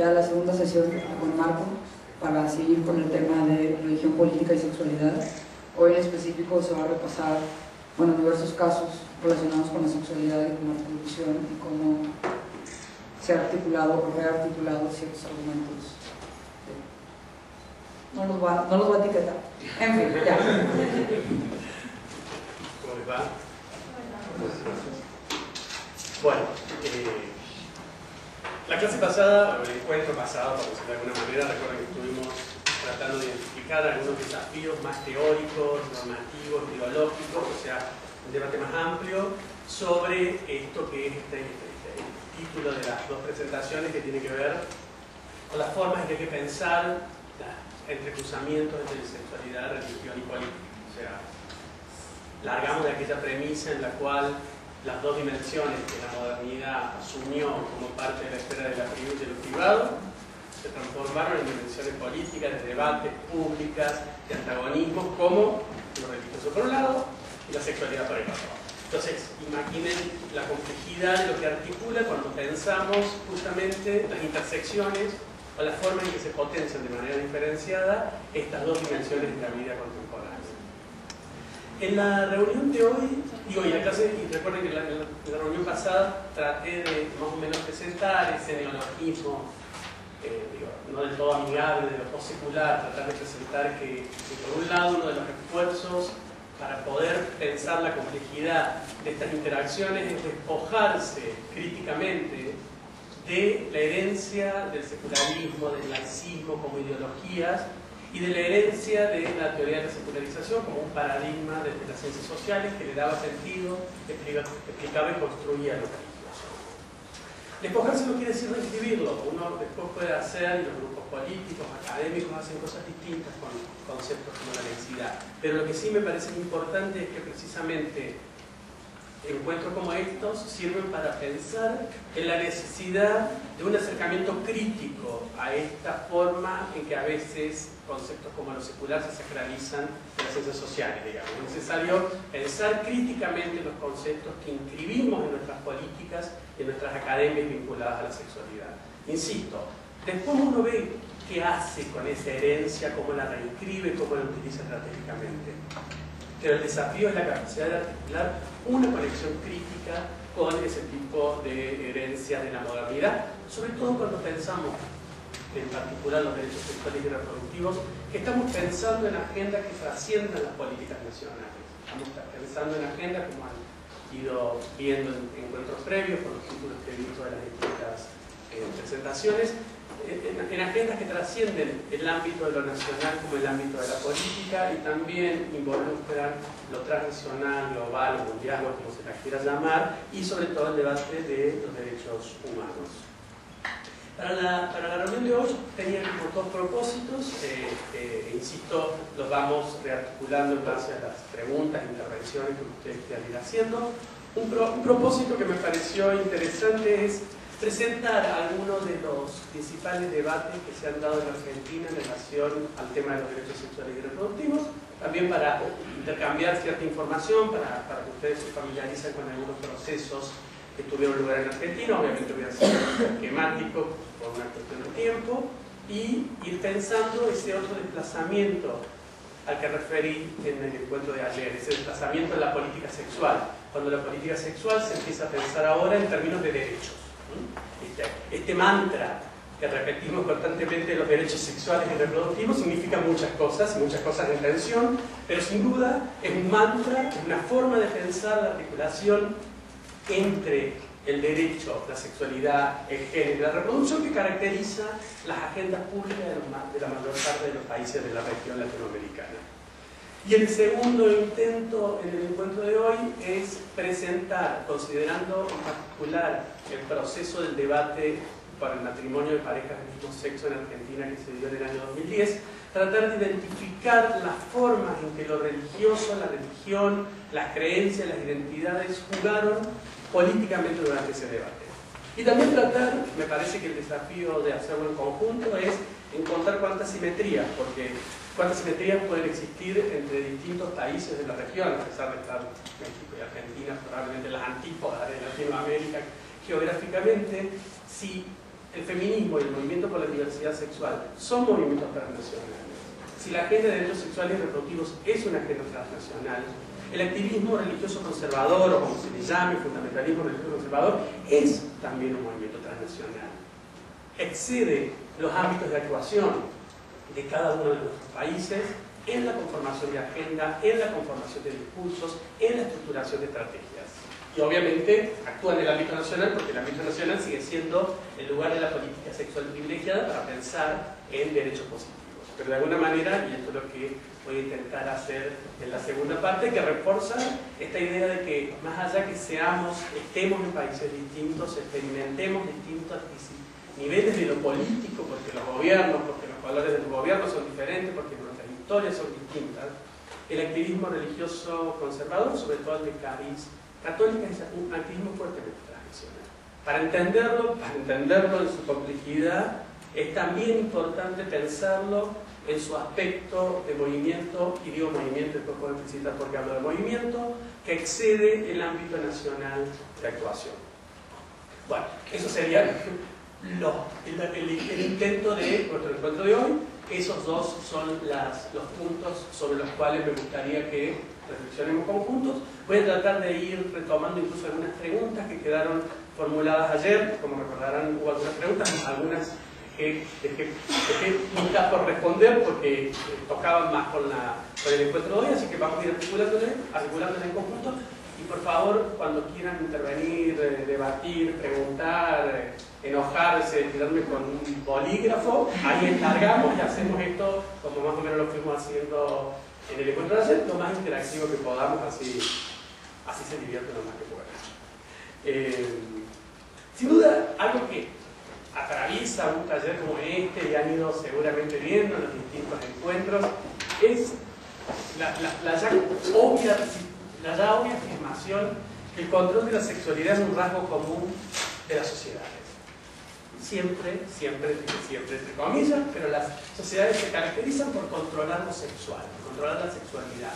ya la segunda sesión con Marco para seguir con el tema de religión, política y sexualidad. Hoy en específico se va a repasar, bueno, diversos casos relacionados con la sexualidad y con la reproducción y cómo se ha articulado o rearticulado ciertos argumentos. No los va a etiquetar. En fin, ya. ¿Cómo les va? Bueno, la clase pasada, o el encuentro pasado, por decirlo de alguna manera, recuerden que estuvimos tratando de identificar algunos desafíos más teóricos, normativos, ideológicos, o sea, un debate más amplio sobre esto que es el título de las dos presentaciones, que tiene que ver con las formas en que hay que pensar entrecruzamientos entre sexualidad, religión y política. O sea, largamos de aquella premisa en la cual las dos dimensiones que la modernidad asumió como parte de la esfera de la de lo privado se transformaron en dimensiones políticas, de debates públicas, de antagonismos, como lo religioso por un lado y la sexualidad por el otro. Entonces, imaginen la complejidad de lo que articula cuando pensamos justamente las intersecciones o la forma en que se potencian de manera diferenciada estas dos dimensiones de la vida contemporánea. En la reunión de hoy, y la clase, y recuerden que en la reunión pasada traté de más o menos presentar ese neologismo, no del todo amigable, de lo post-secular, tratar de presentar que por un lado uno de los esfuerzos para poder pensar la complejidad de estas interacciones es despojarse críticamente de la herencia del secularismo, del laicismo como ideologías, y de la herencia de la teoría de la secularización como un paradigma desde las ciencias sociales que le daba sentido, explicaba y construía lo religioso. Despojarse no quiere decir reescribirlo, uno después puede hacer, y los grupos políticos, académicos hacen cosas distintas con conceptos como la laicidad, pero lo que sí me parece importante es que precisamente encuentros como estos sirven para pensar en la necesidad de un acercamiento crítico a esta forma en que a veces conceptos como lo secular se sacralizan en las ciencias sociales, digamos. Es necesario pensar críticamente los conceptos que inscribimos en nuestras políticas y en nuestras academias vinculadas a la sexualidad. Insisto, después uno ve qué hace con esa herencia, cómo la reinscribe, cómo la utiliza estratégicamente. Pero el desafío es la capacidad de articular una conexión crítica con ese tipo de herencias de la modernidad, sobre todo cuando pensamos, en particular los derechos sexuales y reproductivos, que estamos pensando en agendas que trasciendan las políticas nacionales. Estamos pensando en agendas, como han ido viendo en encuentros previos, con los títulos que he visto de las distintas presentaciones, en agendas que trascienden el ámbito de lo nacional como el ámbito de la política y también involucran lo transnacional, global o mundial, o como se la quiera llamar, y sobre todo el debate de los derechos humanos. Para la reunión de hoy tenía como dos propósitos, insisto, los vamos rearticulando en base a las preguntas e intervenciones que ustedes quieran ir haciendo. Un propósito que me pareció interesante es presentar algunos de los principales debates que se han dado en Argentina en relación al tema de los derechos sexuales y reproductivos, también para intercambiar cierta información, para que ustedes se familiaricen con algunos procesos que tuvieron lugar en Argentina. Obviamente voy a ser esquemático por una cuestión de tiempo, y ir pensando ese otro desplazamiento al que referí en el encuentro de ayer, ese desplazamiento en la política sexual, cuando la política sexual se empieza a pensar ahora en términos de derechos. Este mantra que repetimos constantemente de los derechos sexuales y reproductivos significa muchas cosas en tensión, pero sin duda es un mantra, es una forma de pensar la articulación entre el derecho, la sexualidad, el género y la reproducción que caracteriza las agendas públicas de la mayor parte de los países de la región latinoamericana. Y el segundo intento en el encuentro de hoy es presentar, considerando en particular el proceso del debate para el matrimonio de parejas del mismo sexo en Argentina que se dio en el año 2010, tratar de identificar las formas en que lo religioso, la religión, las creencias, las identidades jugaron políticamente durante ese debate. Y también tratar, me parece que el desafío de hacerlo en conjunto es encontrar cuántas simetrías, porque cuántas simetrías pueden existir entre distintos países de la región, a pesar de estar México y Argentina probablemente las antípodas de Latinoamérica geográficamente, si el feminismo y el movimiento por la diversidad sexual son movimientos transnacionales, si la agenda de derechos sexuales y reproductivos es una agenda transnacional, el activismo religioso conservador, o como se le llame, fundamentalismo religioso conservador, es también un movimiento transnacional. Excede los ámbitos de actuación de cada uno de nuestros países en la conformación de agenda, en la conformación de discursos, en la estructuración de estrategias. Y obviamente actúa en el ámbito nacional, porque el ámbito nacional sigue siendo el lugar de la política sexual privilegiada para pensar en derechos positivos. Pero de alguna manera, y esto es lo que voy a intentar hacer en la segunda parte, que refuerza esta idea de que más allá que estemos en países distintos, experimentemos distintos niveles de lo político, porque los valores de los gobiernos son diferentes, porque nuestras historias son distintas, el activismo religioso conservador, sobre todo el de cariz católica, es un activismo fuertemente transnacional. Para entenderlo en su complejidad, es también importante pensarlo en su aspecto de movimiento, y digo movimiento, después puedo explicitar porque hablo de movimiento, que excede el ámbito nacional de actuación. Bueno, eso sería el intento de nuestro encuentro de hoy. Esos dos son los puntos sobre los cuales me gustaría que reflexionemos conjuntos. Voy a tratar de ir retomando incluso algunas preguntas que quedaron formuladas ayer. Como recordarán, hubo algunas preguntas, algunas que dejé listas por responder porque tocaban más con el encuentro de hoy, así que vamos a ir articulándolas en conjunto. Y por favor, cuando quieran intervenir, debatir, preguntar, enojarse, tirarme con un bolígrafo, ahí encargamos y hacemos esto como más o menos lo fuimos haciendo en el encuentro de ayer, lo más interactivo que podamos, así se divierte lo más que pueda. Sin duda, algo que atraviesa un taller como este, y han ido seguramente viendo en los distintos encuentros, es la ya obvia afirmación que el control de la sexualidad es un rasgo común de las sociedades. Siempre, entre comillas, pero las sociedades se caracterizan por controlar lo sexual, controlar la sexualidad.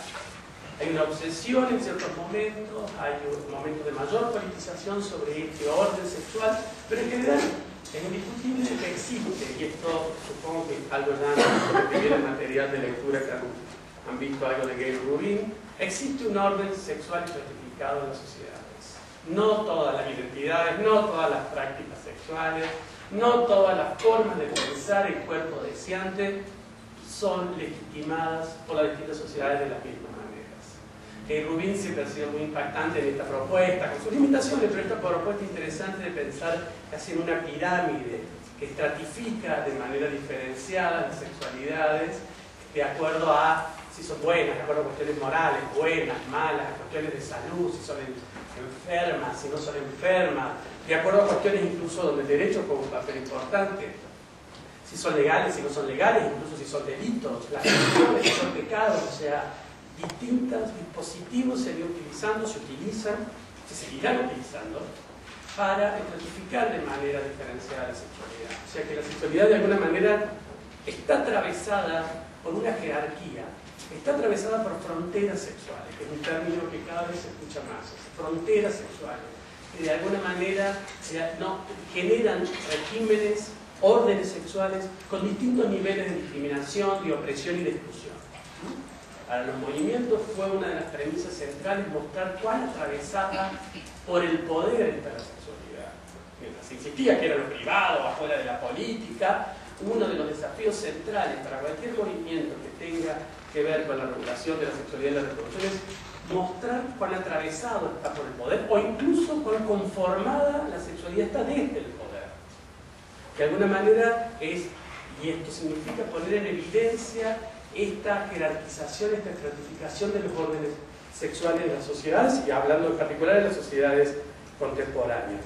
Hay una obsesión en ciertos momentos, hay un momento de mayor politización sobre este orden sexual, pero en general es indiscutible que existe, y esto supongo que algo ya han visto el material de lectura que han visto algo de Gayle Rubin, existe un orden sexual estratificado en las sociedades. No todas las identidades, no todas las prácticas sexuales, no todas las formas de pensar el cuerpo deseante son legitimadas por las distintas sociedades de las mismas maneras. Gayle Rubin siempre ha sido muy impactante en esta propuesta, con sus limitaciones, pero esta propuesta interesante de pensar casi en una pirámide que estratifica de manera diferenciada las sexualidades de acuerdo a si son buenas, de acuerdo a cuestiones morales, buenas, malas, cuestiones de salud, si son enfermas, si no son enfermas, de acuerdo a cuestiones incluso donde el derecho juega un papel importante, si son legales, si no son legales, incluso si son delitos, las acciones, si son pecados, o sea, distintos dispositivos se utilizan, se seguirán utilizando para estratificar de manera diferenciada la sexualidad. O sea que la sexualidad de alguna manera está atravesada por una jerarquía, está atravesada por fronteras sexuales, que es un término que cada vez se escucha más, fronteras sexuales, que de alguna manera generan regímenes, órdenes sexuales con distintos niveles de discriminación, de opresión y de exclusión. Para los movimientos fue una de las premisas centrales mostrar cuán atravesada por el poder está la sexualidad. Mientras se insistía que era lo privado, afuera de la política, uno de los desafíos centrales para cualquier movimiento que tenga que ver con la regulación de la sexualidad y la reproducción es mostrar cuán atravesado está por el poder, o incluso cuán conformada la sexualidad está desde el poder. De alguna manera es, y esto significa poner en evidencia esta jerarquización, esta estratificación de los órdenes sexuales de las sociedades, y hablando en particular de las sociedades contemporáneas.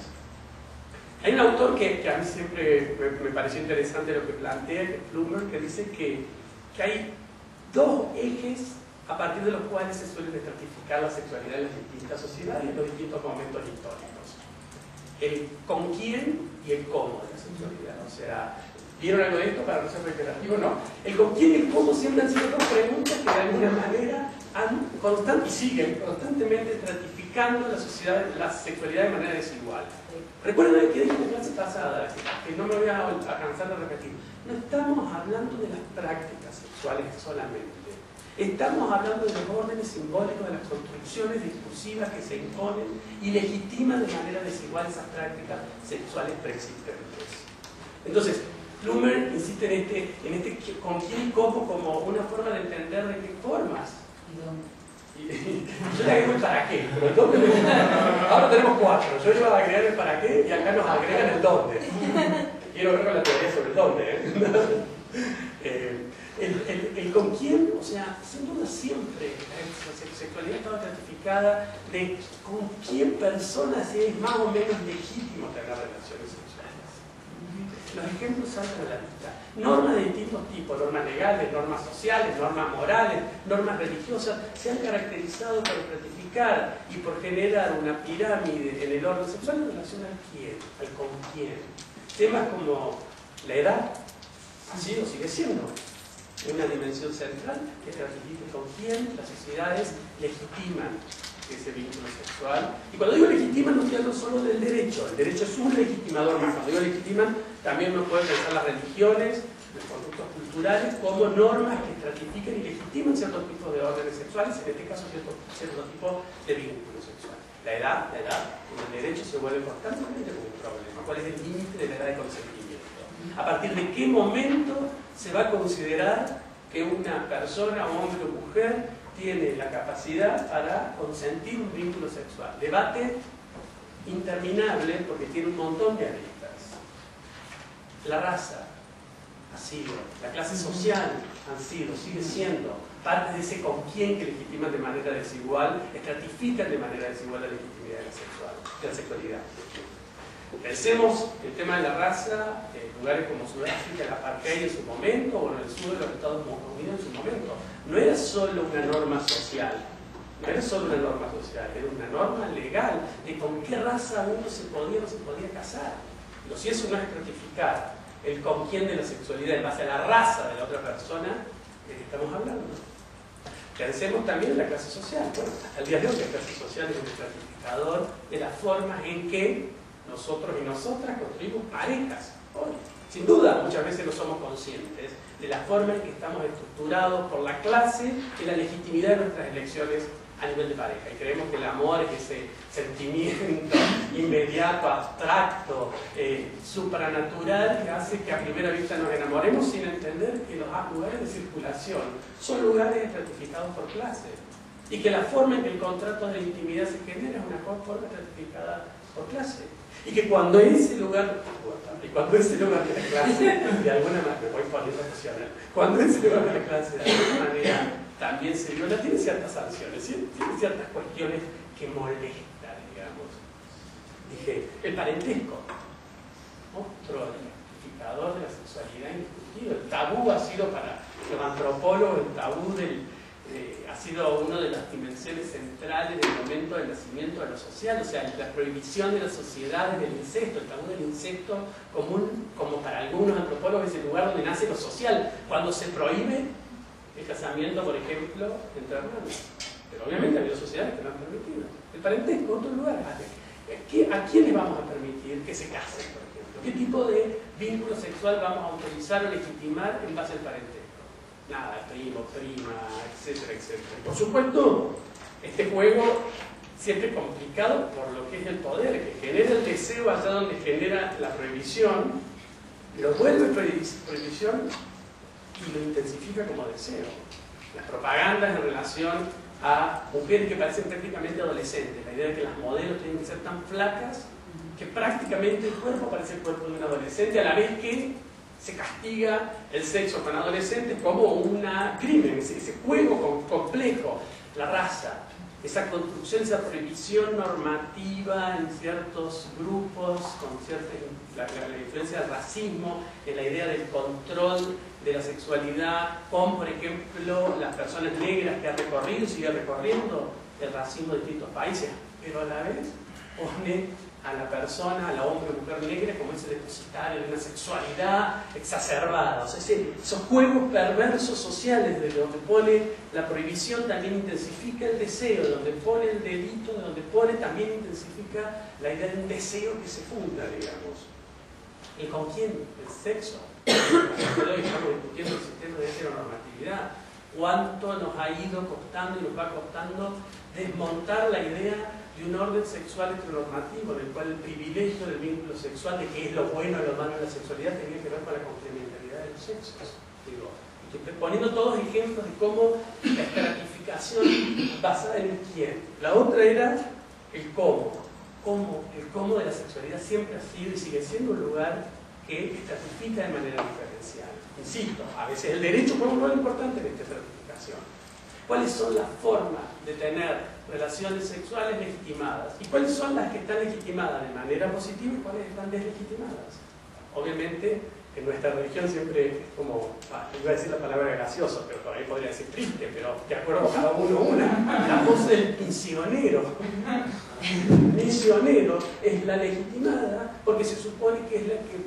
Hay un autor que a mí siempre me pareció interesante lo que plantea, que es Plummer, que dice que hay dos ejes a partir de los cuales se suele estratificar la sexualidad en las distintas sociedades y en los distintos momentos históricos. El con quién y el cómo de la sexualidad. O sea, ¿vieron algo de esto para no ser reiterativo? No. El con quién y el cómo siempre han sido dos preguntas que de alguna manera han y siguen constantemente estratificando clasificando la sexualidad de manera desigual. Recuerden que dije en la clase pasada, que no me voy a cansar de repetir, no estamos hablando de las prácticas sexuales solamente. Estamos hablando de los órdenes simbólicos, de las construcciones discursivas que se imponen y legitiman de manera desigual esas prácticas sexuales preexistentes. Entonces, Plumer insiste en este con quién y cómo como una forma de entender de qué formas. Yo le agrego el para qué, pero el dónde ahora tenemos 4. Yo iba a agregar el para qué y acá nos agregan el dónde. Quiero ver con la teoría sobre el dónde. El con quién, o sea, sin duda siempre la sexualidad estaba estratificada de con quién personas es más o menos legítimo tener relaciones sexuales. Los ejemplos saltan a la vista. Normas de distintos tipos, normas legales, normas sociales, normas morales, normas religiosas, se han caracterizado por estratificar y por generar una pirámide en el orden sexual en relación al quién, al con quién. Temas como la edad, sí o sigue siendo una dimensión central que estratifica con quién las sociedades legitiman ese vínculo sexual. Y cuando digo legitiman no estoy hablando solo del derecho. El derecho es un legitimador más. Cuando digo legitiman también uno puede pensar las religiones, los conductos culturales como normas que estratifican y legitiman ciertos tipos de órdenes sexuales, en este caso cierto tipo de vínculo sexual. La edad, en el derecho se vuelve constantemente como un problema. ¿Cuál es el límite de la edad de consentimiento? ¿A partir de qué momento se va a considerar que una persona, hombre o mujer, tiene la capacidad para consentir un vínculo sexual? Debate interminable porque tiene un montón de aristas. La raza ha sido, la clase social han sido, sigue siendo parte de ese con quién que legitiman de manera desigual, estratifican de manera desigual la legitimidad de la sexualidad. Pensemos el tema de la raza en lugares como Sudáfrica, el apartheid en su momento, o en el sur de los Estados Unidos en su momento. No era solo una norma social, era una norma legal de con qué raza uno se podía o no se podía casar. Pero si eso no es estratificar el con quién de la sexualidad en base a la raza de la otra persona, ¿de qué estamos hablando? Pensemos también en la clase social. Bueno, hasta el día de hoy la clase social es un estratificador de las formas en que nosotros y nosotras construimos parejas. Hoy, sin duda, muchas veces no somos conscientes de la forma en que estamos estructurados por la clase y la legitimidad de nuestras elecciones a nivel de pareja. Y creemos que el amor es ese sentimiento inmediato, abstracto, supranatural, que hace que a primera vista nos enamoremos sin entender que los lugares de circulación son lugares estratificados por clase. Y que la forma en que el contrato de intimidad se genera es una forma estratificada por clase. Y que cuando ese lugar de la clase, de alguna manera, me voy poniendo emocional, cuando ese lugar de la clase de alguna manera también se viola, tiene ciertas sanciones, tiene ciertas cuestiones que molestan, digamos. Dije, el parentesco, otro identificador de la sexualidad indiscutible. El tabú ha sido para los antropólogos, el tabú ha sido una de las dimensiones centrales del momento del nacimiento de lo social, o sea, la prohibición de las sociedades del incesto, el tabú del incesto como para algunos antropólogos es el lugar donde nace lo social, cuando se prohíbe el casamiento, por ejemplo, entre hermanos. Pero obviamente ha habido sociedades que no han permitido. El parentesco, otro lugar. ¿A quiénes vamos a permitir que se casen, por ejemplo? ¿Qué tipo de vínculo sexual vamos a autorizar o legitimar en base al parentesco? Nada, primo, prima, etcétera, etcétera. Y por supuesto, este juego siempre complicado por lo que es el poder, que genera el deseo allá donde genera la prohibición, lo vuelve prohibición y lo intensifica como deseo. Las propagandas en relación a mujeres que parecen prácticamente adolescentes, la idea de que las modelos tienen que ser tan flacas que prácticamente el cuerpo parece el cuerpo de un adolescente, a la vez que se castiga el sexo con adolescentes como un crimen, ese juego complejo, la raza, esa construcción, esa prohibición normativa en ciertos grupos, con la influencia del racismo, en la idea del control de la sexualidad, con, por ejemplo, las personas negras que han recorrido y sigue recorriendo el racismo de distintos países, pero a la vez pone a la persona, a la hombre o mujer negra, como ese depositario de una sexualidad exacerbada. O sea, esos juegos perversos sociales de donde pone la prohibición también intensifica el deseo, de donde pone el delito, de donde pone también intensifica la idea de un deseo que se funda, digamos. ¿Y con quién? El sexo. Hoy estamos discutiendo el sistema de heteronormatividad. ¿Cuánto nos ha ido costando y nos va costando desmontar la idea de un orden sexual heteronormativo, en el cual el privilegio del vínculo sexual, de qué es lo bueno y lo malo de la sexualidad, tenía que ver con la complementariedad de los sexos? Digo, estoy poniendo todos ejemplos de cómo la estratificación basada en el quién. La otra era el cómo. El cómo de la sexualidad siempre ha sido y sigue siendo un lugar que estratifica de manera diferencial. Insisto, a veces el derecho juega un rol importante en esta estratificación. ¿Cuáles son las formas de tener relaciones sexuales legitimadas? ¿Y cuáles son las que están legitimadas de manera positiva y cuáles están deslegitimadas? Obviamente, en nuestra religión siempre es como, iba a decir la palabra gracioso, pero por ahí podría decir triste, pero de acuerdo a cada uno una. La voz del misionero. Misionero es la legitimada porque se supone que es la que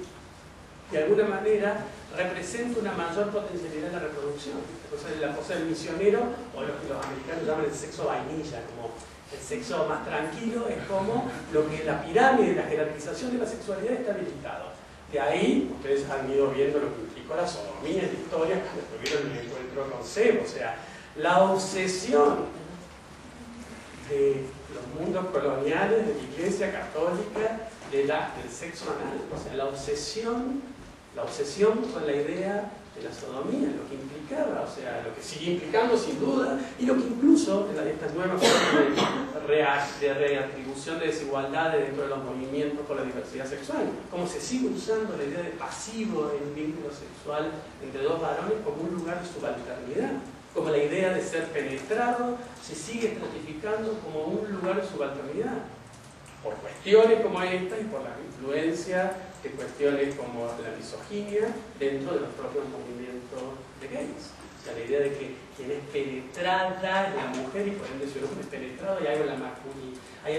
de alguna manera representa una mayor potencialidad en la reproducción. Entonces, la cosa del misionero, o lo que los americanos llaman el sexo vainilla, como el sexo más tranquilo, es como lo que la pirámide de la jerarquización de la sexualidad está habilitado. De ahí, ustedes han ido viendo lo que implicó la sodomía en la historia cuando tuvieron el encuentro con Seb. O sea, la obsesión de los mundos coloniales, de la Iglesia Católica, del sexo anal. O sea, la obsesión con la idea de la sodomía, lo que implicaba, o sea, lo que sigue implicando sin duda, y lo que incluso en estas nuevas formas de reatribución de desigualdades dentro de los movimientos por la diversidad sexual, como se sigue usando la idea de pasivo en un vínculo sexual entre dos varones como un lugar de subalternidad, como la idea de ser penetrado se sigue estratificando como un lugar de subalternidad, por cuestiones como esta y por la influencia de cuestiones como la misoginia dentro de los propios movimientos de gays. O sea, la idea de que quien es penetrada es la mujer y por ende si un hombre es penetrado hay algo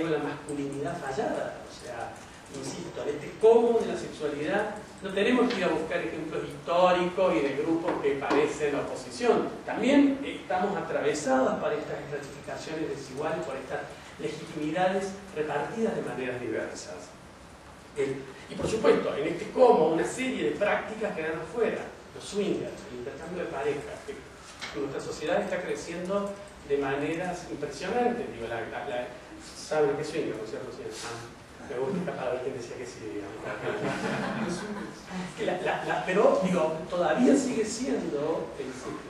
en la masculinidad fallada. O sea, insisto, en este cómo de la sexualidad no tenemos que ir a buscar ejemplos históricos y de grupos que parecen la oposición. También estamos atravesados por estas estratificaciones desiguales, por estas legitimidades repartidas de maneras diversas. Y por supuesto, en este cómo una serie de prácticas quedan afuera. Los swingers, el intercambio de parejas, que nuestra sociedad está creciendo de maneras impresionantes. Digo, ¿saben lo que es swinger, no es cierto? Me gusta cada vez que decía que sí, digamos. Pero, digo, todavía sigue siendo,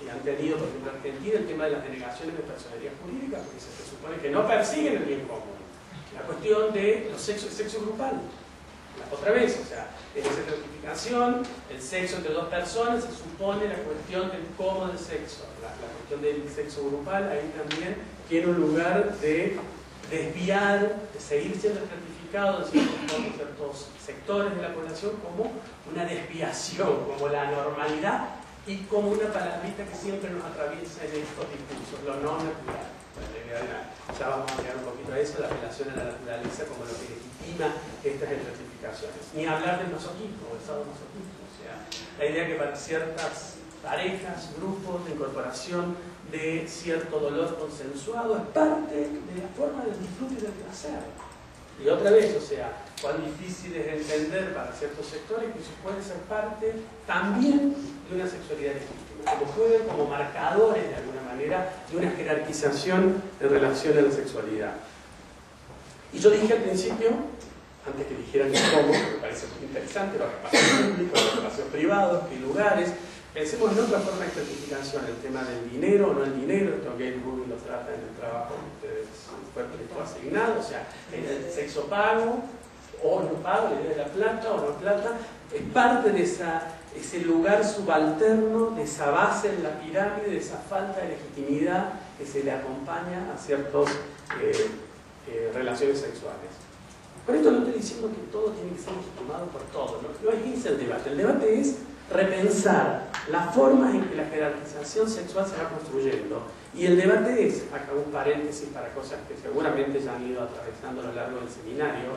y han tenido, por ejemplo, en Argentina, el tema de las denegaciones de personería jurídica, porque se supone que no persiguen el bien común. La cuestión de los sexos, el sexo grupal. Otra vez, o sea, en esa certificación, el sexo entre dos personas se supone la cuestión del cómo del sexo. La cuestión del sexo grupal ahí también tiene un lugar de desviar, de seguir siendo certificado en ciertos sectores de la población como una desviación, como la normalidad y como una palabrita que siempre nos atraviesa en estos discursos, lo no natural. Ya vamos a llegar un poquito a eso, la relación a la naturaleza como lo que legitima estas estratificaciones. Ni hablar del masoquismo, del sadomasoquismo, o sea, la idea que para ciertas parejas, grupos de incorporación de cierto dolor consensuado es parte de la forma del disfrute y del placer. Y otra vez, o sea, cuán difícil es entender para ciertos sectores que eso puede ser parte también de una sexualidad legítima, como juegan como marcadores de alguna manera de una jerarquización en relación a la sexualidad. Y yo dije al principio, antes que dijeran cómo, me parece muy interesante, los espacios públicos, los espacios privados, qué lugares. Pensemos en otra forma de estratificación, el tema del dinero o no el dinero, esto Gail Rubin lo trata en el trabajo de su cuerpo asignado, o sea, el sexo pago o no pago, la idea de la plata o no plata, es parte de ese lugar subalterno, de esa base en la pirámide, de esa falta de legitimidad que se le acompaña a ciertas relaciones sexuales. Con esto no estoy diciendo que todo tiene que ser legitimado por todo, no es ese el debate es repensar las formas en que la jerarquización sexual se va construyendo. Y el debate es, acá un paréntesis para cosas que seguramente ya han ido atravesando a lo largo del seminario,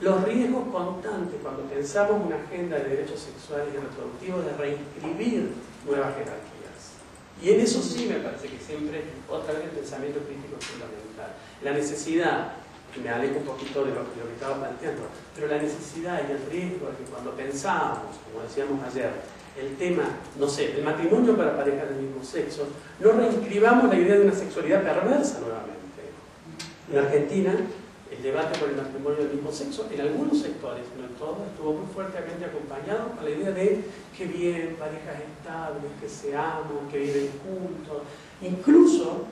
los riesgos constantes cuando pensamos una agenda de derechos sexuales y reproductivos de reinscribir nuevas jerarquías. Y en eso sí me parece que siempre, otra vez, el pensamiento crítico es fundamental. La necesidad, que me alejo un poquito de lo que estaba planteando, pero la necesidad y el riesgo de que cuando pensamos, como decíamos ayer, el tema, no sé, del matrimonio para parejas del mismo sexo, no reinscribamos la idea de una sexualidad perversa nuevamente. En Argentina, el debate por el matrimonio del mismo sexo, en algunos sectores, no en todos, estuvo muy fuertemente acompañado por la idea de que bien, parejas estables, que se aman, que viven juntos. Incluso,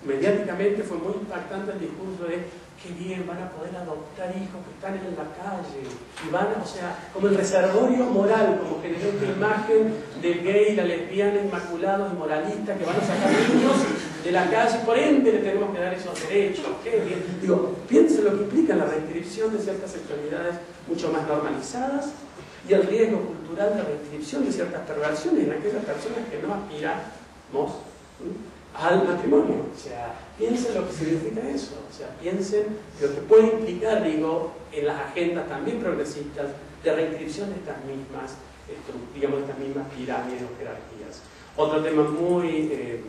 mediáticamente fue muy impactante el discurso de que bien, van a poder adoptar hijos que están en la calle, y van a, o sea, como el reservorio moral, como generó esta imagen del gay, la lesbiana, inmaculados y moralistas que van a sacar niños de la calle, por ende le tenemos que dar esos derechos. ¿Qué bien? Digo, piensen lo que implica la reinscripción de ciertas sexualidades mucho más normalizadas y el riesgo cultural de reinscripción de ciertas perversiones en aquellas personas que no aspiramos al matrimonio. O sea, piensen lo que significa eso. O sea, piensen lo que puede implicar, digo, en las agendas también progresistas de reinscripción de estas mismas, digamos, estas mismas pirámides o jerarquías. Otro tema muy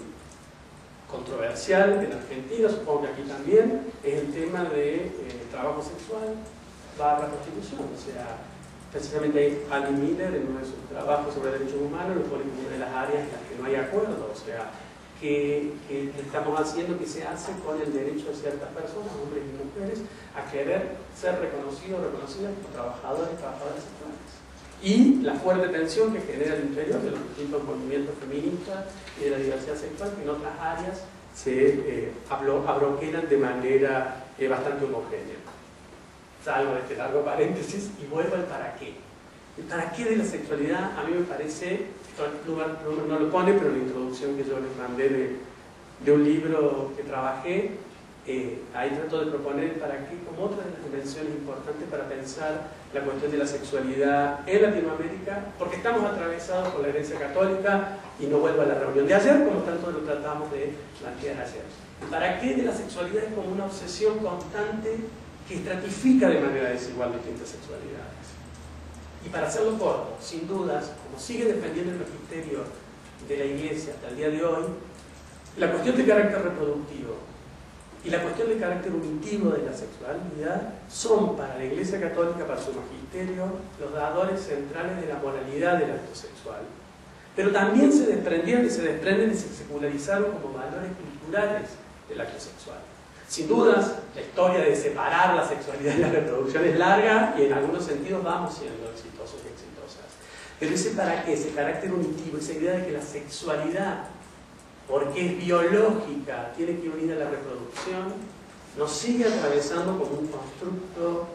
controversial en Argentina, supongo que aquí también, es el tema de trabajo sexual / prostitución. O sea, precisamente Ali Miller, en uno de sus trabajos sobre derechos humanos, lo pone como una de las áreas en las que no hay acuerdo. O sea, que estamos haciendo, que se hace con el derecho de ciertas personas, hombres y mujeres, a querer ser reconocidos o reconocidas como trabajadores y trabajadoras sexuales. Y la fuerte tensión que genera el interior de los distintos movimientos feministas y de la diversidad sexual, que en otras áreas se abroquelan de manera bastante homogénea. Salgo de este largo paréntesis y vuelvo al para qué. El para qué de la sexualidad, a mí me parece, no lo pone, pero en la introducción que yo les mandé de un libro que trabajé, ahí trato de proponer el para qué como otra de las dimensiones importantes para pensar la cuestión de la sexualidad en Latinoamérica, porque estamos atravesados por la herencia católica, y no vuelvo a la reunión de ayer, como tanto lo tratamos de plantear ayer. El para qué de la sexualidad es como una obsesión constante que estratifica de manera desigual distintas sexualidades. Y para hacerlo corto, sin dudas, como sigue defendiendo el magisterio de la Iglesia hasta el día de hoy, la cuestión de carácter reproductivo y la cuestión de carácter unitivo de la sexualidad son para la Iglesia Católica, para su magisterio, los dadores centrales de la moralidad del acto sexual. Pero también se desprendieron y se desprenden y se secularizaron como valores culturales del acto sexual. Sin dudas, la historia de separar la sexualidad y la reproducción es larga y en algunos sentidos vamos siendo exitosos y exitosas. Pero ese para qué, ese carácter unitivo, esa idea de que la sexualidad, porque es biológica, tiene que unir a la reproducción, nos sigue atravesando como un constructo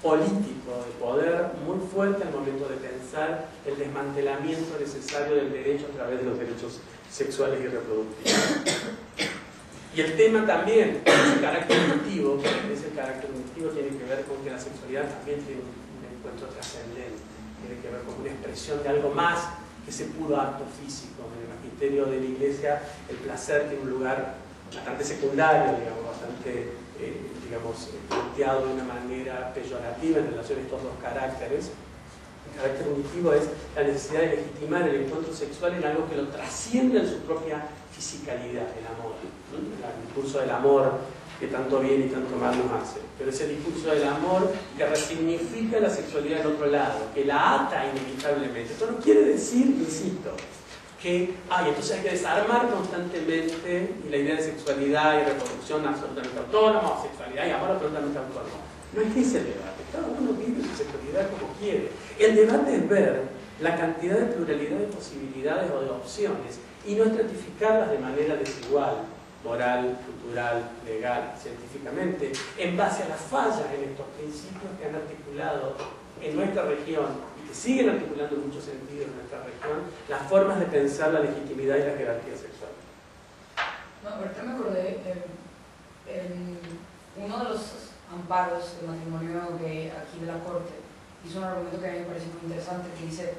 político de poder muy fuerte al momento de pensar el desmantelamiento necesario del derecho a través de los derechos sexuales y reproductivos. Y el tema también, el carácter unitivo, ese carácter unitivo tiene que ver con que la sexualidad también tiene un encuentro trascendente, tiene que ver con una expresión de algo más que ese puro acto físico. En el magisterio de la Iglesia, el placer tiene un lugar bastante secundario, digamos, bastante planteado de una manera peyorativa en relación a estos dos caracteres. El carácter unitivo es la necesidad de legitimar el encuentro sexual en algo que lo trasciende en su propia fisicalidad, el amor, el discurso del amor que tanto bien y tanto mal nos hace, pero ese discurso del amor que resignifica la sexualidad del otro lado, que la ata inevitablemente. Esto no quiere decir, insisto, que entonces hay que desarmar constantemente y la idea de sexualidad y reproducción absolutamente autónoma, o sexualidad y amor absolutamente autónomo. No es ese el debate, cada uno vive su sexualidad como quiere. El debate es ver la cantidad de pluralidad de posibilidades o de opciones y no estratificarlas de manera desigual, moral, cultural, legal, científicamente, en base a las fallas en estos principios que han articulado en nuestra región y que siguen articulando en muchos sentidos en nuestra región las formas de pensar la legitimidad y la jerarquía sexual. No, ahorita me acordé, en uno de los amparos del matrimonio gay aquí de la Corte hizo un argumento que a mí me parece muy interesante, que dice: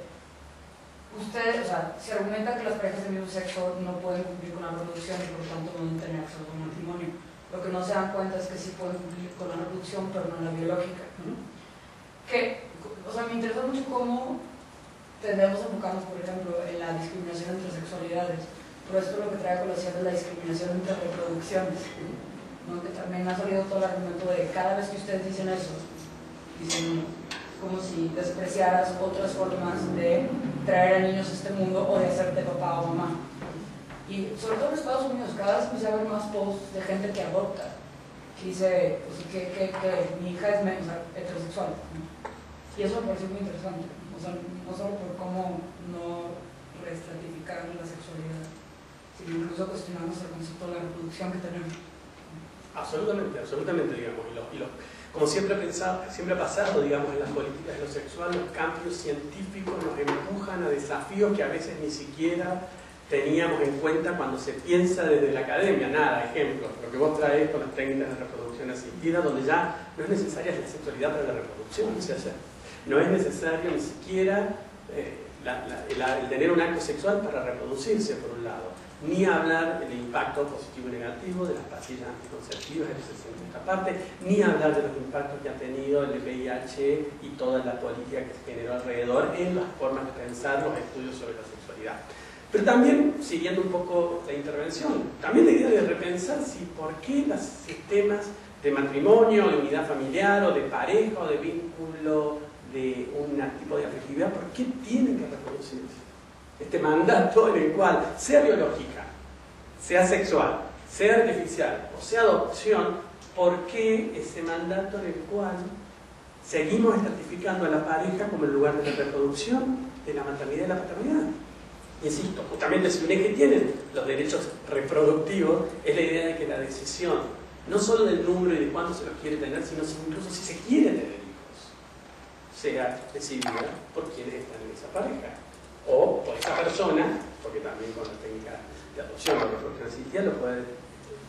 se argumenta que las parejas del mismo sexo no pueden cumplir con la reproducción y por lo tanto no deben tener acceso al matrimonio. Lo que no se dan cuenta es que sí pueden cumplir con la reproducción, pero no la biológica. Que, o sea, me interesa mucho cómo tendemos a enfocarnos, por ejemplo, en la discriminación entre sexualidades, pero esto lo que trae a colación es la discriminación entre reproducciones, ¿no? Que también ha salido todo el argumento de cada vez que ustedes dicen eso, dicen como si despreciaras otras formas de traer a niños a este mundo o de hacerte papá o mamá. Y sobre todo en Estados Unidos, cada vez empecé a ver más posts de gente que adopta, que dice pues, que mi hija es heterosexual, ¿no? Y eso me pareció muy interesante, o sea, no solo por cómo no reestratificar la sexualidad, sino incluso cuestionarnos el concepto de la reproducción que tenemos. Absolutamente, absolutamente, digamos. Como siempre ha pasado, digamos, en las políticas de lo sexual, los cambios científicos nos empujan a desafíos que a veces ni siquiera teníamos en cuenta cuando se piensa desde la academia. Nada, ejemplo, lo que vos traes con las técnicas de reproducción asistida, donde ya no es necesaria la sexualidad para la reproducción, o sea, no es necesario ni siquiera el tener un acto sexual para reproducirse, por un lado, ni hablar del impacto positivo y negativo de las pastillas anticonceptivas, en esta parte, ni hablar de los impactos que ha tenido el VIH y toda la política que se generó alrededor en las formas de pensar los estudios sobre la sexualidad. Pero también, siguiendo un poco la intervención, también la idea de repensar por qué los sistemas de matrimonio, de unidad familiar o de pareja o de vínculo de un tipo de afectividad, ¿por qué tienen que reproducirse? Este mandato en el cual, sea biológica, sea sexual, sea artificial o sea adopción, ¿por qué ese mandato en el cual seguimos estratificando a la pareja como el lugar de la reproducción, de la maternidad y la paternidad? Insisto, justamente si un eje tiene los derechos reproductivos, es la idea de que la decisión, no solo del número y de cuándo se los quiere tener, sino incluso si se quiere tener hijos, sea decidida por quienes están en esa pareja, o por esa persona, porque también con la técnica de adopción o reproducción asistida lo puede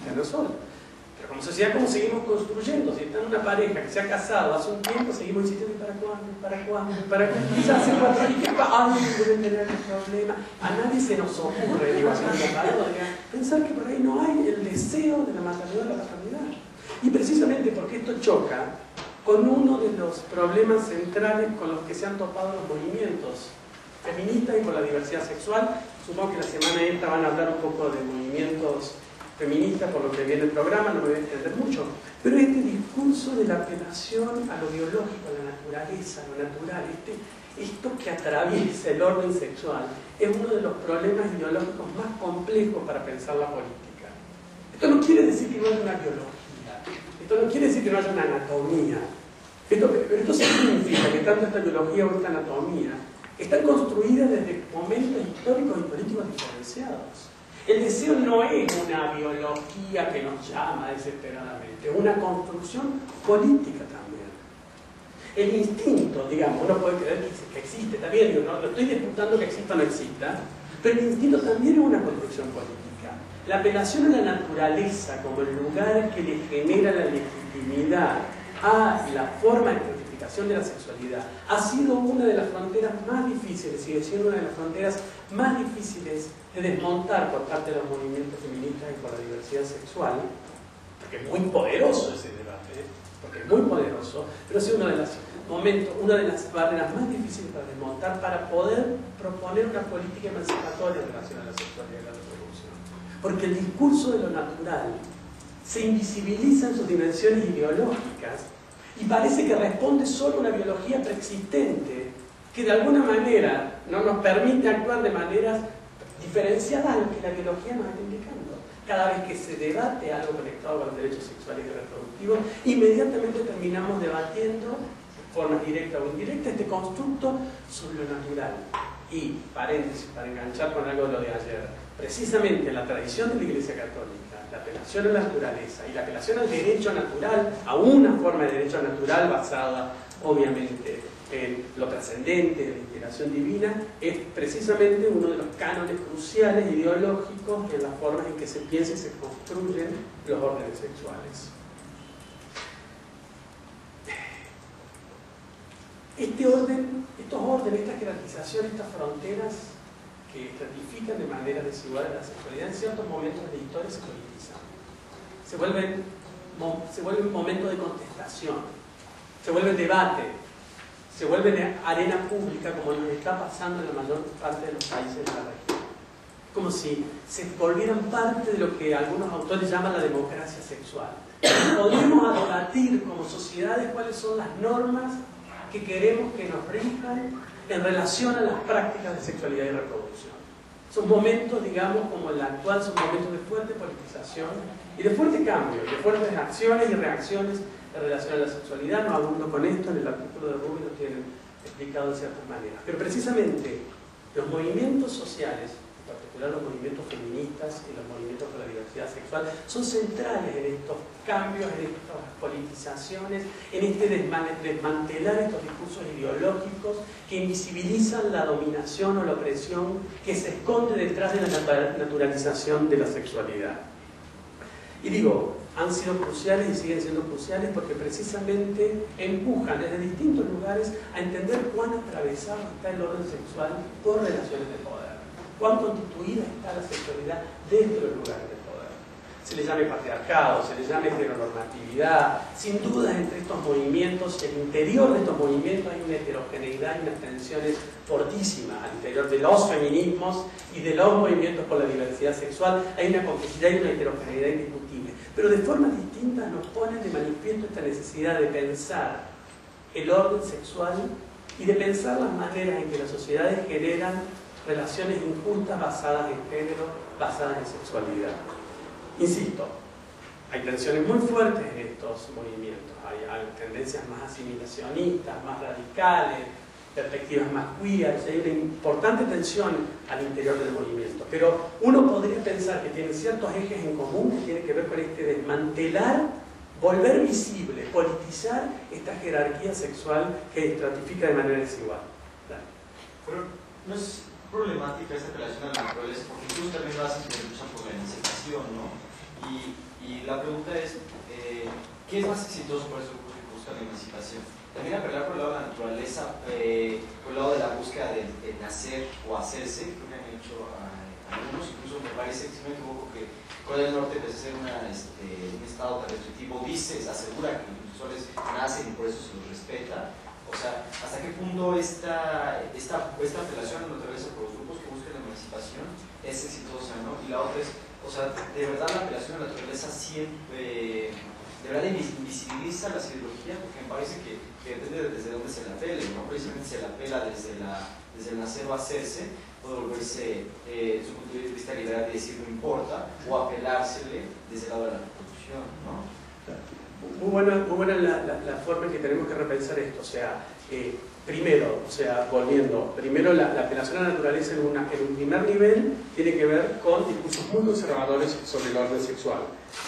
tener solo. Pero como sociedad, ¿cómo seguimos construyendo? Si está en una pareja que se ha casado hace un tiempo, seguimos insistiendo, ¿para cuándo? ¿Para cuándo? ¿Para cuándo? Ya hace 4 años, ¿qué pasa? ¡Ay, deben tener el problema! A nadie se nos ocurre, digo, haciendo la parodia, pensar que por ahí no hay el deseo de la maternidad o la paternidad. Y precisamente porque esto choca con uno de los problemas centrales con los que se han topado los movimientos feministas y por la diversidad sexual. Supongo que la semana esta van a hablar un poco de movimientos feministas, por lo que viene el programa, no me voy a extender mucho, pero este discurso de la apelación a lo biológico, a la naturaleza, a lo natural, esto que atraviesa el orden sexual, es uno de los problemas ideológicos más complejos para pensar la política. Esto no quiere decir que no haya una biología, esto no quiere decir que no haya una anatomía, pero esto significa que tanto esta biología o esta anatomía están construidas desde momentos históricos y políticos diferenciados. El deseo no es una biología que nos llama desesperadamente, es una construcción política también. El instinto, digamos, uno puede creer que existe, está bien, no estoy disputando que exista o no exista, pero el instinto también es una construcción política. La apelación a la naturaleza como el lugar que le genera la legitimidad a la forma de identificación de la sexualidad ha sido una de las fronteras más difíciles, sigue siendo una de las fronteras más difíciles de desmontar por parte de los movimientos feministas y por la diversidad sexual, porque es muy poderoso ese debate, porque es muy poderoso, pero es uno de los momentos, una de las barreras más difíciles para desmontar, para poder proponer una política emancipatoria en relación a la sexualidad y la reproducción. Porque el discurso de lo natural se invisibiliza en sus dimensiones ideológicas y parece que responde solo a una biología preexistente que de alguna manera no nos permite actuar de maneras diferenciadas a lo que la biología nos está indicando. Cada vez que se debate algo conectado con los derechos sexuales y reproductivos, inmediatamente terminamos debatiendo de forma directa o indirecta este constructo sobre lo natural. Y, paréntesis, para enganchar con algo de lo de ayer, precisamente la tradición de la Iglesia Católica, la apelación a la naturaleza y la apelación al derecho natural, a una forma de derecho natural basada, obviamente, en lo trascendente, en la inspiración divina, es precisamente uno de los cánones cruciales ideológicos en las formas en que se piensa y se construyen los órdenes sexuales. Este orden, estos órdenes, esta jerarquización, estas fronteras que estratifican de manera desigual la sexualidad, en ciertos momentos de la historia se politizan. se vuelven un momento de contestación, se vuelven debate, se vuelven arena pública, como nos está pasando en la mayor parte de los países de la región. Como si se volvieran parte de lo que algunos autores llaman la democracia sexual. Podríamos debatir como sociedades cuáles son las normas que queremos que nos rijan en relación a las prácticas de sexualidad y reproducción. Son momentos, digamos, como el actual, son momentos de fuerte politización y de fuerte cambio, de fuertes acciones y reacciones en relación a la sexualidad. No abundo con esto, en el artículo de Rubio lo tienen explicado de ciertas maneras. Pero precisamente los movimientos sociales, en particular los movimientos feministas y los movimientos por la diversidad sexual, son centrales en estos cambios, en estas politizaciones, en este desmantelar estos discursos ideológicos que invisibilizan la dominación o la opresión que se esconde detrás de la naturalización de la sexualidad. Y digo, han sido cruciales y siguen siendo cruciales porque precisamente empujan desde distintos lugares a entender cuán atravesado está el orden sexual por relaciones de poder, cuán constituida está la sexualidad dentro del lugar de poder. Se le llame patriarcado, se le llame heteronormatividad. Sin duda, entre estos movimientos, en el interior de estos movimientos hay una heterogeneidad y unas tensiones fortísimas. Al interior de los feminismos y de los movimientos por la diversidad sexual hay una complejidad y una heterogeneidad indiscutible. Pero de formas distintas nos ponen de manifiesto esta necesidad de pensar el orden sexual y de pensar las maneras en que las sociedades generan relaciones injustas basadas en género, basadas en sexualidad. Insisto, hay tensiones muy fuertes en estos movimientos, hay tendencias más asimilacionistas, más radicales, perspectivas más queer, hay una importante tensión al interior del movimiento, pero uno podría pensar que tienen ciertos ejes en común que tienen que ver con este desmantelar, volver visible, politizar esta jerarquía sexual que estratifica de manera desigual. Pero no es problemática esta relación a la naturaleza, porque incluso también lo hacen que luchan por la emancipación, ¿no? Y la pregunta es, ¿qué es más exitoso por eso que busca la emancipación? También apelar por el lado de la naturaleza, por el lado de la búsqueda de nacer o hacerse, que han hecho algunos, incluso me parece, si no me equivoco, que Corea del Norte, pese a ser un estado tan restrictivo, asegura que los soles nacen y por eso se los respeta. O sea, ¿hasta qué punto esta apelación a la naturaleza por los grupos que buscan la emancipación es exitosa, ¿no? Y la otra es, o sea, de verdad la apelación a la naturaleza siempre, de verdad invisibiliza las ideologías, porque me parece que depende desde dónde se la apele, ¿no? Precisamente se la apela desde el nacer o hacerse, puede volverse, desde su punto de vista liberal, y decir no importa, o apelársele desde el lado de la reproducción, ¿no? Muy buena la forma en que tenemos que repensar esto. O sea, primero, la apelación a la naturaleza en un primer nivel tiene que ver con discursos muy conservadores sobre el orden sexual.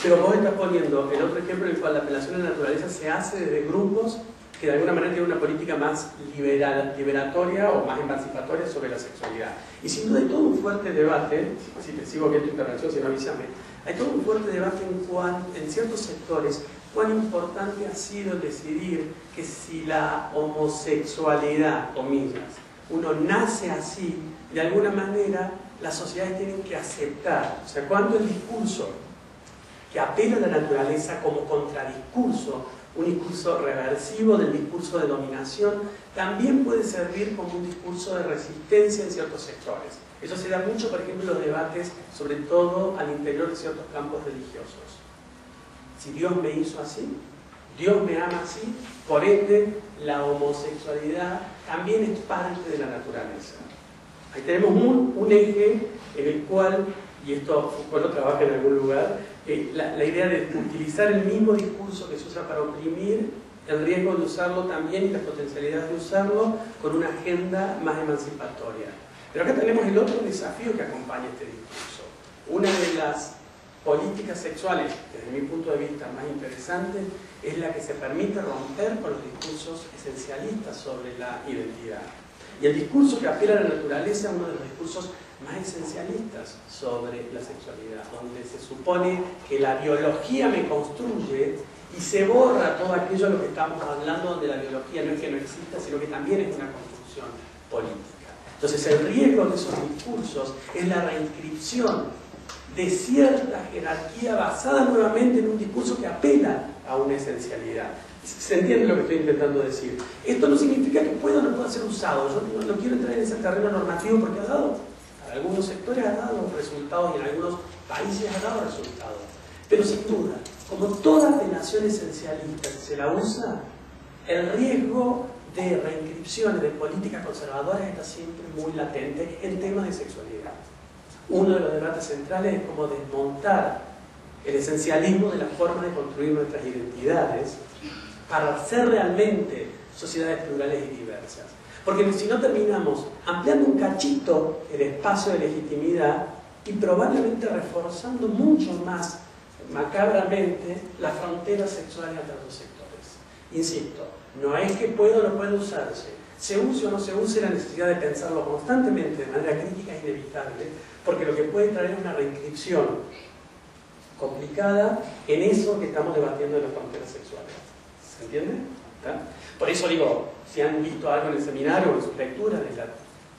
Pero vos estás poniendo el otro ejemplo en el cual la apelación a la naturaleza se hace desde grupos que de alguna manera tienen una política más liberatoria o más emancipatoria sobre la sexualidad. Y sin duda hay todo un fuerte debate, si te sigo viendo tu intervención, si no avísame, hay todo un fuerte debate en ciertos sectores cuán importante ha sido decidir que si la homosexualidad, comillas, uno nace así, de alguna manera las sociedades tienen que aceptar. O sea, cuando el discurso que apela a la naturaleza como contradiscurso, un discurso reversivo del discurso de dominación, también puede servir como un discurso de resistencia en ciertos sectores. Eso se da mucho, por ejemplo, en los debates, sobre todo al interior de ciertos campos religiosos. Si Dios me hizo así, Dios me ama así, por ende la homosexualidad también es parte de la naturaleza. Ahí tenemos un eje en el cual, y esto Foucault lo trabaja en algún lugar, la idea de utilizar el mismo discurso que se usa para oprimir, el riesgo de usarlo también y la potencialidad de usarlo con una agenda más emancipatoria. Pero acá tenemos el otro desafío que acompaña este discurso. Una de las políticas sexuales, desde mi punto de vista más interesante, es la que se permite romper con los discursos esencialistas sobre la identidad. Y el discurso que apela a la naturaleza es uno de los discursos más esencialistas sobre la sexualidad, donde se supone que la biología me construye y se borra todo aquello de lo que estamos hablando, donde la biología no es que no exista, sino que también es una construcción política. Entonces el riesgo de esos discursos es la reinscripción de cierta jerarquía basada nuevamente en un discurso que apela a una esencialidad. ¿Se entiende lo que estoy intentando decir? Esto no significa que pueda o no pueda ser usado. Yo no quiero entrar en ese terreno normativo porque ha dado, para algunos sectores ha dado resultados y en algunos países ha dado resultados. Pero sin duda, como toda apelación esencialista se la usa, el riesgo de reinscripciones de políticas conservadoras está siempre muy latente en temas de sexualidad. Uno de los debates centrales es cómo desmontar el esencialismo de la forma de construir nuestras identidades para ser realmente sociedades plurales y diversas. Porque si no terminamos ampliando un cachito el espacio de legitimidad y probablemente reforzando mucho más macabramente las fronteras sexuales entre los sectores. Insisto, no es que pueda o no pueda usarse, se use o no se use, la necesidad de pensarlo constantemente de manera crítica es inevitable, porque lo que puede traer es una reinscripción complicada en eso que estamos debatiendo de las fronteras sexuales. ¿Se entiende? ¿Está? Por eso digo, si han visto algo en el seminario o en sus lecturas de la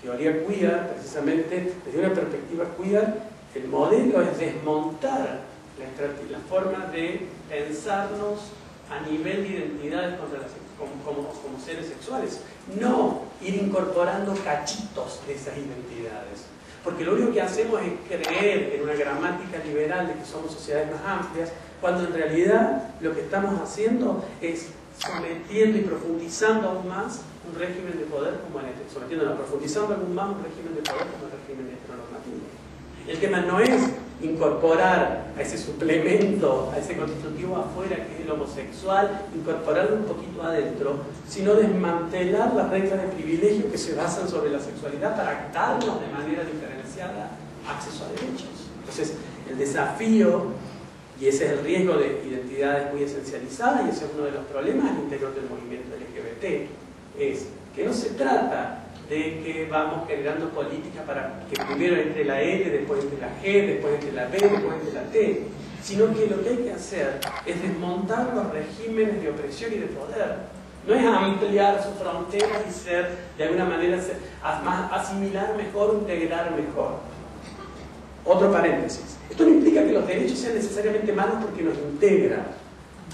teoría queer, precisamente desde una perspectiva queer, el modelo es desmontar la forma de pensarnos a nivel de identidades como seres sexuales, no ir incorporando cachitos de esas identidades. Porque lo único que hacemos es creer en una gramática liberal de que somos sociedades más amplias, cuando en realidad lo que estamos haciendo es sometiendo y profundizando aún más un régimen de poder como profundizando aún más un régimen de poder como el régimen heteronormativo. El tema no es incorporar a ese suplemento, a ese constitutivo afuera que es el homosexual, incorporarlo un poquito adentro, sino desmantelar las reglas de privilegio que se basan sobre la sexualidad para darnos de manera diferenciada acceso a derechos. Entonces, el desafío, y ese es el riesgo de identidades muy esencializadas, y ese es uno de los problemas al interior del movimiento LGBT, es que no se trata de que vamos generando políticas para que primero entre la L, después entre la G, después entre la B, después entre la T, sino que lo que hay que hacer es desmontar los regímenes de opresión y de poder. No es ampliar sus fronteras y ser, de alguna manera, asimilar mejor, integrar mejor. Otro paréntesis. Esto no implica que los derechos sean necesariamente malos porque nos integran,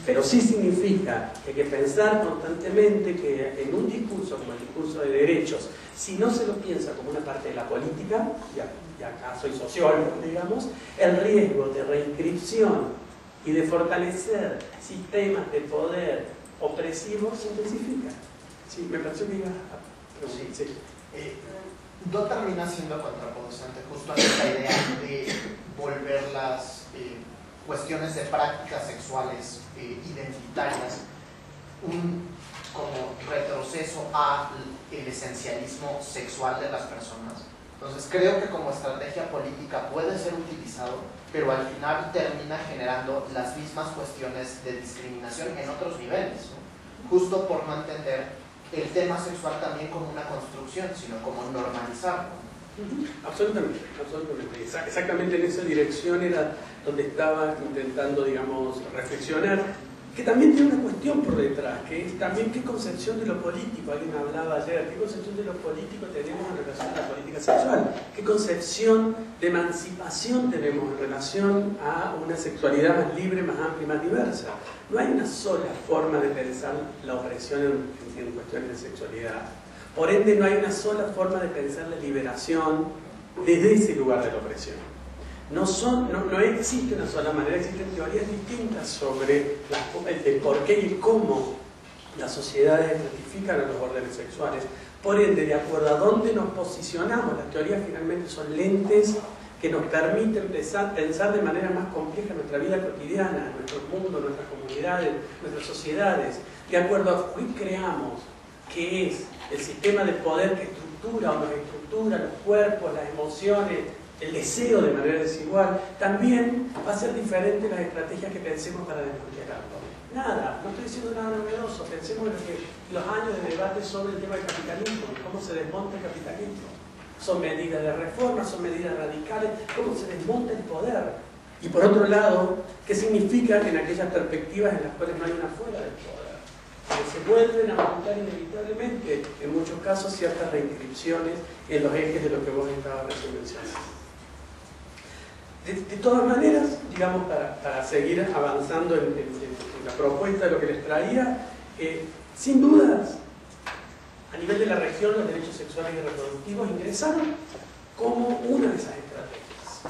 pero sí significa que hay que pensar constantemente que en un discurso como el discurso de derechos, si no se lo piensa como una parte de la política, y acá soy sociólogo, digamos, el riesgo de reinscripción y de fortalecer sistemas de poder opresivos se intensifica. Sí, me pareció que iba a preguntar. Sí. No termina siendo contraproducente justo a esta idea de volver las cuestiones de prácticas sexuales identitarias como retroceso al esencialismo sexual de las personas. Entonces creo que como estrategia política puede ser utilizado, pero al final termina generando las mismas cuestiones de discriminación en otros niveles, ¿no? Justo por no entender el tema sexual también como una construcción, sino como normalizarlo. Absolutamente, absolutamente. Exactamente en esa dirección era donde estaba intentando, digamos, reflexionar, que también tiene una cuestión por detrás, que es también qué concepción de lo político, alguien hablaba ayer, qué concepción de lo político tenemos en relación a la política sexual, qué concepción de emancipación tenemos en relación a una sexualidad más libre, más amplia y más diversa. No hay una sola forma de pensar la opresión en cuestiones de sexualidad. Por ende, no hay una sola forma de pensar la liberación desde ese lugar de la opresión. No existe una sola manera, existen teorías distintas sobre el por qué y cómo las sociedades estratifican a los órdenes sexuales. Por ende, de acuerdo a dónde nos posicionamos, las teorías finalmente son lentes que nos permiten pensar de manera más compleja nuestra vida cotidiana, nuestro mundo, nuestras comunidades, nuestras sociedades, de acuerdo a qué creamos que es el sistema de poder que estructura o nos estructura los cuerpos, las emociones, el deseo de manera desigual. También va a ser diferente las estrategias que pensemos para desmantelarlo. Nada, no estoy diciendo nada novedoso, pensemos en los años de debate sobre el tema del capitalismo, cómo se desmonta el capitalismo. Son medidas de reforma, son medidas radicales, cómo se desmonta el poder. Y por otro lado, ¿qué significan en aquellas perspectivas en las cuales no hay una fuera del poder? Que se vuelven a montar inevitablemente, en muchos casos, ciertas reinscripciones en los ejes de lo que vos estabas recién mencionando. De todas maneras, digamos, para seguir avanzando en la propuesta de lo que les traía, sin dudas, a nivel de la región, los derechos sexuales y reproductivos ingresaron como una de esas estrategias,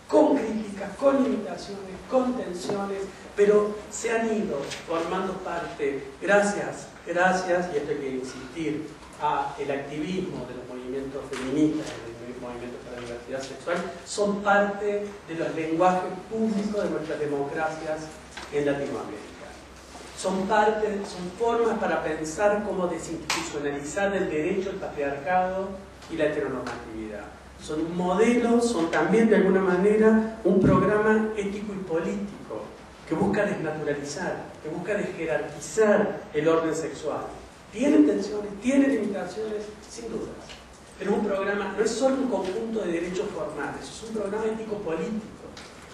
con críticas, con limitaciones, con tensiones, pero se han ido formando parte, gracias, y esto hay que insistir, al activismo de los movimientos feministas, de los movimientos para la diversidad sexual, son parte de los lenguajes públicos de nuestras democracias en Latinoamérica. Son formas para pensar cómo desinstitucionalizar el derecho, el patriarcado y la heteronormatividad. Son un modelo, son también de alguna manera un programa ético y político que busca desnaturalizar, que busca desjerarquizar el orden sexual. Tiene tensiones, tiene limitaciones, sin dudas. Pero un programa no es solo un conjunto de derechos formales, es un programa ético-político.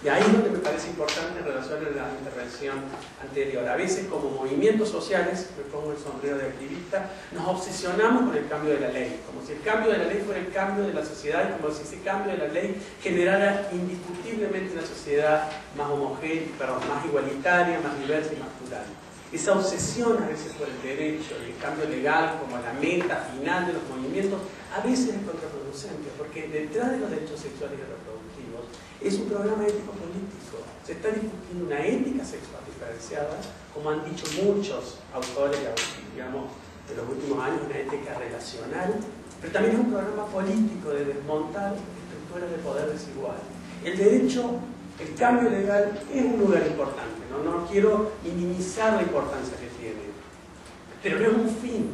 Y ahí es donde me parece importante en relación a la intervención anterior. A veces como movimientos sociales, me pongo el sombrero de activista, nos obsesionamos con el cambio de la ley, como si el cambio de la ley fuera el cambio de la sociedad y como si ese cambio de la ley generara indiscutiblemente una sociedad más homogénea, más igualitaria, más diversa y más plural. Esa obsesión a veces por el derecho y el cambio legal como la meta final de los movimientos, a veces es contraproducente, porque detrás de los derechos sexuales y reproductivos es un programa ético-político. Se está discutiendo una ética sexual diferenciada, como han dicho muchos autores, digamos, de los últimos años, una ética relacional, pero también es un programa político de desmontar estructuras de poder desigual. El derecho, el cambio legal es un lugar importante, no quiero minimizar la importancia que tiene, pero no es un fin,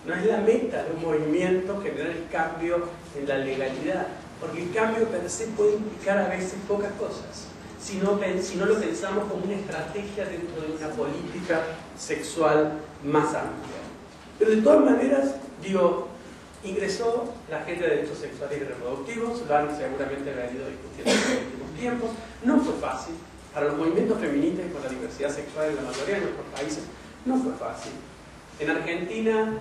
no es la meta de un movimiento generar el cambio en la legalidad, porque el cambio per se puede implicar a veces pocas cosas, si no lo pensamos como una estrategia dentro de una política sexual más amplia. Pero de todas maneras, digo, ingresó la agenda de derechos sexuales y reproductivos, lo han seguramente venido discutiendo en los últimos tiempos, no fue fácil. Para los movimientos feministas y por la diversidad sexual en la mayoría de nuestros países, no fue fácil. En Argentina,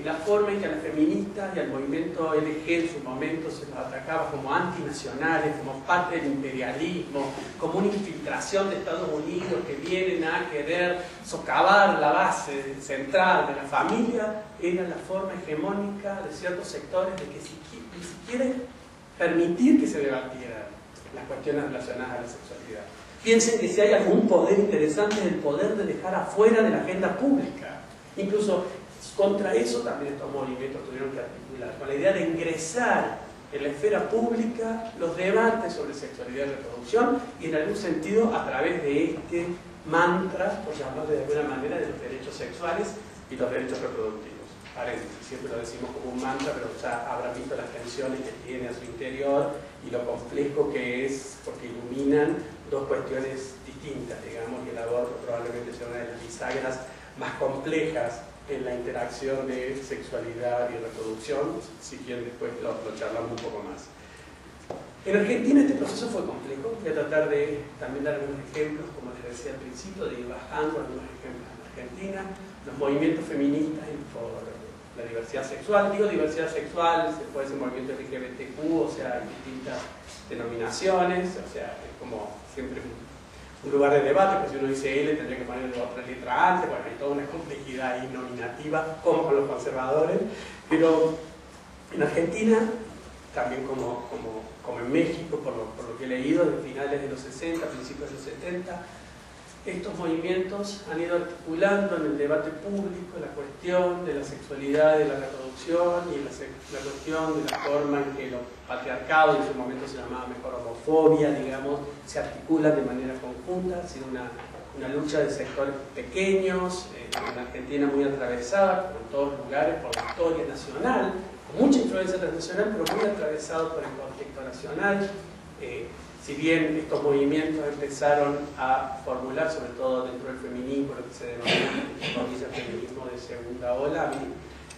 la forma en que a las feministas y al movimiento LG en su momento se los atacaba como antinacionales, como parte del imperialismo, como una infiltración de Estados Unidos que vienen a querer socavar la base central de la familia, era la forma hegemónica de ciertos sectores de que ni siquiera permitir que se debatieran las cuestiones relacionadas a la sexualidad. Piensen que si hay algún poder interesante es el poder de dejar afuera de la agenda pública. Incluso contra eso también estos movimientos tuvieron que articular, con la idea de ingresar en la esfera pública los debates sobre sexualidad y reproducción y en algún sentido a través de este mantra, por llamarlo de alguna manera, de los derechos sexuales y los derechos reproductivos. Paréntesis, siempre lo decimos como un mantra, pero ya habrán visto las tensiones que tiene a su interior y lo complejo que es porque iluminan dos cuestiones distintas, digamos, y el aborto probablemente sea una de las bisagras más complejas en la interacción de sexualidad y reproducción, si quieren después lo charlamos un poco más. En Argentina este proceso fue complejo, voy a tratar de también dar algunos ejemplos, como les decía al principio, de ir bajando algunos ejemplos en Argentina, los movimientos feministas y por la diversidad sexual, digo diversidad sexual, se puede ser movimiento LGBTQ, o sea, hay distintas denominaciones, o sea, es como siempre un lugar de debate, pues si uno dice L tendría que poner otra letra antes, bueno, hay toda una complejidad ahí nominativa, como con los conservadores, pero en Argentina, también como en México, por lo que he leído, de finales de los 60, principios de los 70, estos movimientos han ido articulando en el debate público la cuestión de la sexualidad y de la reproducción y la cuestión de la forma en que los patriarcados, en su momento se llamaba mejor homofobia, digamos, se articulan de manera conjunta. Ha sido una lucha de sectores pequeños, en Argentina muy atravesada, como en todos los lugares, por la historia nacional, con mucha influencia transnacional, pero muy atravesado por el contexto nacional. Si bien estos movimientos empezaron a formular, sobre todo dentro del feminismo, lo que se denomina el feminismo de segunda ola,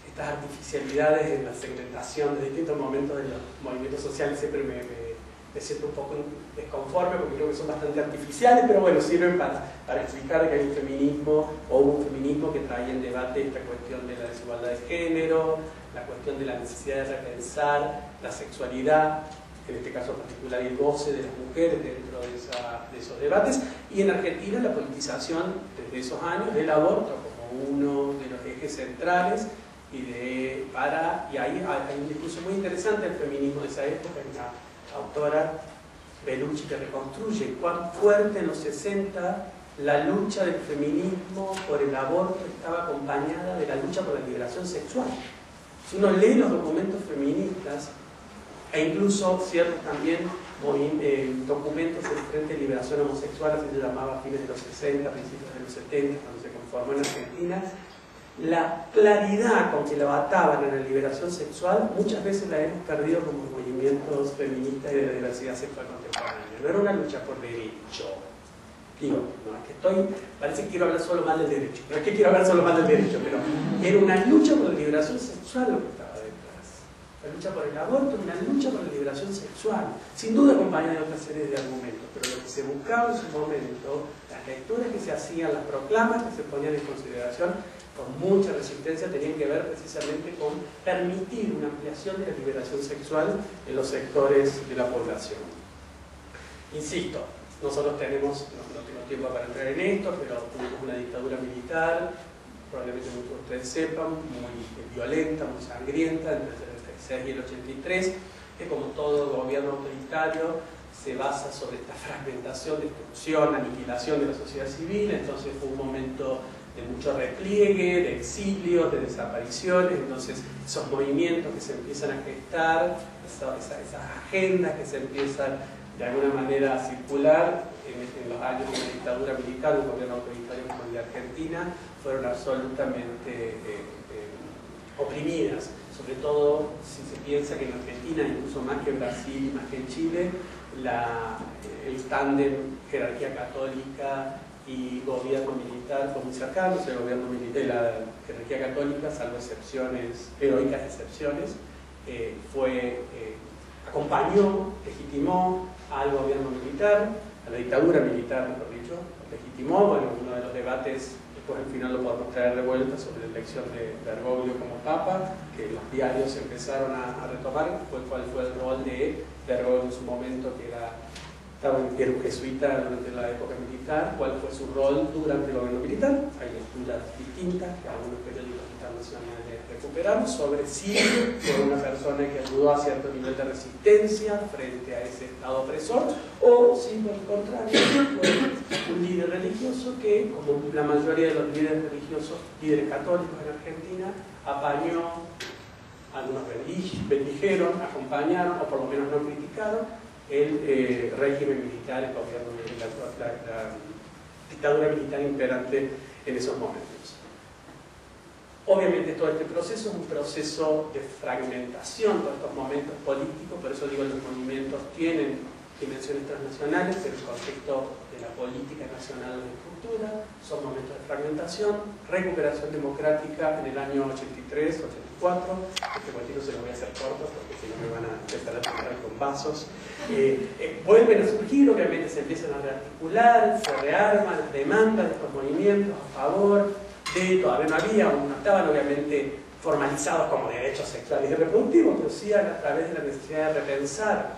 estas artificialidades en la segmentación de distintos momentos de los movimientos sociales siempre me siento un poco desconforme porque creo que son bastante artificiales, pero bueno, sirven para explicar que hay un feminismo o un feminismo que trae en debate esta cuestión de la desigualdad de género, la cuestión de la necesidad de repensar la sexualidad en este caso particular el goce de las mujeres dentro de esos debates, y en Argentina la politización desde esos años del aborto como uno de los ejes centrales, y ahí hay un discurso muy interesante del feminismo de esa época, en la autora Bellucci, que reconstruye cuán fuerte en los 60 la lucha del feminismo por el aborto estaba acompañada de la lucha por la liberación sexual. Si uno lee los documentos feministas, e incluso ciertos también documentos del Frente de Liberación Homosexual, así se llamaba a fines de los 60, principios de los 70, cuando se conformó en Argentina, la claridad con que la ataban en la liberación sexual muchas veces la hemos perdido como movimientos feministas y de diversidad sexual contemporánea. No era una lucha por derecho. Digo, no es que parece que quiero hablar solo mal del derecho, no es que quiero hablar solo mal del derecho, pero era una lucha por la liberación sexual lo que estaba detrás. La lucha por el aborto, una lucha por la liberación sexual, sin duda acompañada de otra serie de argumentos, pero lo que se buscaba en su momento, las lecturas que se hacían, las proclamas que se ponían en consideración, con mucha resistencia, tenían que ver precisamente con permitir una ampliación de la liberación sexual en los sectores de la población. Insisto, nosotros no tengo tiempo para entrar en esto, pero tuvimos una dictadura militar, probablemente muchos de ustedes sepan, muy violenta, muy sangrienta, entre el 36 y el 83, que como todo gobierno autoritario se basa sobre esta fragmentación, destrucción, aniquilación de la sociedad civil. Entonces fue un momento de mucho repliegue, de exilios, de desapariciones. Entonces esos movimientos que se empiezan a gestar, esas agendas que se empiezan de alguna manera a circular en los años de la dictadura militar, un gobierno autoritario como el de Argentina, fueron absolutamente oprimidas. Sobre todo si se piensa que en Argentina, incluso más que en Brasil y más que en Chile, el tándem jerarquía católica y gobierno militar fue muy cercano. O sea, el gobierno militar, la jerarquía católica, salvo excepciones, heroicas excepciones, acompañó, legitimó al gobierno militar, a la dictadura militar, mejor dicho, legitimó. Bueno, uno de los debates, después al final lo podemos traer de vuelta, sobre la elección de Bergoglio como papa, que los diarios empezaron a retomar, cuál fue el rol de Bergoglio en su momento, que era un jesuita durante la época militar, cuál fue su rol durante el gobierno militar. Hay lecturas distintas que algunos periódicos internacionales recuperaron sobre si fue una persona que ayudó a cierto nivel de resistencia frente a ese estado opresor, o si por el contrario fue un líder religioso que, como la mayoría de los líderes religiosos, líderes católicos en Argentina, apañó, algunos bendijeron, acompañaron o por lo menos no criticaron el régimen militar, el gobierno militar, la dictadura militar imperante en esos momentos. Obviamente todo este proceso es un proceso de fragmentación de estos momentos políticos, por eso digo, los movimientos tienen dimensiones transnacionales, pero el contexto de la política nacional de estructura son momentos de fragmentación, recuperación democrática en el año 83, 84, este cuentito se lo voy a hacer corto porque si no me van a empezar a tocar con vasos. Vuelven a surgir, obviamente se empiezan a rearticular, se rearman las demandas de estos movimientos a favor de, todavía no estaban obviamente formalizados como derechos sexuales y reproductivos, pero sí a través de la necesidad de repensar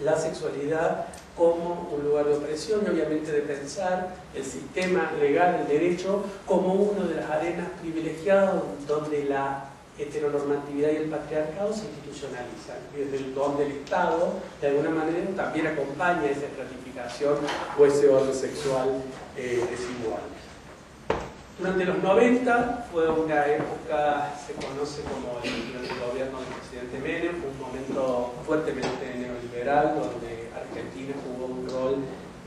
la sexualidad como un lugar de opresión y obviamente de pensar el sistema legal, el derecho, como una de las arenas privilegiadas donde la heteronormatividad y el patriarcado se institucionalizan, y desde donde el Estado de alguna manera también acompaña esa estratificación o ese orden sexual desigual. Durante los 90 fue una época, se conoce como durante el gobierno del presidente Menem, un momento fuertemente neoliberal, donde Argentina jugó un rol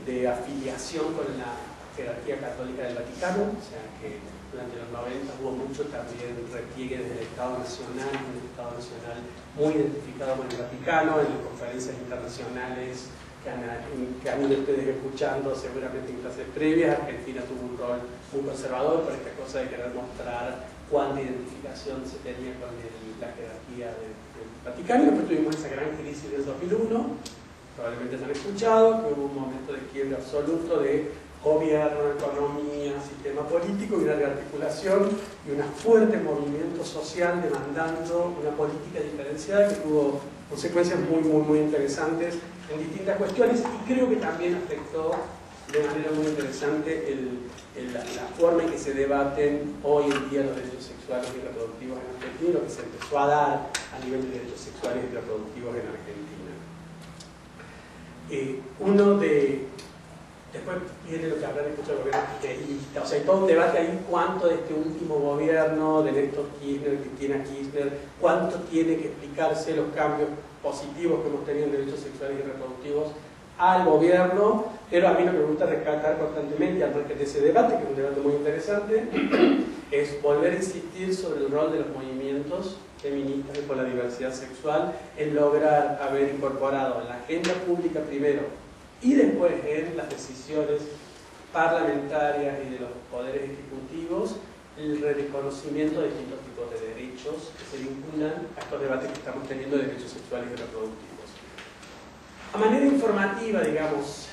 de afiliación con la jerarquía católica del Vaticano, o sea que durante los 90 hubo mucho también repliegue desde el Estado Nacional, un Estado Nacional muy identificado con el Vaticano, en las conferencias internacionales que han ido ustedes escuchando seguramente en clases previas. Argentina tuvo un rol muy conservador por esta cosa de querer mostrar cuánta identificación se tenía con la jerarquía del Vaticano. Y después tuvimos esa gran crisis del 2001, probablemente se han escuchado, que hubo un momento de quiebre absoluto de gobierno, economía, sistema político, y una rearticulación y un fuerte movimiento social demandando una política diferenciada que tuvo consecuencias muy interesantes en distintas cuestiones, y creo que también afectó de manera muy interesante la forma en que se debaten hoy en día los derechos sexuales y reproductivos en Argentina, lo que se empezó a dar a nivel de derechos sexuales y reproductivos en Argentina. Después viene lo que habrán escuchado el gobierno kirchnerista, o sea, hay todo un debate ahí cuánto de este último gobierno de Néstor Kirchner, Cristina Kirchner, cuánto tiene que explicarse los cambios positivos que hemos tenido en derechos sexuales y reproductivos al gobierno, pero a mí lo que me gusta rescatar constantemente, al margen de ese debate, que es un debate muy interesante, es volver a insistir sobre el rol de los movimientos feministas y por la diversidad sexual en lograr haber incorporado en la agenda pública primero y después en las decisiones parlamentarias y de los poderes ejecutivos el reconocimiento de distintos tipos de derechos que se vinculan a estos debates que estamos teniendo de derechos sexuales y reproductivos. A manera informativa, digamos,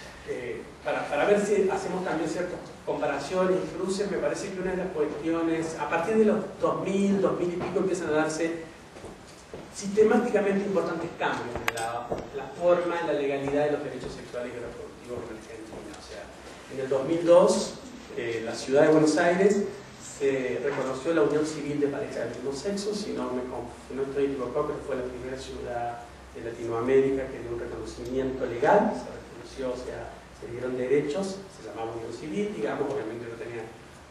para ver si hacemos también ciertas comparaciones y cruces, me parece que una de las cuestiones, a partir de los 2000 y pico, empiezan a darse sistemáticamente importantes cambios en la forma, en la legalidad de los derechos sexuales y reproductivos en Argentina. O sea, en el 2002, la ciudad de Buenos Aires se reconoció la unión civil de parejas del mismo sexo, si no estoy equivocado, pero fue la primera ciudad de Latinoamérica que dio un reconocimiento legal, se reconoció, o sea, se dieron derechos, se llamaba unión civil, digamos, obviamente no tenía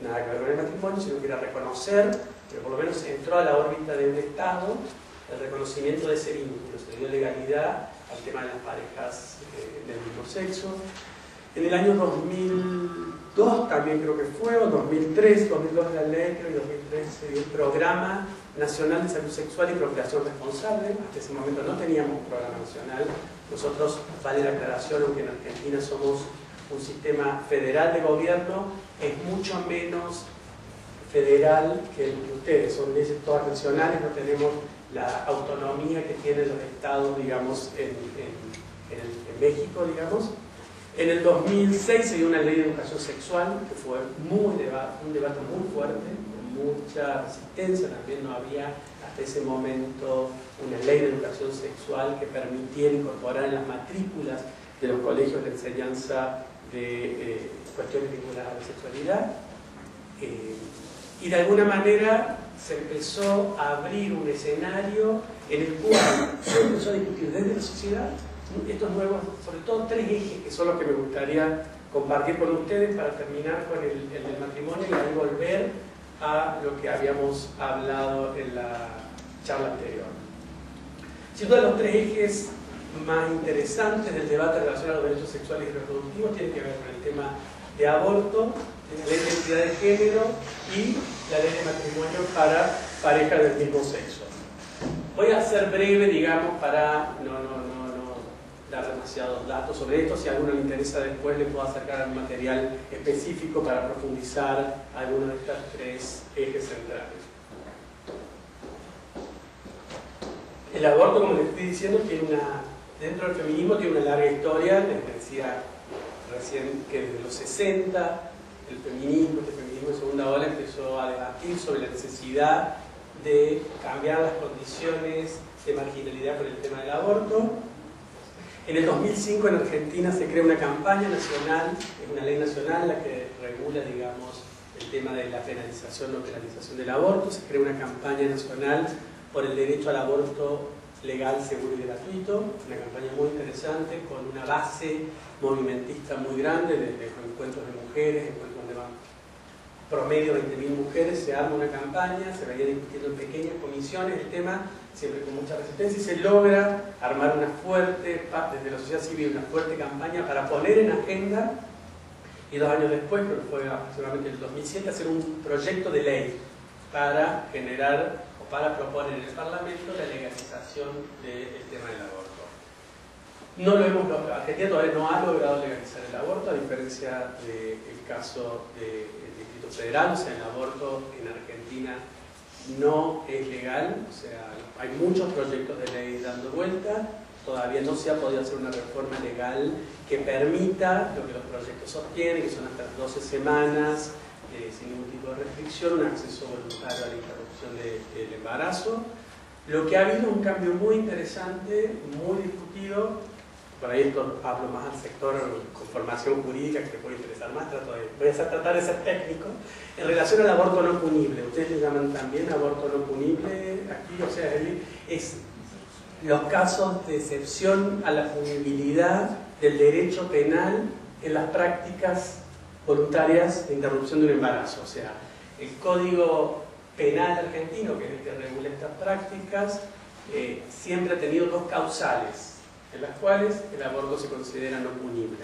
nada que ver con el matrimonio, sino que era reconocer, pero por lo menos entró a la órbita de un Estado el reconocimiento de ese vínculo, se dio legalidad al tema de las parejas del mismo sexo. En el año 2002 también creo que fue, o 2003 la ley, creo que 2003 se dio el Programa Nacional de Salud Sexual y Procreación Responsable. Hasta ese momento no teníamos un programa nacional. Nosotros, vale la aclaración, aunque en Argentina somos un sistema federal de gobierno, es mucho menos federal que el de ustedes. Son leyes todas nacionales, no tenemos la autonomía que tienen los estados, digamos, en México, digamos. En el 2006 se dio una ley de educación sexual, que fue un debate muy fuerte, con mucha resistencia. También no había hasta ese momento una ley de educación sexual que permitiera incorporar en las matrículas de los colegios la enseñanza de cuestiones vinculadas a la sexualidad. Y de alguna manera se empezó a abrir un escenario en el cual se empezó a discutir desde la sociedad estos nuevos, sobre todo tres ejes que son los que me gustaría compartir con ustedes para terminar con el del matrimonio y ahí volver a lo que habíamos hablado en la charla anterior. Sin duda, los tres ejes más interesantes del debate relacionado a los derechos sexuales y reproductivos tienen que ver con el tema de aborto, la ley de identidad de género y la ley de matrimonio para parejas del mismo sexo. Voy a ser breve, digamos, para no dar demasiados datos sobre esto. Si a alguno le interesa después, le puedo acercar un material específico para profundizar algunos de estos tres ejes centrales. El aborto, como les estoy diciendo, dentro del feminismo tiene una larga historia. Les decía recién que desde los 60 este feminismo de segunda ola empezó a debatir sobre la necesidad de cambiar las condiciones de marginalidad por el tema del aborto. En el 2005 en Argentina se crea una campaña nacional, es una ley nacional la que regula, digamos, el tema de la penalización o penalización del aborto. Se crea una campaña nacional por el derecho al aborto legal, seguro y gratuito, una campaña muy interesante con una base movimentista muy grande de encuentros de mujeres, encuentros donde van promedio 20.000 mujeres, se arma una campaña, se vaya discutiendo en pequeñas comisiones el tema, siempre con mucha resistencia, y se logra armar una fuerte, desde la sociedad civil, una fuerte campaña para poner en agenda, y 2 años después, creo que fue aproximadamente en el 2007, hacer un proyecto de ley para generar o para proponer en el Parlamento la legalización del tema del aborto. No lo hemos logrado, Argentina todavía no ha logrado legalizar el aborto, a diferencia del caso del Distrito Federal. O sea, el aborto en Argentina no es legal, o sea, hay muchos proyectos de ley dando vuelta. todavía no se ha podido hacer una reforma legal que permita lo que los proyectos sostienen, que son hasta 12 semanas, sin ningún tipo de restricción, un acceso voluntario a la interrupción del embarazo. Lo que ha habido es un cambio muy interesante, muy discutido. Por ahí esto hablo más al sector con formación jurídica, que te puede interesar más, voy a tratar de ser técnico, en relación al aborto no punible. Ustedes le llaman también aborto no punible aquí, o sea, es los casos de excepción a la punibilidad del derecho penal en las prácticas voluntarias de interrupción de un embarazo. O sea, el Código Penal argentino, que es el que regula estas prácticas, siempre ha tenido dos causales en las cuales el aborto se considera no punible.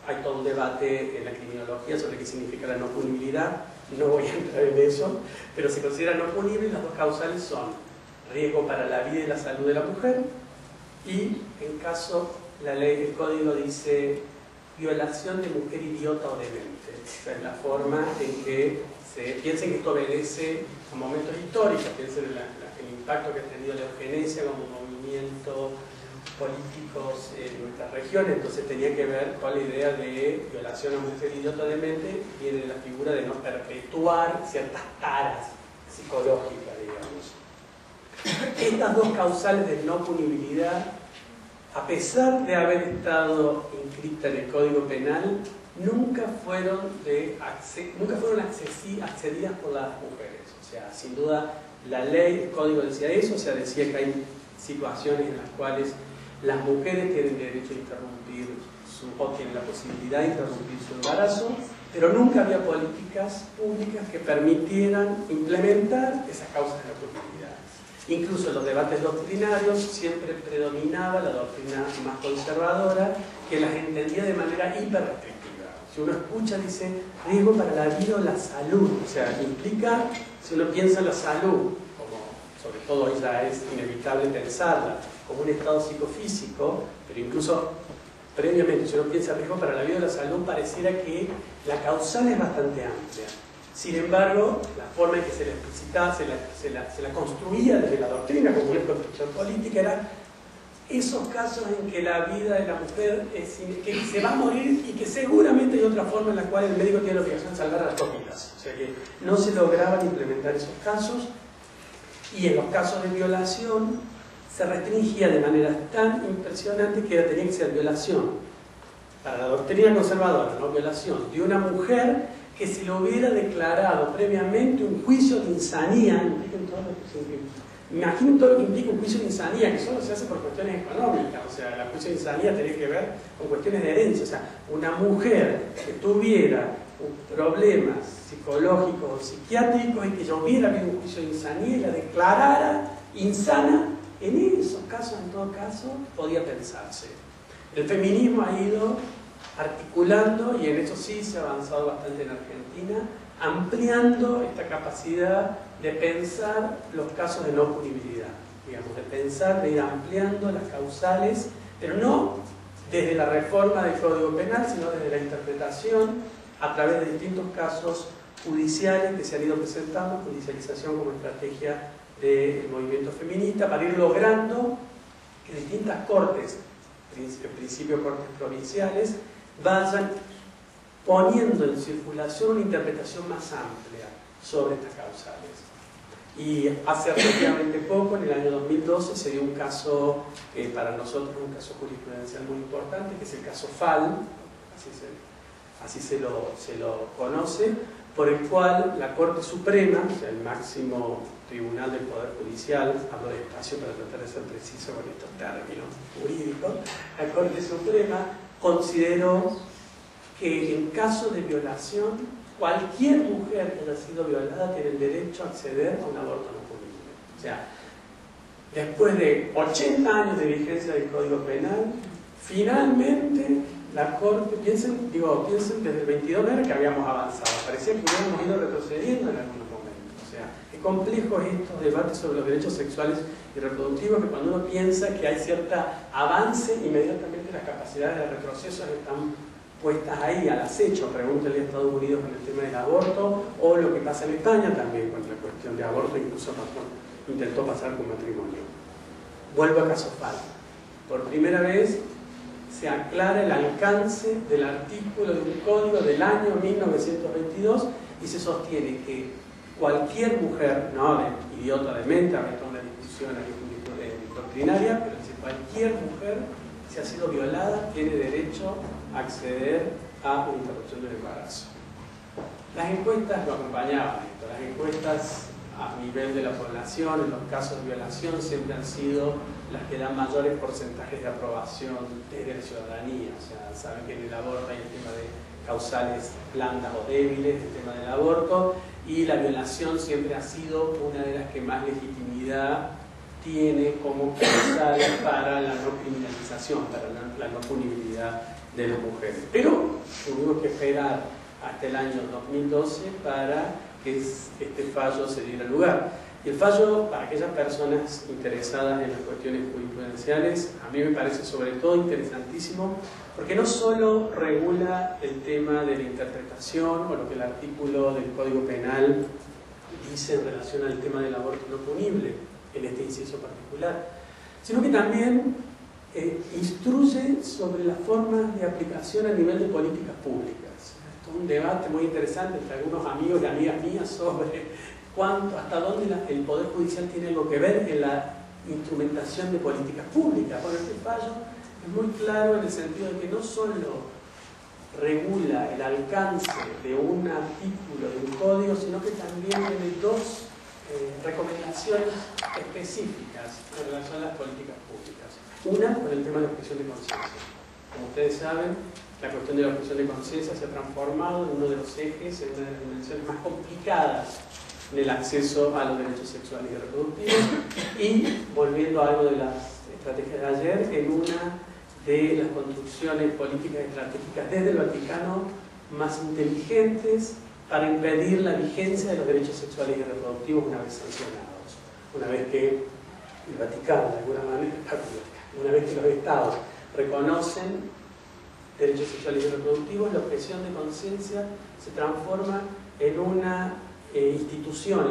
Hay todo un debate en la criminología sobre qué significa la no punibilidad, no voy a entrar en eso, pero se considera no punible y las dos causales son riesgo para la vida y la salud de la mujer y, en caso, la ley, el código dice violación de mujer idiota o demente. Esa es la forma en que piensen que esto obedece a momentos históricos, piensen en el impacto que ha tenido la eugenesia como movimiento políticos en nuestras regiones, entonces tenía que ver con la idea de violación a mujer idiota o demente, viene de la figura de no perpetuar ciertas taras psicológicas, digamos. Estas dos causales de no punibilidad, a pesar de haber estado inscritas en el Código Penal, nunca fueron accedidas por las mujeres. O sea, sin duda, la ley, el Código decía eso, o sea, decía que hay situaciones en las cuales las mujeres tienen derecho a interrumpir o tienen la posibilidad de interrumpir su embarazo, pero nunca había políticas públicas que permitieran implementar esas causas de la punibilidad. Incluso en los debates doctrinarios siempre predominaba la doctrina más conservadora, que las entendía de manera hiperrestrictiva. Si uno escucha, dice riesgo para la vida o la salud, o sea, implica, si uno piensa en la salud, como sobre todo hoy ya es inevitable pensarla, como un estado psicofísico, pero incluso previamente, si uno piensa en riesgo para la vida o la salud, pareciera que la causal es bastante amplia. Sin embargo, la forma en que se la explicitaba, se la construía desde la doctrina como una construcción política, era esos casos en que la vida de la mujer que se va a morir y que seguramente hay otra forma en la cual el médico tiene la obligación de salvar a las dos vidas. O sea que no se lograban implementar esos casos, y en los casos de violación se restringía de manera tan impresionante que tenía que ser violación, para la doctrina conservadora, ¿no? Violación de una mujer que se le hubiera declarado previamente un juicio de insanía. Imaginen todo lo que implica un juicio de insanía, que solo se hace por cuestiones económicas. O sea, el juicio de insanía tiene que ver con cuestiones de herencia. O sea, una mujer que tuviera problemas psicológicos o psiquiátricos y que ya hubiera habido un juicio de insanía y la declarara insana, en esos casos, en todo caso, podía pensarse. El feminismo ha ido articulando, y en eso sí se ha avanzado bastante en Argentina, ampliando esta capacidad de pensar los casos de no punibilidad, digamos, de pensar, de ir ampliando las causales, pero no desde la reforma del Código Penal, sino desde la interpretación a través de distintos casos judiciales que se han ido presentando, judicialización como estrategia del movimiento feminista, para ir logrando que distintas cortes, en principio cortes provinciales, vayan poniendo en circulación una interpretación más amplia sobre estas causales. Y hace relativamente poco, en el año 2012, se dio un caso, para nosotros un caso jurisprudencial muy importante, que es el caso FAL, así se lo conoce, por el cual la Corte Suprema, o sea, el máximo tribunal del Poder Judicial, hablo despacio para tratar de ser preciso con estos términos jurídicos, la Corte Suprema consideró que en caso de violación, cualquier mujer que haya sido violada tiene el derecho a acceder a un aborto no punible. O sea, después de 80 años de vigencia del Código Penal, finalmente la Corte, piensen desde el 22 de enero que habíamos avanzado, parecía que hubiéramos ido retrocediendo en algunos momentos. O sea, qué complejo es estos debates sobre los derechos sexuales y reproductivos, que cuando uno piensa que hay cierto avance, inmediatamente las capacidades de retroceso están puestas ahí al acecho. Pregúntenle a Estados Unidos con el tema del aborto, o lo que pasa en España también con la cuestión de aborto, incluso intentó pasar con matrimonio. Vuelvo a caso FAL. por primera vez se aclara el alcance del artículo de un código del año 1922 y se sostiene que cualquier mujer, no de idiota demente, a ver una discusión doctrinaria, pero si cualquier mujer, si ha sido violada, tiene derecho a acceder a una interrupción del embarazo. Las encuestas lo acompañaban esto, las encuestas a nivel de la población, en los casos de violación, siempre han sido las que dan mayores porcentajes de aprobación desde la ciudadanía. O sea, saben que en el aborto hay el tema de causales blandas o débiles, el tema del aborto, y la violación siempre ha sido una de las que más legitimidad tiene como causal para la no criminalización, para la no punibilidad de las mujeres. Pero tuvimos que esperar hasta el año 2012 para que este fallo se diera lugar. Y el fallo, para aquellas personas interesadas en las cuestiones jurisprudenciales, a mí me parece sobre todo interesantísimo, porque no solo regula el tema de la interpretación o lo que el artículo del Código Penal dice en relación al tema del aborto no punible, en este inciso particular, sino que también instruye sobre las formas de aplicación a nivel de políticas públicas. Esto es un debate muy interesante entre algunos amigos y amigas mías sobre hasta dónde el Poder Judicial tiene algo que ver en la instrumentación de políticas públicas. Bueno, este fallo es muy claro en el sentido de que no solo regula el alcance de un artículo de un código, sino que también tiene dos recomendaciones específicas en relación a las políticas públicas. Una, con el tema de la objeción de conciencia. Como ustedes saben, la cuestión de la objeción de conciencia se ha transformado en uno de los ejes, en una de las dimensiones más complicadas en el acceso a los derechos sexuales y reproductivos, y volviendo a algo de las estrategias de ayer, en una de las construcciones políticas y estratégicas desde el Vaticano más inteligentes para impedir la vigencia de los derechos sexuales y reproductivos una vez sancionados, una vez que el Vaticano, de alguna manera, una vez que los Estados reconocen derechos sexuales y reproductivos, la objeción de conciencia se transforma en una institución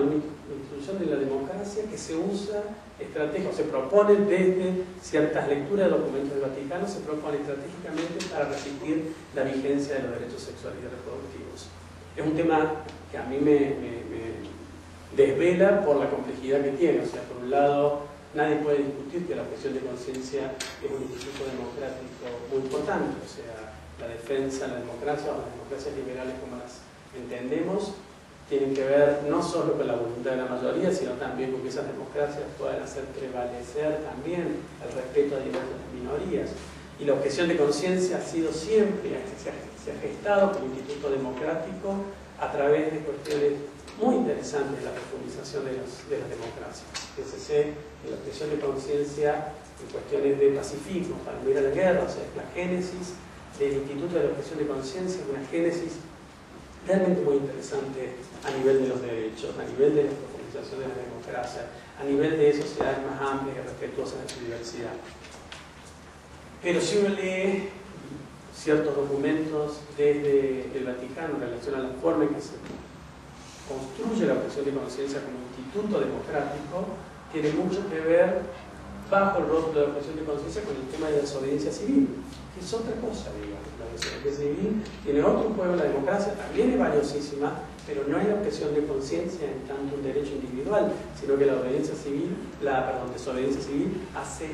de la democracia que se usa se propone desde ciertas lecturas de documentos del Vaticano, se propone estratégicamente para resistir la vigencia de los derechos sexuales y reproductivos. Es un tema que a mí me desvela por la complejidad que tiene. O sea, por un lado, nadie puede discutir que la objeción de conciencia es un instituto democrático muy importante. O sea, la defensa, la democracia o las democracias liberales como las entendemos tienen que ver no solo con la voluntad de la mayoría, sino también con que esas democracias puedan hacer prevalecer también el respeto a diversas minorías. Y la objeción de conciencia ha sido siempre, se ha gestado como instituto democrático a través de cuestiones muy interesantes de la profundización de las democracias. Fíjense que la objeción de conciencia en cuestiones de pacifismo, para no ir a la guerra, o sea, la génesis del Instituto de la Objeción de Conciencia es una génesis realmente muy interesante a nivel de los derechos, a nivel de la profundización de la democracia, a nivel de sociedades más amplias y respetuosas de su diversidad. Pero si uno lee ciertos documentos desde el Vaticano en relación a la forma en que se construye la objeción de conciencia como instituto democrático, tiene mucho que ver, bajo el rótulo de objeción de conciencia, con el tema de la desobediencia civil, que es otra cosa, digamos. La desobediencia civil tiene otro juego, la democracia también es valiosísima, pero no hay objeción de conciencia en tanto un derecho individual, sino que la desobediencia civil hace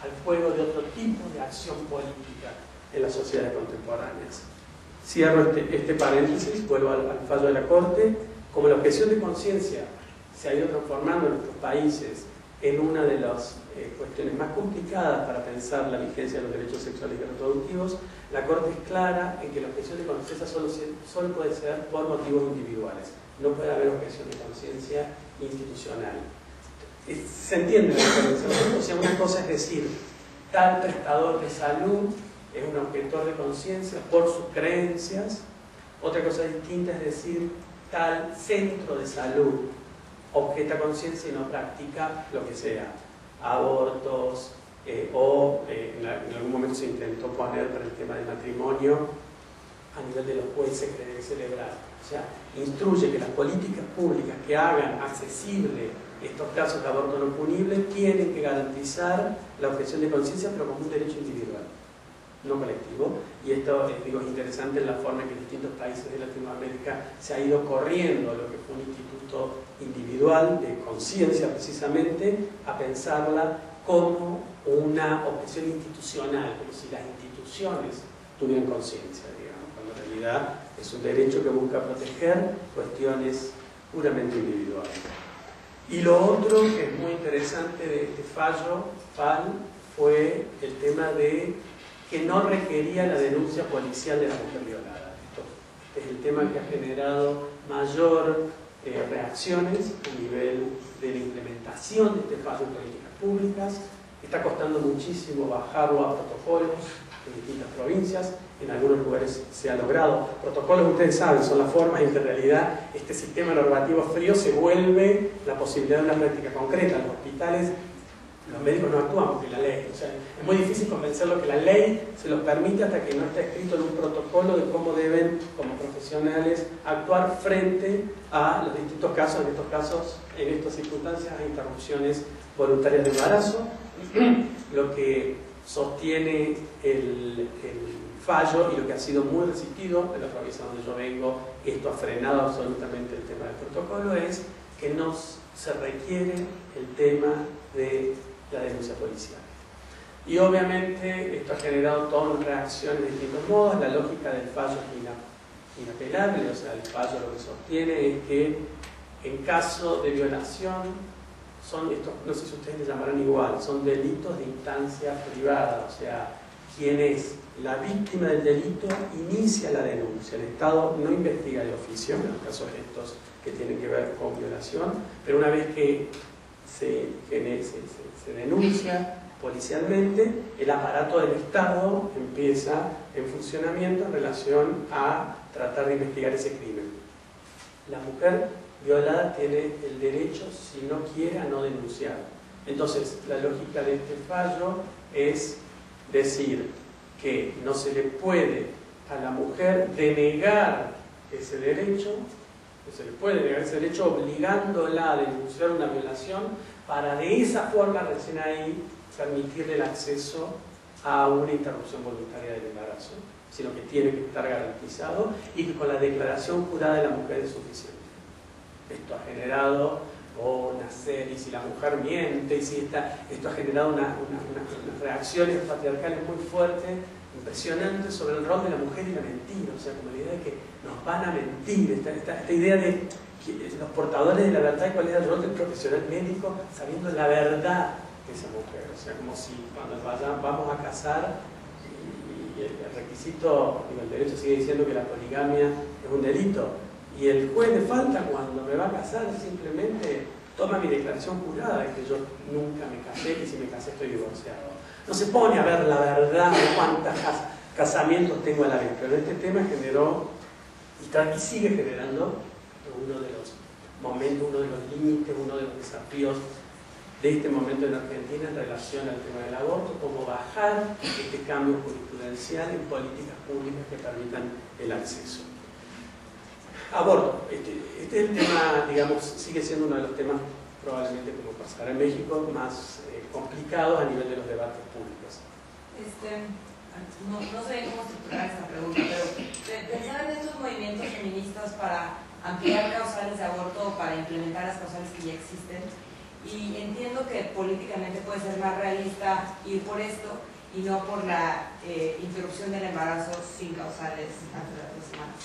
al juego de otro tipo de acción política en las sociedades contemporáneas. Cierro este paréntesis, vuelvo al fallo de la Corte. Como la objeción de conciencia se ha ido transformando en nuestros países en una de las cuestiones más complicadas para pensar la vigencia de los derechos sexuales y reproductivos, la Corte es clara en que la objeción de conciencia solo puede ser por motivos individuales. No puede haber objeción de conciencia institucional. ¿Se entiende la diferencia? O sea, una cosa es decir, tal prestador de salud es un objetor de conciencia por sus creencias. Otra cosa distinta es decir, tal centro de salud objeta conciencia y no practica lo que sea, abortos, o en algún momento se intentó poner para el tema del matrimonio a nivel de los jueces que debe celebrar. O sea, instruye que las políticas públicas que hagan accesible estos casos de aborto no punible tienen que garantizar la objeción de conciencia, pero como un derecho individual, no colectivo. Y esto digo, es interesante en la forma en que en distintos países de Latinoamérica se ha ido corriendo lo que fue un instituto individual de conciencia precisamente a pensarla como una objeción institucional, como si las instituciones tuvieran conciencia, digamos, cuando en realidad es un derecho que busca proteger cuestiones puramente individuales. Y lo otro que es muy interesante de este fallo fue el tema de que no requería la denuncia policial de la mujer violada. Esto es el tema que ha generado mayor reacciones a nivel de la implementación de este fallo en políticas públicas. Está costando muchísimo bajarlo a protocolos en distintas provincias, en algunos lugares se ha logrado. Protocolos, ustedes saben, son las formas en que en realidad este sistema normativo frío se vuelve la posibilidad de una práctica concreta. En los hospitales los médicos no actúan porque la ley, o sea, es muy difícil convencerlos que la ley se los permite hasta que no está escrito en un protocolo de cómo deben, como profesionales, actuar frente a los distintos casos, en estas circunstancias, a interrupciones voluntarias de embarazo. Lo que sostiene el fallo y lo que ha sido muy resistido en la provincia donde yo vengo, esto ha frenado absolutamente el tema del protocolo, es que no se requiere el tema de la denuncia policial. Y obviamente esto ha generado todas unas reacciones de distintos modos. La lógica del fallo es inapelable, o sea, el fallo lo que sostiene es que en caso de violación son estos, no sé si ustedes le llamarán igual, son delitos de instancia privada, o sea, quien es la víctima del delito inicia la denuncia. El Estado no investiga de oficio, en los casos estos que tienen que ver con violación, pero una vez que se denuncia policialmente, el aparato del Estado empieza en funcionamiento en relación a tratar de investigar ese crimen. La mujer violada tiene el derecho, si no quiere, a no denunciar. Entonces, la lógica de este fallo es decir que no se le puede a la mujer denegar ese derecho, no se le puede negar ese derecho obligándola a denunciar una violación para de esa forma recién ahí permitirle el acceso a una interrupción voluntaria del embarazo, sino que tiene que estar garantizado y que con la declaración jurada de la mujer es suficiente. Esto ha generado una serie, si la mujer miente, y si esto ha generado unas reacciones patriarcales muy fuertes, impresionantes sobre el rol de la mujer y la mentira, o sea, como la idea de que nos van a mentir, esta idea de que los portadores de la verdad y cuál es el rol del profesional médico sabiendo la verdad de esa mujer, o sea, como si cuando vamos a casar y el requisito, el derecho sigue diciendo que la poligamia es un delito, y el juez de falta cuando me va a casar simplemente toma mi declaración jurada de que yo nunca me casé y si me casé estoy divorciado. No se pone a ver la verdad de cuántos casamientos tengo a la vez, pero este tema generó y sigue generando uno de los momentos, uno de los límites, uno de los desafíos de este momento en Argentina en relación al tema del aborto, cómo bajar este cambio jurisprudencial en políticas públicas que permitan el acceso. Aborto, este es el tema, digamos, sigue siendo uno de los temas probablemente, como pasará en México, más complicados a nivel de los debates públicos. No sé cómo estructurar esta pregunta, pero pensar en estos movimientos feministas para ampliar causales de aborto o para implementar las causales que ya existen, y entiendo que políticamente puede ser más realista ir por esto y no por la interrupción del embarazo sin causales antes de las 2 semanas.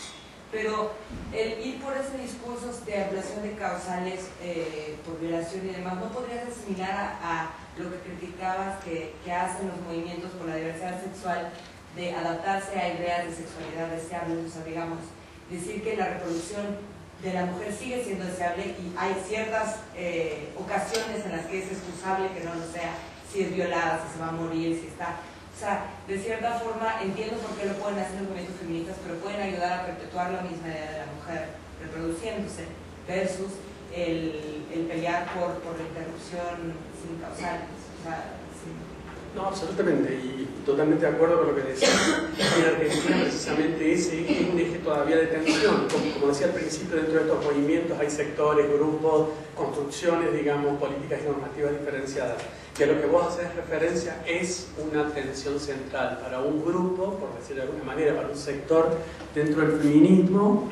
Pero el ir por ese discurso de ampliación de causales por violación y demás, ¿no podría ser similar a lo que criticabas que hacen los movimientos por la diversidad sexual de adaptarse a ideas de sexualidad deseables? O sea, digamos, decir que la reproducción de la mujer sigue siendo deseable y hay ciertas ocasiones en las que es excusable que no lo sea, si es violada, si se va a morir, si está... O sea, de cierta forma entiendo por qué lo pueden hacer los movimientos feministas, pero pueden ayudar a perpetuar la misma idea de la mujer reproduciéndose versus el pelear por la interrupción sin causales. O sea, No, absolutamente, y totalmente de acuerdo con lo que decía. En Argentina precisamente ese eje es un eje todavía de tensión. Como decía al principio, dentro de estos movimientos hay sectores, grupos, construcciones, digamos, políticas y normativas diferenciadas. Y a lo que vos haces referencia es una tensión central para un grupo, por decirlo de alguna manera, para un sector dentro del feminismo.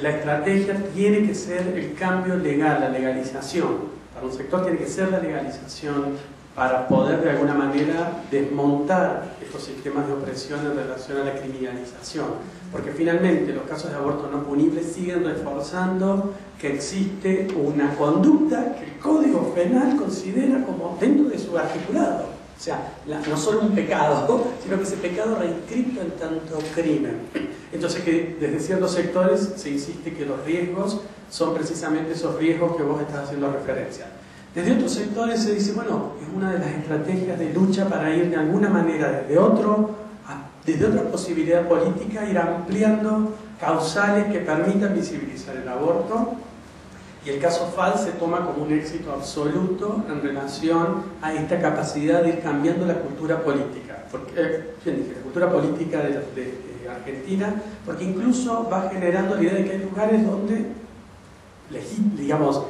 La estrategia tiene que ser el cambio legal, la legalización. Para un sector tiene que ser la legalización para poder de alguna manera desmontar estos sistemas de opresión en relación a la criminalización. Porque finalmente los casos de aborto no punibles siguen reforzando que existe una conducta que el Código Penal considera como dentro de su articulado. O sea, no solo un pecado, sino que ese pecado reinscrito en tanto crimen. Entonces que desde ciertos sectores se insiste que los riesgos son precisamente esos riesgos que vos estás haciendo referencia. Desde otros sectores se dice, bueno, es una de las estrategias de lucha para ir de alguna manera desde otra posibilidad política, ir ampliando causales que permitan visibilizar el aborto. Y el caso FAL se toma como un éxito absoluto en relación a esta capacidad de ir cambiando la cultura política. La cultura política de Argentina, porque incluso va generando la idea de que hay lugares donde, digamos,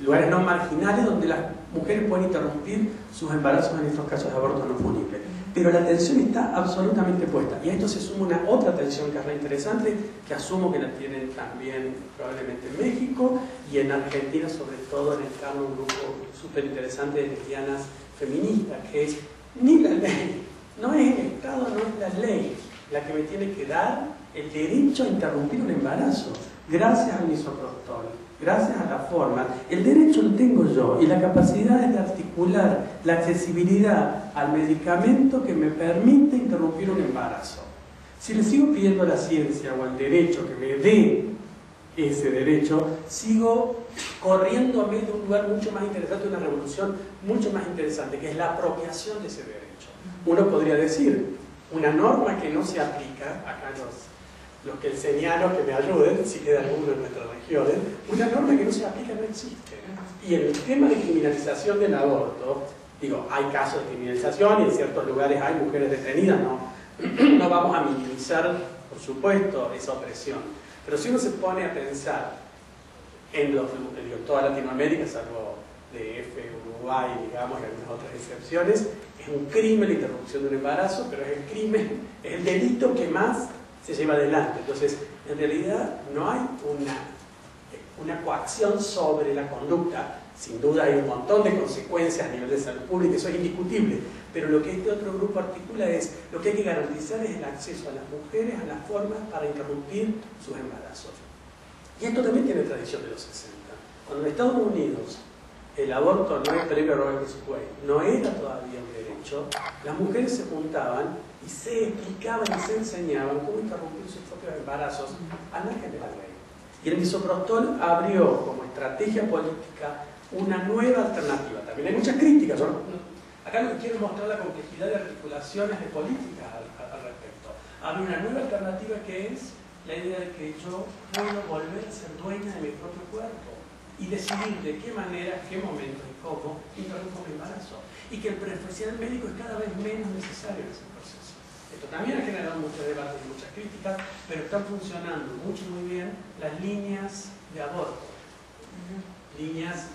lugares no marginales donde las mujeres pueden interrumpir sus embarazos en estos casos de aborto no punible. Pero la tensión está absolutamente puesta. Y a esto se suma una otra tensión que es re interesante, que asumo que la tienen también probablemente en México y en Argentina, sobre todo en el caso de un grupo súper interesante de lesbianas feministas, que es ni la ley, no es el Estado, no es la ley la que me tiene que dar el derecho a interrumpir un embarazo, gracias al misoprostol. Gracias a la forma, el derecho lo tengo yo y la capacidad es de articular la accesibilidad al medicamento que me permite interrumpir un embarazo. Si le sigo pidiendo a la ciencia o al derecho que me dé ese derecho, sigo corriéndome de un lugar mucho más interesante, una revolución mucho más interesante, que es la apropiación de ese derecho. Uno podría decir, una norma que no se aplica, acá los que enseñaron, que me ayuden, si queda alguno en nuestras regiones, una norma que no se aplica no existe. Y en el tema de criminalización del aborto, digo, hay casos de criminalización y en ciertos lugares hay mujeres detenidas, no vamos a minimizar, por supuesto, esa opresión. Pero si uno se pone a pensar en toda Latinoamérica, salvo DF, Uruguay, digamos, y algunas otras excepciones, es un crimen la interrupción de un embarazo, pero es el crimen, es el delito que más se lleva adelante. Entonces, en realidad no hay una coacción sobre la conducta. Sin duda hay un montón de consecuencias a nivel de salud pública, eso es indiscutible, pero lo que este otro grupo articula es, lo que hay que garantizar es el acceso a las mujeres a las formas para interrumpir sus embarazos. Y esto también tiene tradición de los 60. Cuando en Estados Unidos el aborto no es previo a Roe vs. Wade, no era todavía un derecho, las mujeres se juntaban y se explicaban y se enseñaban cómo interrumpir sus propios embarazos al margen de la ley. Y el misoprostol abrió como estrategia política una nueva alternativa. También hay muchas críticas. Acá lo que quiero es mostrar la complejidad de articulaciones de políticas al respecto. Abre una nueva alternativa que es la idea de que yo puedo volver a ser dueña de mi propio cuerpo y decidir de qué manera, qué momento y cómo interrumpo mi embarazo. Y que el profesional médico es cada vez menos necesario en ese proceso. Esto también ha generado muchos debates y muchas críticas, pero están funcionando mucho y muy bien las líneas de aborto. Líneas,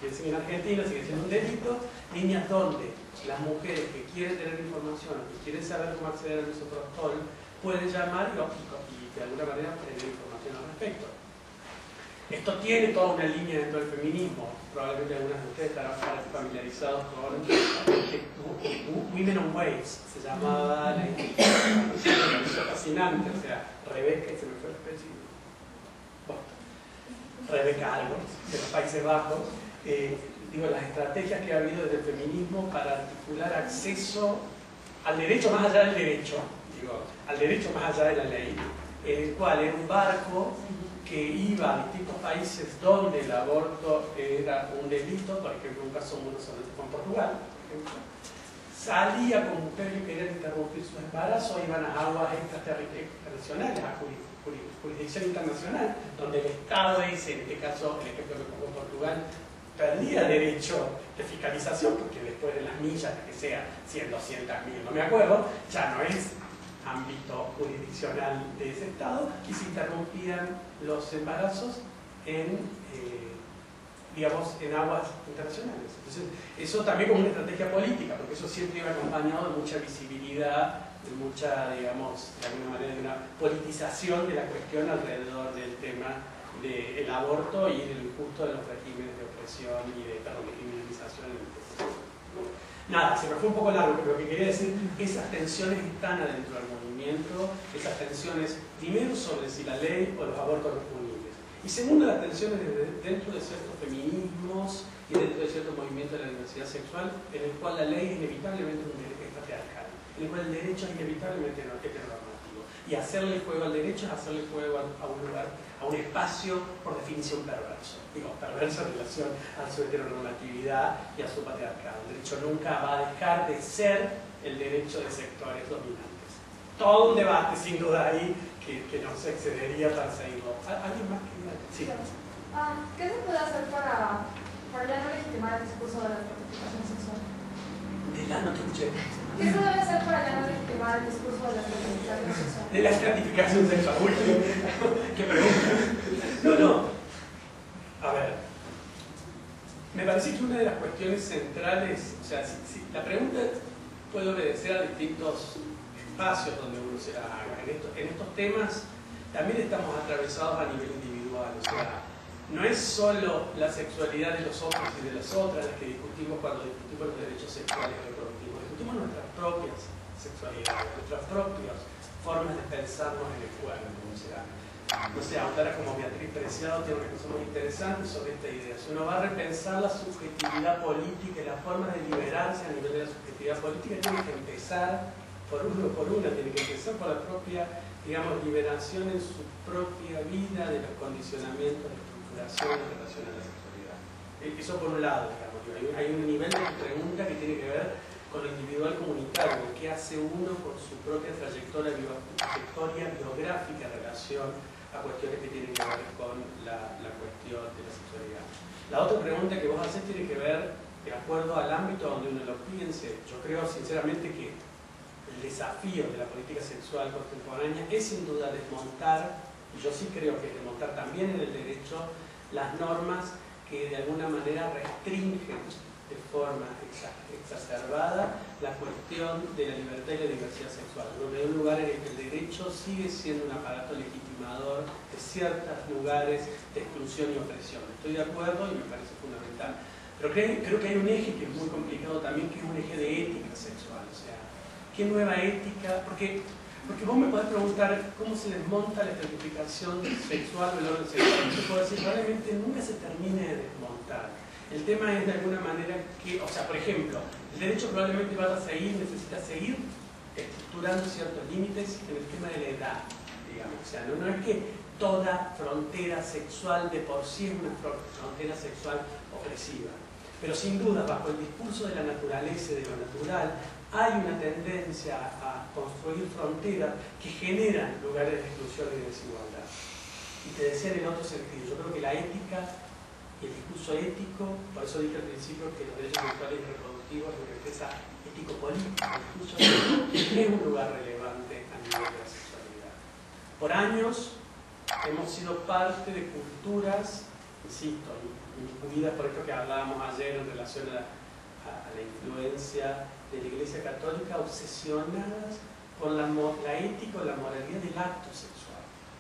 piensen en Argentina, sigue siendo un delito, líneas donde las mujeres que quieren tener información, que quieren saber cómo acceder al misoprostol, pueden llamar y de alguna manera obtener información al respecto. Esto tiene toda una línea dentro del feminismo. Probablemente algunas de ustedes estarán familiarizados con Women on Waves, se llamaba la institución fascinante, o sea, Rebeca, y se me fue el apellido. Bueno, Rebeca algo, de los Países Bajos. Digo, las estrategias que ha habido desde el feminismo para articular acceso al derecho más allá del derecho, digo, al derecho más allá de la ley, el cual era un barco que iba a distintos países donde el aborto era un delito, por ejemplo, un caso muy sonante con Portugal, por ejemplo, salía con mujeres que querían interrumpir su embarazo, iban a aguas extraterritoriales, a jurisdicción internacional, donde el Estado dice, en este caso, el ejemplo que pongo Portugal, perdía derecho de fiscalización, porque después de las millas, que sea 100, 200.000, no me acuerdo, ya no es ámbito jurisdiccional de ese Estado, y se interrumpían los embarazos en, digamos, en aguas internacionales. Entonces, eso también como una estrategia política, porque eso siempre iba acompañado de mucha visibilidad, de mucha, digamos, de alguna manera, de una politización de la cuestión alrededor del tema del aborto y del justo de los regímenes de opresión y de criminalización en el proceso. Nada, se me fue un poco largo, pero lo que quería decir, esas tensiones están adentro del movimiento, esas tensiones, primero sobre si la ley o los abortos son punibles, y segundo, las tensiones dentro de ciertos feminismos y dentro de ciertos movimientos de la diversidad sexual, en el cual la ley es inevitablemente un derecho patriarcal, en el cual el derecho es inevitablemente heteronormativo, y hacerle juego al derecho es hacerle juego a un lugar, a un espacio por definición perverso. Digo, perverso en relación a su heteronormatividad y a su patriarcado. El derecho nunca va a dejar de ser el derecho de sectores dominantes. Todo un debate, sin duda, ahí que no se excedería para seguirlo. ¿Alguien más que diga? Sí. ¿Qué se puede hacer para ya no legitimar el discurso de la estratificación sexual? No te escuché. ¿Qué se debe hacer para ya no legitimar el discurso de la estratificación sexual? De la estratificación sexual. Uy, qué pregunta. No. A ver, me parece que una de las cuestiones centrales, o sea, la pregunta puede obedecer a distintos espacios donde uno se la haga. En estos temas también estamos atravesados a nivel individual, o sea, no es solo la sexualidad de los otros y de las otras las que discutimos cuando discutimos los derechos sexuales y reproductivos, discutimos nuestras propias sexualidades, nuestras propias formas de pensarnos en el cuerpo, o sea, no sé, autora como Beatriz Preciado tiene una cosa muy interesante sobre esta idea. Si uno va a repensar la subjetividad política y la forma de liberarse a nivel de la subjetividad política, tiene que empezar por uno por una, tiene que empezar por la propia, digamos, liberación en su propia vida de los condicionamientos de estructuración en relación a la sexualidad. Eso por un lado, digamos, hay un nivel de pregunta que tiene que ver con lo individual comunitario, qué hace uno con su propia trayectoria biográfica en relación a cuestiones que tienen que ver con la cuestión de la sexualidad. La otra pregunta que vos hacés tiene que ver, de acuerdo al ámbito donde uno lo piense. Yo creo sinceramente que el desafío de la política sexual contemporánea es sin duda desmontar, y yo sí creo que desmontar también en el derecho, las normas que de alguna manera restringen de forma exacerbada la cuestión de la libertad y la diversidad sexual, donde hay un lugar en el que el derecho sigue siendo un aparato legitimador de ciertos lugares de exclusión y opresión. Estoy de acuerdo y me parece fundamental. Pero creo que hay un eje que es muy complicado también, que es un eje de ética sexual. O sea, ¿qué nueva ética? Porque vos me podés preguntar cómo se desmonta la estratificación sexual o el orden sexual. Yo puedo decir, probablemente nunca se termine de desmontar. El tema es de alguna manera que, o sea, por ejemplo, el derecho probablemente necesita seguir estructurando ciertos límites en el tema de la edad, digamos. O sea, no es que toda frontera sexual de por sí es una frontera sexual opresiva. Pero sin duda, bajo el discurso de la naturaleza y de lo natural, hay una tendencia a construir fronteras que generan lugares de exclusión y de desigualdad. Y te decía en el otro sentido, yo creo que la ética y el discurso ético, por eso dije al principio que los derechos sexuales y reproductivos es una empresa ético-política. El discurso ético es un lugar relevante a nivel de la sexualidad. Por años hemos sido parte de culturas, insisto, incluidas por esto que hablábamos ayer en relación a la influencia de la Iglesia Católica, obsesionadas por la ética o la moralidad del acto sexual.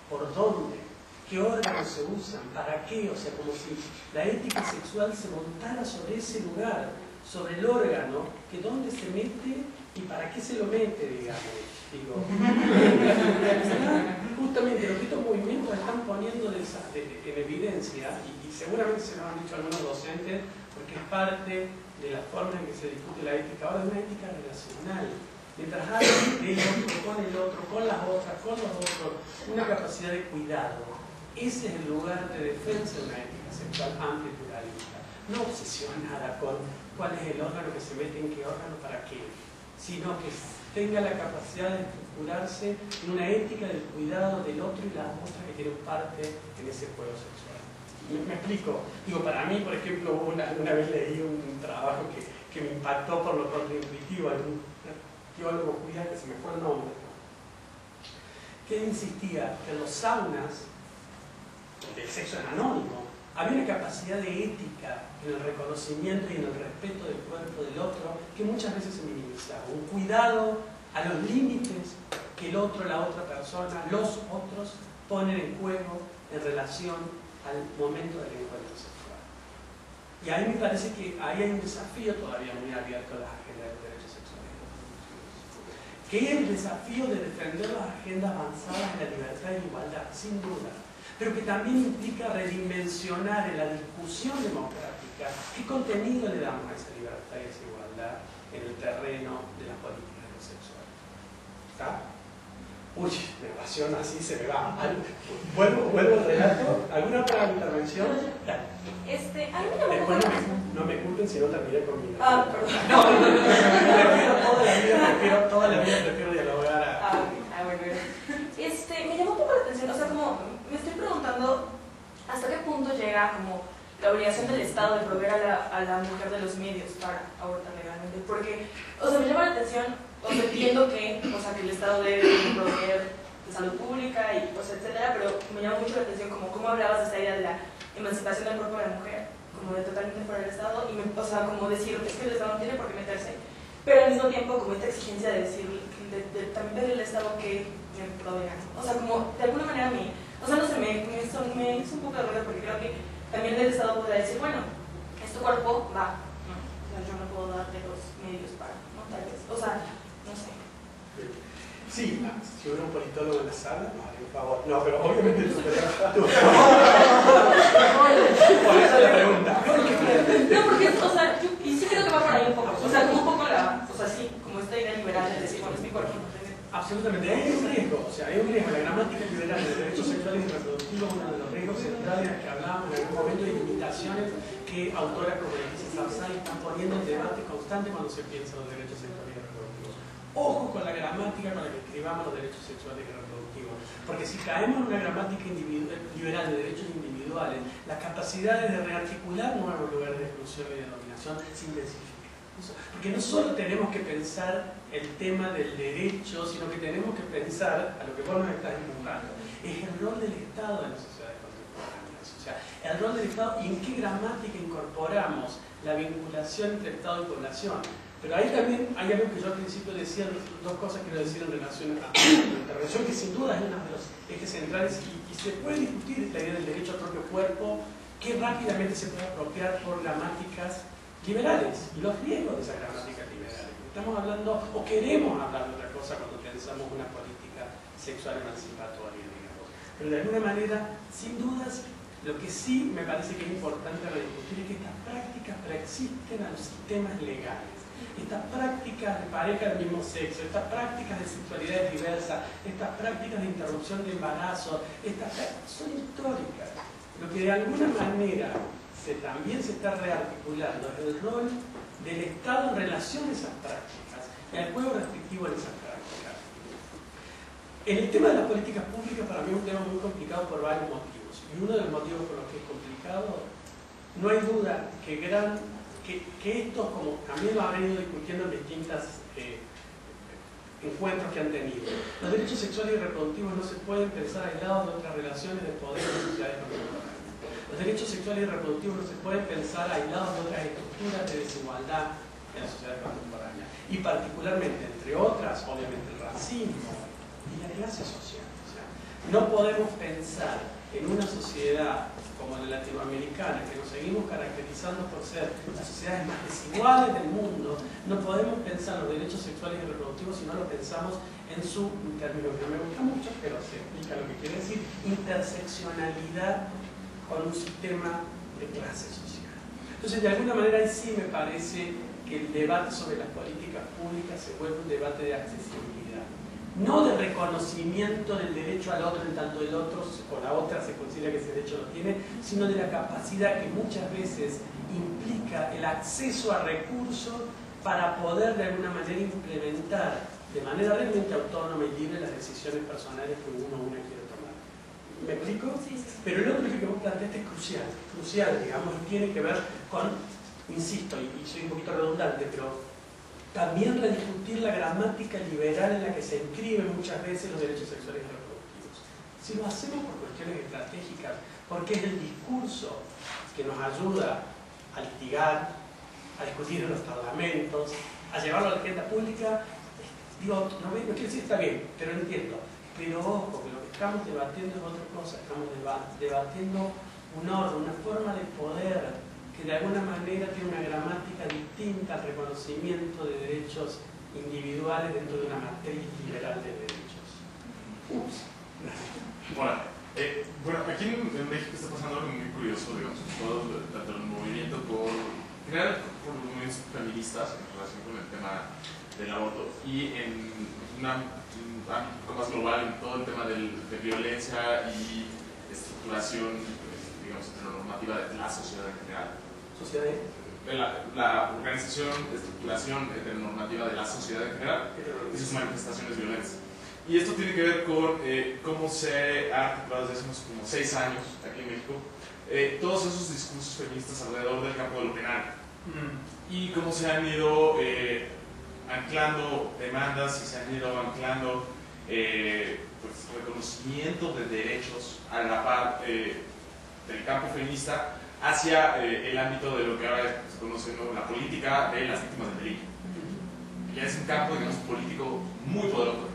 ¿Por dónde? ¿Qué órganos se usan? ¿Para qué? O sea, como si la ética sexual se montara sobre ese lugar, sobre el órgano, que dónde se mete y para qué se lo mete, digamos. Digo, justamente lo que estos movimientos están poniendo en evidencia, y seguramente se nos han dicho algunos docentes, porque es parte de la forma en que se discute la ética. Ahora es una ética relacional. Mientras hay el otro, con las otras, con los otros, una capacidad de cuidado. Ese es el lugar de defensa de una ética sexual amplia y pluralista. No obsesionada con cuál es el órgano que se mete en qué órgano para qué, sino que tenga la capacidad de estructurarse en una ética del cuidado del otro y la otra que tienen parte en ese juego sexual. Me explico. Digo, para mí, por ejemplo, una vez leí un trabajo que me impactó por lo contraintuitivo, un teólogo judío que se me fue el nombre, que insistía que en los saunas, donde el sexo es anónimo, había una capacidad de ética en el reconocimiento y en el respeto del cuerpo del otro que muchas veces se minimizaba. Un cuidado a los límites que el otro, la otra persona, los otros ponen en juego en relación al momento del encuentro sexual. Y ahí me parece que ahí hay un desafío todavía muy abierto a las agendas de derechos sexuales, que es el desafío de defender las agendas avanzadas en la libertad y la igualdad, sin duda, pero que también implica redimensionar en la discusión democrática qué contenido le damos a esa libertad y a esa igualdad en el terreno de las políticas sexuales. ¿Está? Uy, me apasiona así, se me va. Vuelvo al relato. ¿Alguna otra intervención? Después no me culpen si no terminé conmigo. Perdón. No, toda la vida prefiero dialogar. Bueno. Me llamó un poco la atención, o sea, como me estoy preguntando hasta qué punto llega como la obligación del Estado de proveer a la mujer de los medios para abortar legalmente, porque, o sea, me llama la atención, o sea, entiendo que, o sea, que el Estado debe proveer de salud pública y, o sea, etcétera, pero me llama mucho la atención como cómo hablabas de esta idea de la emancipación del cuerpo de la mujer, como de totalmente fuera del Estado, y o sea, como decir, es que el Estado no tiene por qué meterse, pero al mismo tiempo como esta exigencia de decir, también pedirle al Estado que me provea, o sea, como de alguna manera o sea, no sé, me hizo un poco de ruido porque creo que también el Estado podría decir, bueno, es tu cuerpo, va, ¿no? O sea, yo no puedo darte los medios para, ¿no? Tal vez, o sea, no sé. Sí, si hubiera un politólogo en la sala, no, por favor. No, pero obviamente tú. Por eso la pregunta. No, porque, o sea, y sí creo que va por ahí un poco, o sea, como un poco o sea, sí, como esta idea liberal de decir, bueno, es mi cuerpo, no te metes. Absolutamente, hay un riesgo, o sea, hay un riesgo. La gramática liberal de derechos sexuales y reproductivos, uno de los riesgos centrales que hablábamos en algún momento de limitaciones que autoras como Leticia Sarsay están poniendo en debate constante cuando se piensa en los derechos sexuales y reproductivos. Ojo con la gramática con la que escribamos los derechos sexuales y reproductivos, porque si caemos en una gramática liberal de derechos individuales, las capacidades de rearticular nuevos lugares de exclusión y de dominación se intensifican. Porque no solo tenemos que pensar el tema del derecho, sino que tenemos que pensar, a lo que vos nos estás empujando, es el rol del Estado en las sociedades contemporáneas. O sea, el rol del Estado y en qué gramática incorporamos la vinculación entre Estado y población. Pero ahí también hay algo que yo al principio decía, dos cosas quiero decir en relación a la intervención, que sin duda es uno de los ejes centrales y se puede discutir la idea del derecho al propio cuerpo, que rápidamente se puede apropiar por gramáticas liberales y los riesgos de esas gramáticas liberales. Estamos hablando, o queremos hablar de otra cosa cuando pensamos una política sexual emancipatoria, digamos. Pero de alguna manera, sin dudas, lo que sí me parece que es importante rediscutir es que estas prácticas preexisten a los sistemas legales. Estas prácticas de pareja del mismo sexo, estas prácticas de sexualidades diversas, estas prácticas de interrupción de embarazo, estas prácticas son históricas. Lo que de alguna manera también se está rearticulando es el rol del Estado en relación a esas prácticas y al juego restrictivo en esas prácticas. El tema de las políticas públicas para mí es un tema muy complicado por varios motivos. Y uno de los motivos por los que es complicado, no hay duda que estos, como también lo han venido discutiendo en distintos encuentros que han tenido, los derechos sexuales y reproductivos no se pueden pensar aislados de otras relaciones de poder en las sociedades contemporáneas. Los derechos sexuales y reproductivos no se pueden pensar aislados de otras estructuras de desigualdad en la sociedad contemporánea. Y particularmente, entre otras, obviamente el racismo y la clase social. O sea, no podemos pensar en una sociedad como la latinoamericana, que nos seguimos caracterizando por ser las sociedades más desiguales del mundo, no podemos pensar los derechos sexuales y reproductivos si no lo pensamos en su término que no me gusta mucho, pero se explica lo que quiere decir, interseccionalidad con un sistema de clase social. Entonces, de alguna manera, ahí sí me parece que el debate sobre las políticas públicas se vuelve un debate de accesibilidad, no de reconocimiento del derecho al otro en tanto el otro o la otra se considera que ese derecho lo tiene, sino de la capacidad que muchas veces implica el acceso a recursos para poder de alguna manera implementar de manera realmente autónoma y libre las decisiones personales que uno quiere tomar. ¿Me explico? Sí, sí. Pero el otro eje que vos planteaste es crucial, digamos, y tiene que ver con, insisto, y soy un poquito redundante, pero también rediscutir la gramática liberal en la que se inscriben muchas veces los derechos sexuales y reproductivos. Si lo hacemos por cuestiones estratégicas, porque es el discurso que nos ayuda a litigar, a discutir en los parlamentos, a llevarlo a la agenda pública, digo, no quiero decir está bien, pero entiendo. Pero ojo, que lo que estamos debatiendo es otra cosa, estamos debatiendo un orden, una forma de poder que de alguna manera tiene una gramática distinta al reconocimiento de derechos individuales dentro de una matriz liberal de derechos. Bueno, aquí en México está pasando algo muy curioso, digamos, todo tanto el movimiento por los movimientos feministas en relación con el tema del aborto y en un ámbito más global en todo el tema de violencia y estructuración, digamos, heteronormativa de la sociedad en general. La organización, estructuración heteronormativa de la sociedad en general y sus manifestaciones violentas. Y esto tiene que ver con cómo se ha articulado desde hace unos como 6 años aquí en México todos esos discursos feministas alrededor del campo de lo penal y cómo se han ido anclando demandas y se han ido anclando pues, reconocimiento de derechos a la par del campo feminista hacia el ámbito de lo que ahora se conoce como la política de las víctimas del delito. Ya es un campo, digamos, político muy poderoso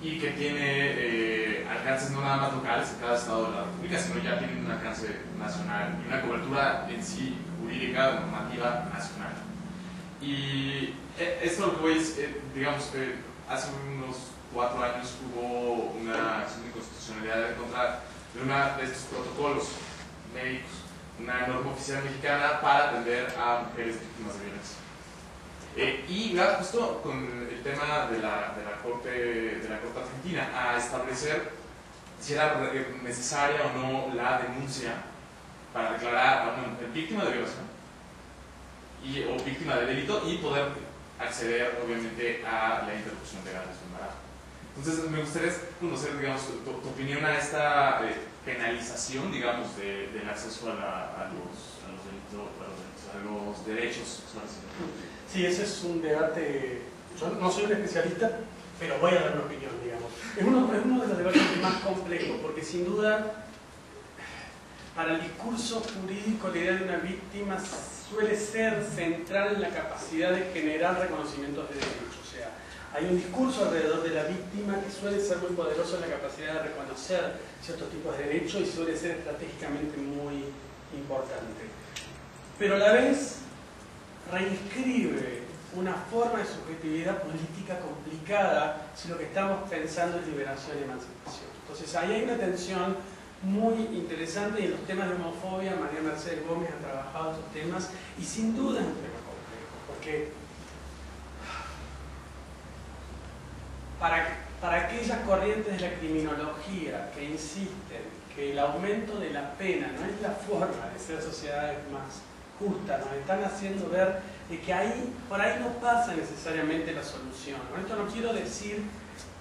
y que tiene alcances no nada más locales en cada estado de la República, sino ya tiene un alcance nacional y una cobertura en sí jurídica, normativa nacional. Y esto lo que voy es, digamos, hace unos 4 años hubo una acción de inconstitucionalidad en contra de uno de estos protocolos médicos, una norma oficial mexicana para atender a mujeres víctimas de violencia. Y va justo con el tema de la Corte Argentina a establecer si era necesaria o no la denuncia para declarar a una víctima de violación o víctima de delito y poder acceder obviamente a la interrupción legal de su embarazo. Entonces me gustaría conocer, digamos, tu opinión a esta penalización, digamos, del acceso a los derechos sexuales. Sí, ese es un debate. Yo no soy un especialista, pero voy a dar una opinión, digamos. Es uno de los debates más complejos, porque sin duda, para el discurso jurídico, la idea de una víctima suele ser central en la capacidad de generar reconocimientos de derechos. O sea, hay un discurso alrededor de la víctima que suele ser muy poderoso en la capacidad de reconocer ciertos tipos de derechos y suele ser estratégicamente muy importante. Pero a la vez reinscribe una forma de subjetividad política complicada si lo que estamos pensando es liberación y emancipación. Entonces ahí hay una tensión muy interesante y en los temas de homofobia María Mercedes Gómez ha trabajado estos temas y sin duda es un tema complejo porque para aquellas corrientes de la criminología que insisten que el aumento de la pena no es la forma de ser sociedades más justas, nos están haciendo ver de que por ahí no pasa necesariamente la solución. Con esto no quiero decir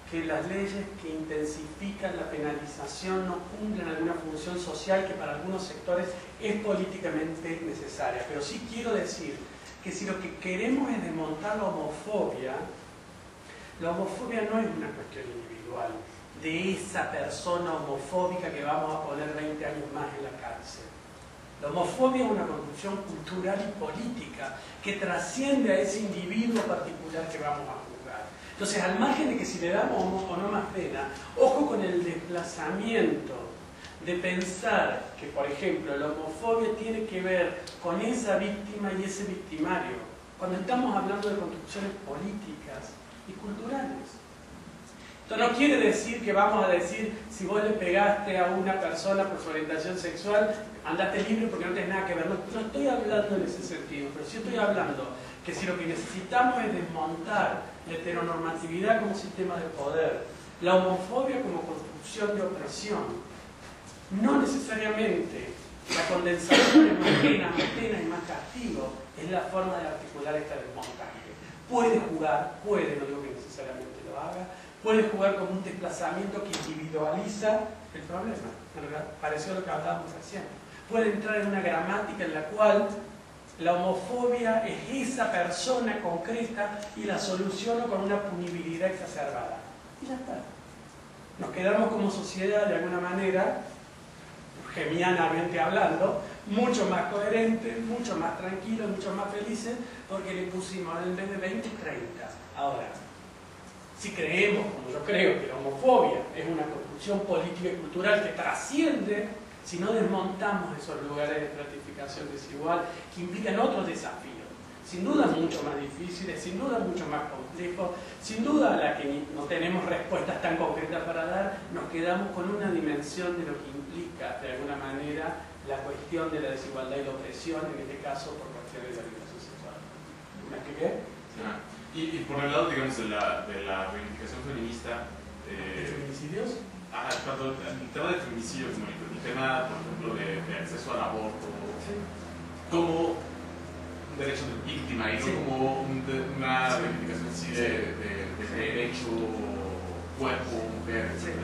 que las leyes que intensifican la penalización no cumplen alguna función social que para algunos sectores es políticamente necesaria, pero sí quiero decir que si lo que queremos es desmontar la homofobia no es una cuestión individual de esa persona homofóbica que vamos a poner 20 años más en la cárcel. La homofobia es una construcción cultural y política que trasciende a ese individuo particular que vamos a juzgar. Entonces, al margen de que si le damos o no más pena, ojo con el desplazamiento de pensar que, por ejemplo, la homofobia tiene que ver con esa víctima y ese victimario, cuando estamos hablando de construcciones políticas y culturales. Esto no quiere decir que vamos a decir, si vos le pegaste a una persona por su orientación sexual, andate libre porque no tenés nada que ver. No estoy hablando en ese sentido, pero sí estoy hablando que si lo que necesitamos es desmontar la heteronormatividad como sistema de poder, la homofobia como construcción de opresión, no necesariamente la condensación en más pena y más castigo es la forma de articular esta desmontaje. Puede jugar, no digo que necesariamente lo haga, puede jugar como un desplazamiento que individualiza el problema, en realidad, pareció lo que hablábamos recién. Puede entrar en una gramática en la cual la homofobia es esa persona concreta y la soluciono con una punibilidad exacerbada. Y ya está. Nos quedamos como sociedad, de alguna manera, gemianamente hablando, mucho más coherentes, mucho más tranquilos, mucho más felices, porque le pusimos en vez de 20, 30. Ahora, si creemos, como yo creo, que la homofobia es una construcción política y cultural que trasciende, si no desmontamos esos lugares de estratificación desigual que implican otros desafíos, sin duda mucho más difíciles, sin duda mucho más complejos, sin duda a la que no tenemos respuestas tan concretas para dar, nos quedamos con una dimensión de lo que implica, de alguna manera, la cuestión de la desigualdad y la opresión, en este caso por cuestiones de la orientación sexual. ¿Me expliqué? Y por el lado, digamos, de la reivindicación feminista... ¿De feminicidios? Cuando el tema de feminicidios, ¿no? El tema, por ejemplo, de acceso al aborto, sí, como un derecho de víctima y no sí, como una reivindicación así de derecho, cuerpo, mujer, etc.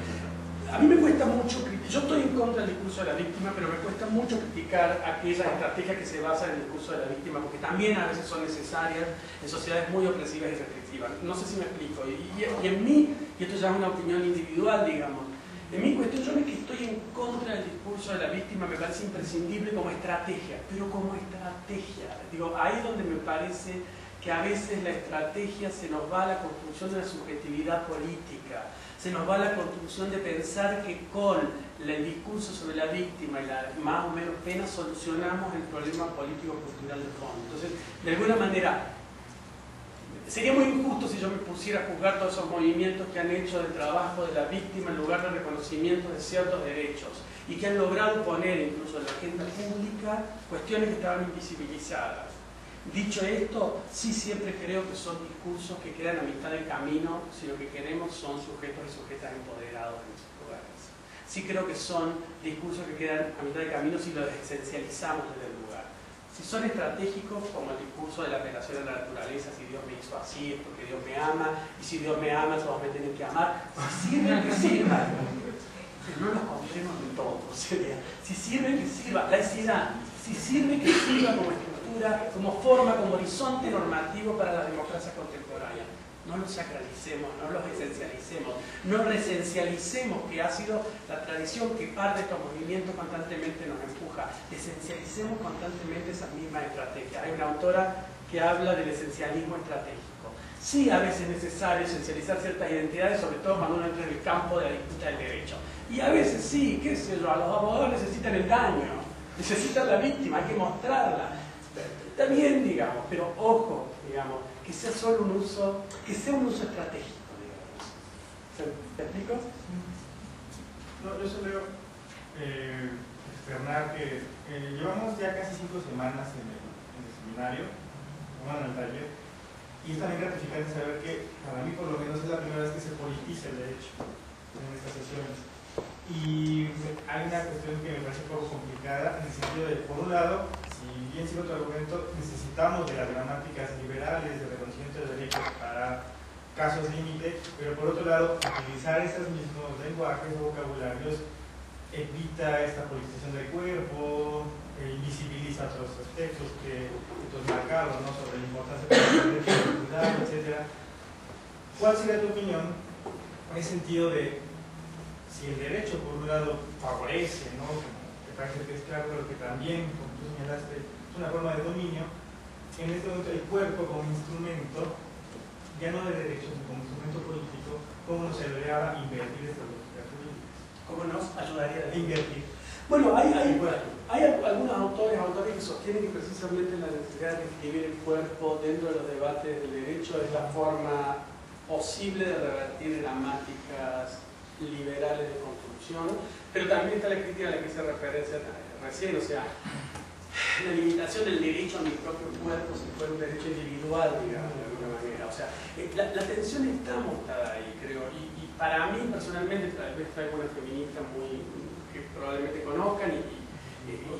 A mí me cuesta mucho, yo estoy en contra del discurso de la víctima, pero me cuesta mucho criticar aquellas estrategias que se basan en el discurso de la víctima, porque también a veces son necesarias en sociedades muy opresivas y restrictivas. No sé si me explico. Y en mí, y esto ya es una opinión individual, digamos, en mi cuestión yo no es que estoy en contra del discurso de la víctima, me parece imprescindible como estrategia, pero como estrategia. Digo, ahí es donde me parece que a veces la estrategia se nos va a la construcción de la subjetividad política, se nos va a la construcción de pensar que con el discurso sobre la víctima y la más o menos pena solucionamos el problema político-cultural de fondo. Entonces, de alguna manera, sería muy injusto si yo me pusiera a juzgar todos esos movimientos que han hecho del trabajo de la víctima en lugar de reconocimiento de ciertos derechos y que han logrado poner incluso en la agenda pública cuestiones que estaban invisibilizadas. Dicho esto, sí siempre creo que son discursos que quedan a mitad del camino si lo que queremos son sujetos y sujetas empoderados en esos lugares. Sí creo que son discursos que quedan a mitad del camino si los esencializamos desde el lugar. Si son estratégicos, como el discurso de la apelación a la naturaleza, si Dios me hizo así es porque Dios me ama, y si Dios me ama, todos me tienen que amar, si sirven, que sirvan. Pero no los compremos de todo, sería. Si sirve, que sirva. Laicidad, si sirve, que sirva como estructura, como forma, como horizonte normativo para las democracias contemporáneas. No los sacralicemos, no los esencialicemos, no reesencialicemos, que ha sido la tradición que parte de estos movimientos constantemente nos empuja. Esencialicemos constantemente esas mismas estrategias. Hay una autora que habla del esencialismo estratégico. Sí, a veces es necesario esencializar ciertas identidades, sobre todo cuando uno entra en el campo de la disputa del derecho. Y a veces sí, qué sé yo, a los abogados necesitan el daño, necesitan la víctima, hay que mostrarla. Está bien, digamos, pero ojo, digamos, que sea solo un uso, que sea un uso estratégico, digamos. ¿Te explico? No, yo solo externar que llevamos ya casi 5 semanas en el seminario, bueno, en el taller, y es también gratificante saber que, para mí por lo menos, es la primera vez que se politiza el derecho en estas sesiones. Y hay una cuestión que me parece un poco complicada, en el sentido de, por un lado, si bien sigue otro argumento, necesitamos de las gramáticas liberales de reconocimiento de derechos para casos límite, pero por otro lado, utilizar esos mismos lenguajes o vocabularios evita esta politización del cuerpo, invisibiliza otros aspectos que tú has marcado, ¿no? Sobre la importancia de la identidad, etc. ¿Cuál sería tu opinión en el sentido de si el derecho, por un lado, favorece, ¿no? Me parece que es claro, pero que también, como tú señalaste, es una forma de dominio, en este momento el cuerpo como instrumento, ya no de derecho, sino como instrumento político, ¿cómo nos ayudaría a invertir estas lógicas políticas? ¿Cómo nos ayudaría a invertir? Bueno, hay algunos autores que sostienen que precisamente la necesidad de escribir el cuerpo dentro de los debates del derecho es la forma posible de revertir gramáticas liberales de construcción, pero también está la crítica a la que hice referencia recién, o sea, la limitación del derecho a mi propio cuerpo si fuera un derecho individual, digamos, de alguna manera. O sea, la tensión está montada ahí, creo, y para mí personalmente, tal vez hay alguna feminista que probablemente conozcan y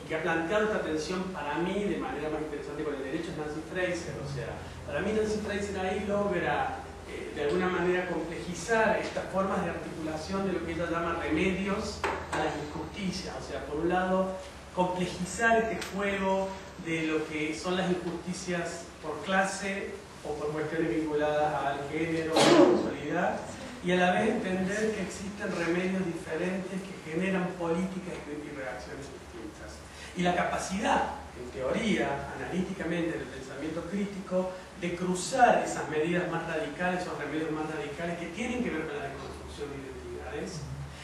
que ha planteado esta tensión para mí de manera más interesante con el derecho es Nancy Fraser. O sea, para mí Nancy Fraser ahí logra de alguna manera complejizar complejizar estas formas de articulación de lo que ella llama remedios a las injusticias. O sea, por un lado, complejizar este juego de lo que son las injusticias por clase o por cuestiones vinculadas al género o a la sexualidad, y a la vez entender que existen remedios diferentes que generan políticas y reacciones distintas. Y la capacidad, en teoría, analíticamente, del pensamiento crítico, de cruzar esas medidas más radicales, esos remedios más radicales que tienen que ver con la deconstrucción de identidades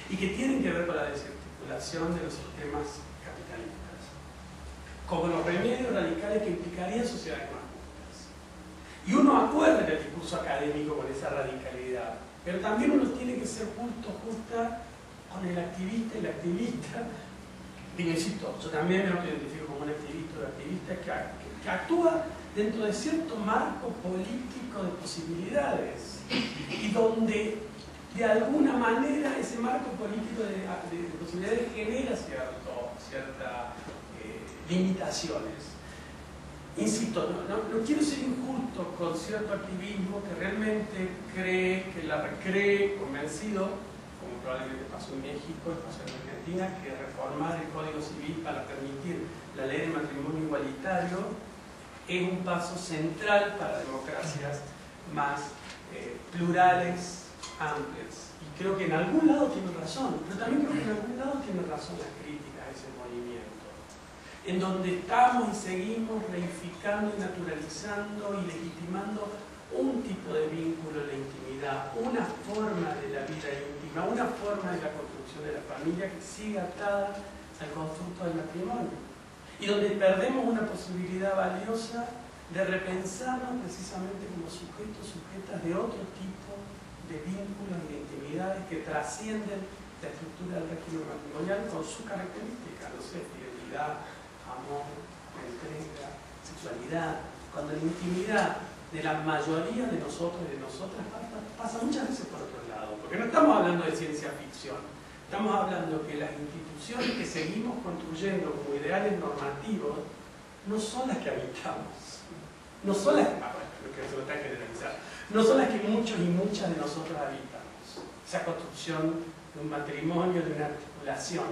y que tienen que ver con la desarticulación de los sistemas capitalistas, como los remedios radicales que implicarían sociedades más justas. Y uno acuerda en el discurso académico con esa radicalidad, pero también uno tiene que ser justa con el activista y la activista. Digo, insisto, yo también me autoidentifico como un activista o activista que actúa dentro de cierto marco político de posibilidades y donde de alguna manera ese marco político de posibilidades genera ciertas limitaciones. Insisto, no quiero ser injusto con cierto activismo que realmente cree convencido, como probablemente pasó en México, pasó en Argentina, que reformar el Código Civil para permitir la ley de matrimonio igualitario es un paso central para democracias más plurales, amplias. Y creo que en algún lado tiene razón, pero también creo que en algún lado tiene razón las críticas a ese movimiento, en donde estamos y seguimos reificando y naturalizando y legitimando un tipo de vínculo en la intimidad, una forma de la vida íntima, una forma de la construcción de la familia que sigue atada al constructo del matrimonio. Y donde perdemos una posibilidad valiosa de repensarnos precisamente como sujetas de otro tipo de vínculos y de intimidades que trascienden la estructura del régimen matrimonial con su característica, no sé, fidelidad, amor, entrega, sexualidad, cuando la intimidad de la mayoría de nosotros y de nosotras pasa muchas veces por otro lado, porque no estamos hablando de ciencia ficción. Estamos hablando que las instituciones que seguimos construyendo como ideales normativos no son las que habitamos, no son las no son las que muchos y muchas de nosotros habitamos. Esa construcción de un matrimonio, de una articulación.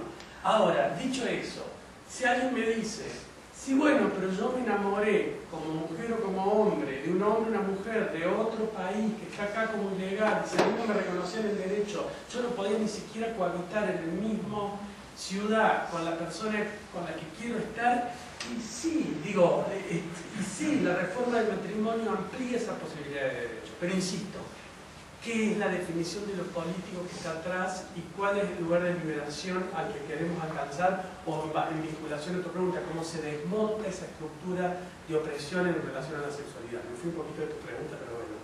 Ahora, dicho eso, si alguien me dice, sí, bueno, pero yo me enamoré como mujer o como hombre, de un hombre o una mujer de otro país que está acá como ilegal, y si a mí no me reconocían el derecho, yo no podía ni siquiera cohabitar en el mismo ciudad con la persona con la que quiero estar, y sí, digo, y sí, la reforma del matrimonio amplía esa posibilidad de derecho, pero insisto, ¿qué es la definición de lo político que está atrás y cuál es el lugar de liberación al que queremos alcanzar? O en vinculación a tu pregunta, ¿cómo se desmonta esa estructura de opresión en relación a la sexualidad? Me fui un poquito de tu pregunta, pero bueno.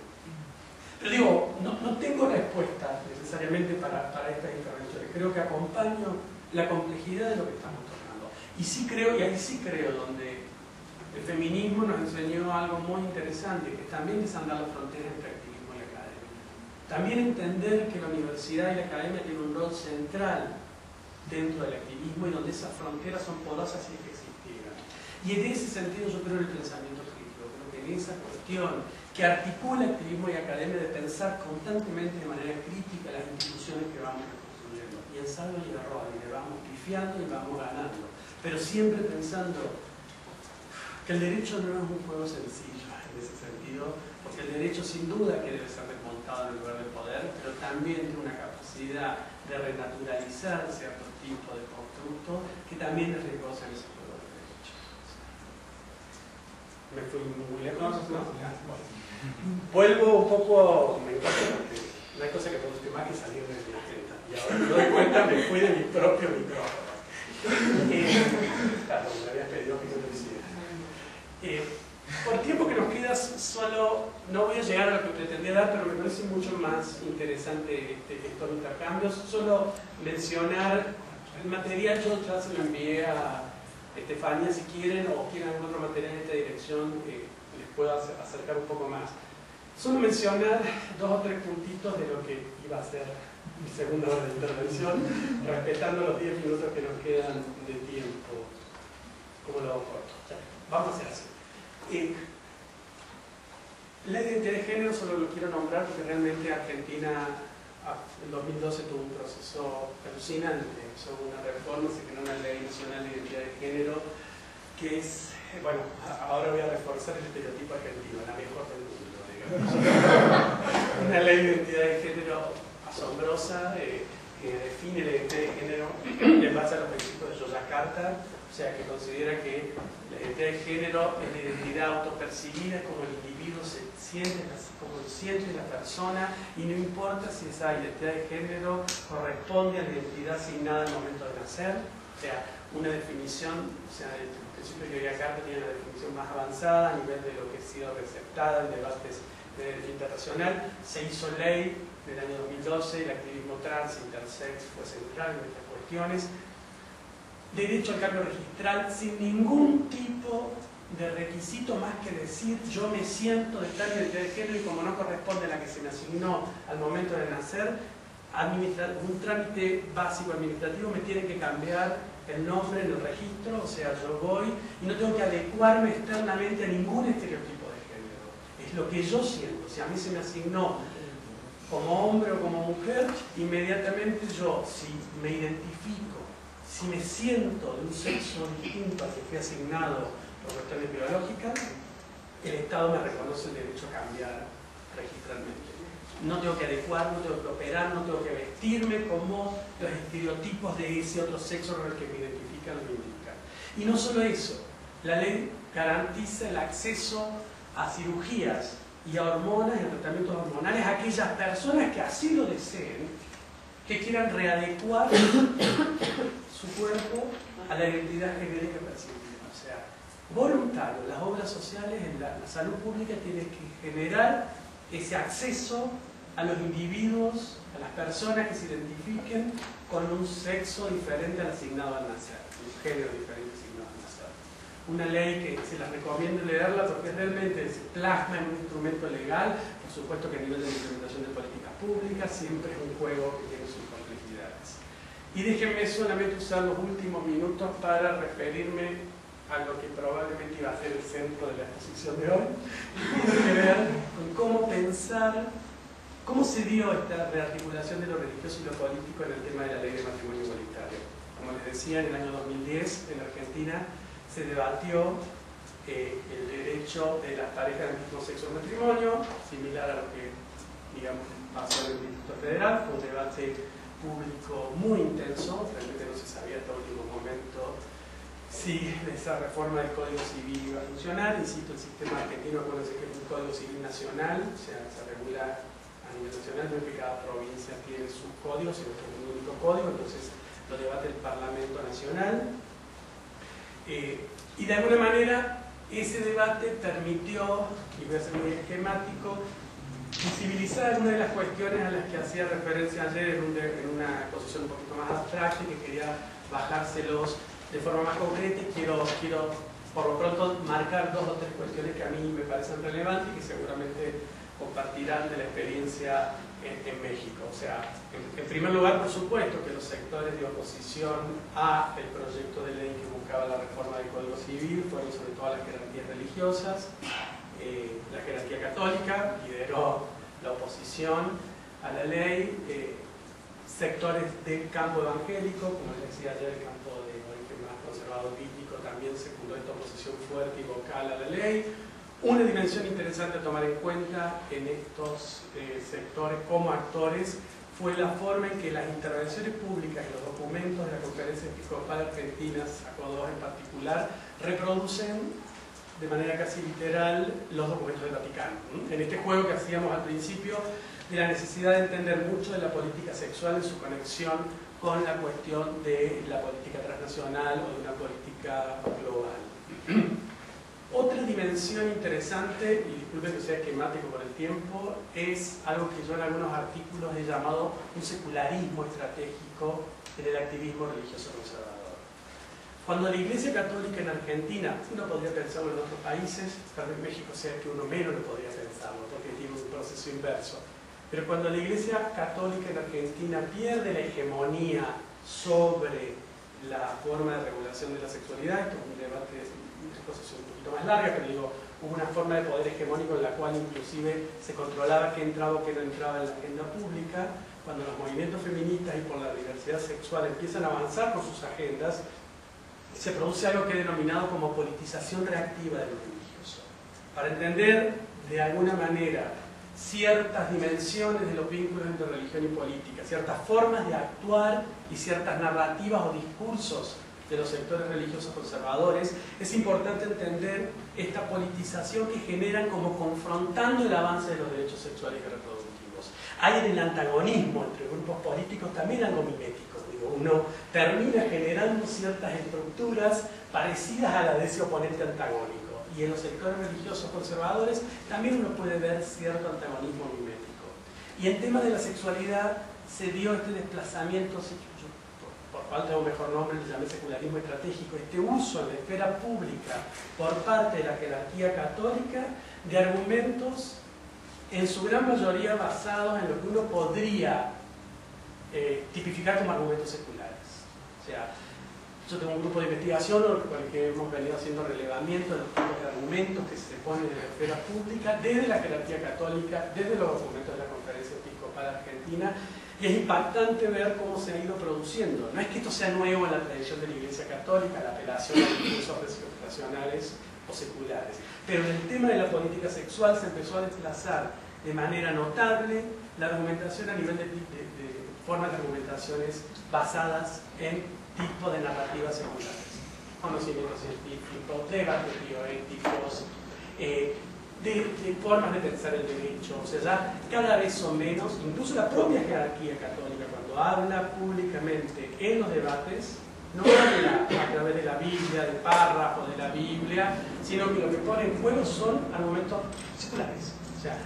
Pero digo, no tengo respuesta necesariamente para estas intervenciones. Creo que acompaño la complejidad de lo que estamos tocando. Y sí creo, y ahí sí creo, donde el feminismo nos enseñó algo muy interesante, que también desandar las fronteras entre activismo y academia. También entender que la universidad y la academia tienen un rol central dentro del activismo y donde esas fronteras son porosas y que existieran. Y en ese sentido yo creo en el pensamiento crítico, creo que en esa cuestión que articula activismo y academia de pensar constantemente de manera crítica las instituciones que vamos reconstruyendo, y ensayo y error, y le vamos pifiando y vamos ganando, pero siempre pensando que el derecho no es un juego sencillo en ese sentido, porque el derecho sin duda que debe ser desmontado en el lugar del poder, pero también tiene una capacidad de renaturalizar ciertos tipos de constructos que también es riesgoso en ese juego del derecho. Me fui muy lejos, ¿no? Vuelvo un poco, me encanta porque no hay cosa que me guste más que salir de mi agenda. Y ahora me doy cuenta, me fui de mi propio micrófono. Claro, me habías pedido que no lo hiciera. Por tiempo que nos queda, solo no voy a llegar a lo que pretendía dar, pero me parece mucho más interesante estos intercambios. Solo mencionar el material, yo ya se lo envié a Estefania, si quieren, o quieren algún otro material en esta dirección, les puedo acercar un poco más. Solo mencionar 2 o 3 puntitos de lo que iba a ser mi segunda hora de intervención, respetando los 10 minutos que nos quedan de tiempo. ¿Cómo lo hago corto? Vamos a hacer así. La identidad de género solo lo quiero nombrar porque realmente Argentina en 2012 tuvo un proceso alucinante sobre una reforma, se creó una ley nacional de identidad de género que es, bueno, ahora voy a reforzar el estereotipo argentino, la mejor del mundo, digamos. Una ley de identidad de género asombrosa, que define la identidad de género en base a los principios de Yogyakarta, o sea, que considera que la identidad de género es la identidad autopercibida, como el individuo se siente como consciente de la persona, y no importa si esa identidad de género corresponde a la identidad asignada al momento de nacer. O sea, una definición, o sea, el principio de Yogyakarta tiene la definición más avanzada a nivel de lo que ha sido receptada en debates de derecho internacional. Se hizo ley en el año 2012, el activismo trans, intersex fue central en estas cuestiones. Derecho al cambio registral sin ningún tipo de requisito más que decir yo me siento de tal identidad de género y como no corresponde a la que se me asignó al momento de nacer, un trámite básico administrativo me tiene que cambiar el nombre en el registro, o sea, yo voy y no tengo que adecuarme externamente a ningún estereotipo de género. Es lo que yo siento. Si a mí se me asignó como hombre o como mujer, inmediatamente yo, si me identifico, si me siento de un sexo distinto al que fui asignado por cuestiones biológicas, el Estado me reconoce el derecho a cambiar registralmente. No tengo que adecuar, no tengo que operar, no tengo que vestirme como los estereotipos de ese otro sexo con el que me identifican o me indican. Y no solo eso, la ley garantiza el acceso a cirugías y a hormonas y a tratamientos hormonales a aquellas personas que así lo deseen, que quieran readecuar su cuerpo a la identidad genérica percibida. O sea, voluntario, las obras sociales en la salud pública tienen que generar ese acceso a los individuos, a las personas que se identifiquen con un sexo diferente al asignado al nacer, un género diferente asignado al nacer. Una ley que se la recomiendo leerla porque realmente se plasma en un instrumento legal, por supuesto que a nivel de implementación de políticas públicas siempre es un juego que tiene sus complejidades. Y déjenme solamente usar los últimos minutos para referirme a lo que probablemente iba a ser el centro de la exposición de hoy, y tiene que ver con cómo pensar, cómo se dio esta rearticulación de lo religioso y lo político en el tema de la ley de matrimonio igualitario. Como les decía, en el año 2010 en Argentina se debatió el derecho de las parejas del mismo sexo al matrimonio, similar a lo que, digamos, pasó en el Instituto Federal. Fue un debate público muy intenso, realmente no se sabía hasta el último momento si esa reforma del Código Civil iba a funcionar. Insisto, el sistema argentino, acuérdense que es un Código Civil nacional, o sea, se regula a nivel nacional, no es que cada provincia tiene sus códigos, sino que es un único código, entonces lo debate el Parlamento Nacional. Y de alguna manera, ese debate permitió, y voy a ser muy esquemático, visibilizar algunas de las cuestiones a las que hacía referencia ayer en una posición un poquito más abstracta y que quería bajárselos de forma más concreta, y quiero por lo pronto marcar dos o tres cuestiones que a mí me parecen relevantes y que seguramente compartirán de la experiencia en México. O sea, en primer lugar, por supuesto, que los sectores de oposición a el proyecto de ley que buscaba la reforma del Código Civil fueron sobre todo las jerarquías religiosas. La jerarquía católica lideró la oposición a la ley, sectores del campo evangélico, como les decía ayer, el campo de origen más conservador bíblico también secundó esta oposición fuerte y vocal a la ley. Una dimensión interesante a tomar en cuenta en estos sectores como actores fue la forma en que las intervenciones públicas y los documentos de la Conferencia Episcopal Argentina, SACO II en particular, reproducen de manera casi literal los documentos del Vaticano. En este juego que hacíamos al principio de la necesidad de entender mucho de la política sexual en su conexión con la cuestión de la política transnacional o de una política global. Otra dimensión interesante, y disculpen que sea esquemático por el tiempo, es algo que yo en algunos artículos he llamado un secularismo estratégico en el activismo religioso conservador. Cuando la Iglesia Católica en Argentina, uno podría pensarlo en otros países, tal vez México sea que uno menos lo podría pensarlo, porque tiene un proceso inverso, pero cuando la Iglesia Católica en Argentina pierde la hegemonía sobre la forma de regulación de la sexualidad. Esto es un debate, una exposición un poquito más larga, pero digo, hubo una forma de poder hegemónico en la cual inclusive se controlaba qué entraba o qué no entraba en la agenda pública. Cuando los movimientos feministas y por la diversidad sexual empiezan a avanzar por sus agendas, se produce algo que he denominado como politización reactiva de lo religioso. Para entender de alguna manera ciertas dimensiones de los vínculos entre religión y política, ciertas formas de actuar y ciertas narrativas o discursos de los sectores religiosos conservadores, es importante entender esta politización que generan como confrontando el avance de los derechos sexuales y reproductivos. Hay en el antagonismo entre grupos políticos también algo mimético. Uno termina generando ciertas estructuras parecidas a las de ese oponente antagónico. Y en los sectores religiosos conservadores también uno puede ver cierto antagonismo mimético. Y en tema de la sexualidad se dio este desplazamiento, por falta de un mejor nombre le llamé secularismo estratégico, este uso en la esfera pública por parte de la jerarquía católica de argumentos en su gran mayoría basados en lo que uno podría tipificar como argumentos seculares. O sea, yo tengo un grupo de investigación con el que hemos venido haciendo relevamiento de los tipos de argumentos que se ponen en la esfera pública desde la jerarquía católica, desde los documentos de la Conferencia Episcopal Argentina, y es impactante ver cómo se ha ido produciendo. No es que esto sea nuevo en la tradición de la Iglesia Católica, la apelación a discursos racionales o seculares, pero en el tema de la política sexual se empezó a desplazar de manera notable la argumentación a nivel de formas de argumentaciones basadas en tipos de narrativas seculares, conocimientos científicos, debates bioéticos, de formas de pensar el derecho. O sea, ya cada vez son menos, incluso la propia jerarquía católica, cuando habla públicamente en los debates, no habla a través de la Biblia, del párrafo de la Biblia, sino que lo que pone en juego son argumentos seculares. O sea,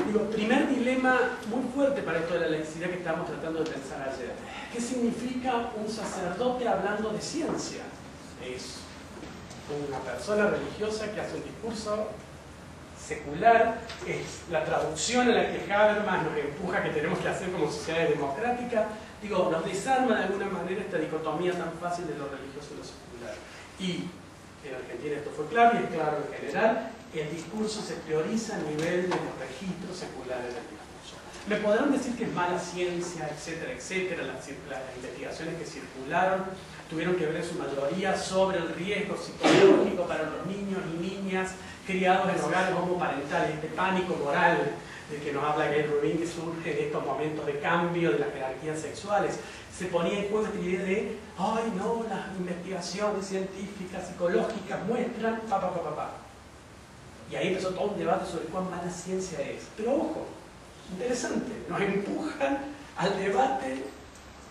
digo, primer dilema muy fuerte para esto de la laicidad que estábamos tratando de pensar ayer. ¿Qué significa un sacerdote hablando de ciencia? Es una persona religiosa que hace un discurso secular, es la traducción a la que Habermas nos empuja que tenemos que hacer como sociedad democrática. Digo, nos desarma de alguna manera esta dicotomía tan fácil de lo religioso y lo secular. Y en Argentina esto fue claro y es claro en general. El discurso se prioriza a nivel de los registros seculares del discurso. Me podrán decir que es mala ciencia, etcétera, etcétera. Las investigaciones que circularon tuvieron que ver en su mayoría sobre el riesgo psicológico para los niños y niñas criados en hogares homoparentales, este pánico moral del que nos habla Gail Rubin, que surge en estos momentos de cambio de las jerarquías sexuales. Se ponía en juego esta idea de, ay no, las investigaciones científicas, psicológicas muestran, Y ahí empezó todo un debate sobre cuán mala ciencia es. Pero ojo, interesante, nos empujan al debate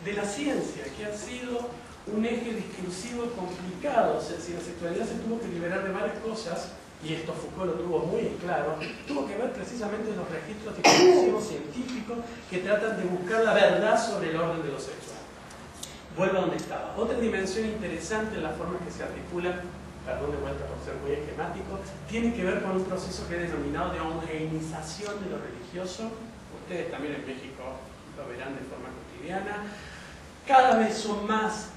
de la ciencia, que ha sido un eje discursivo complicado. O sea, si la sexualidad se tuvo que liberar de varias cosas, y esto Foucault lo tuvo muy claro, tuvo que ver precisamente en los registros discursivos científicos que tratan de buscar la verdad sobre el orden de lo sexual. Vuelvo a donde estaba. Otra dimensión interesante en la forma en que se articulan, perdón de vuelta por ser muy esquemático, tiene que ver con un proceso que he denominado de homogeneización de lo religioso. Ustedes también en México lo verán de forma cotidiana. Cada vez son más,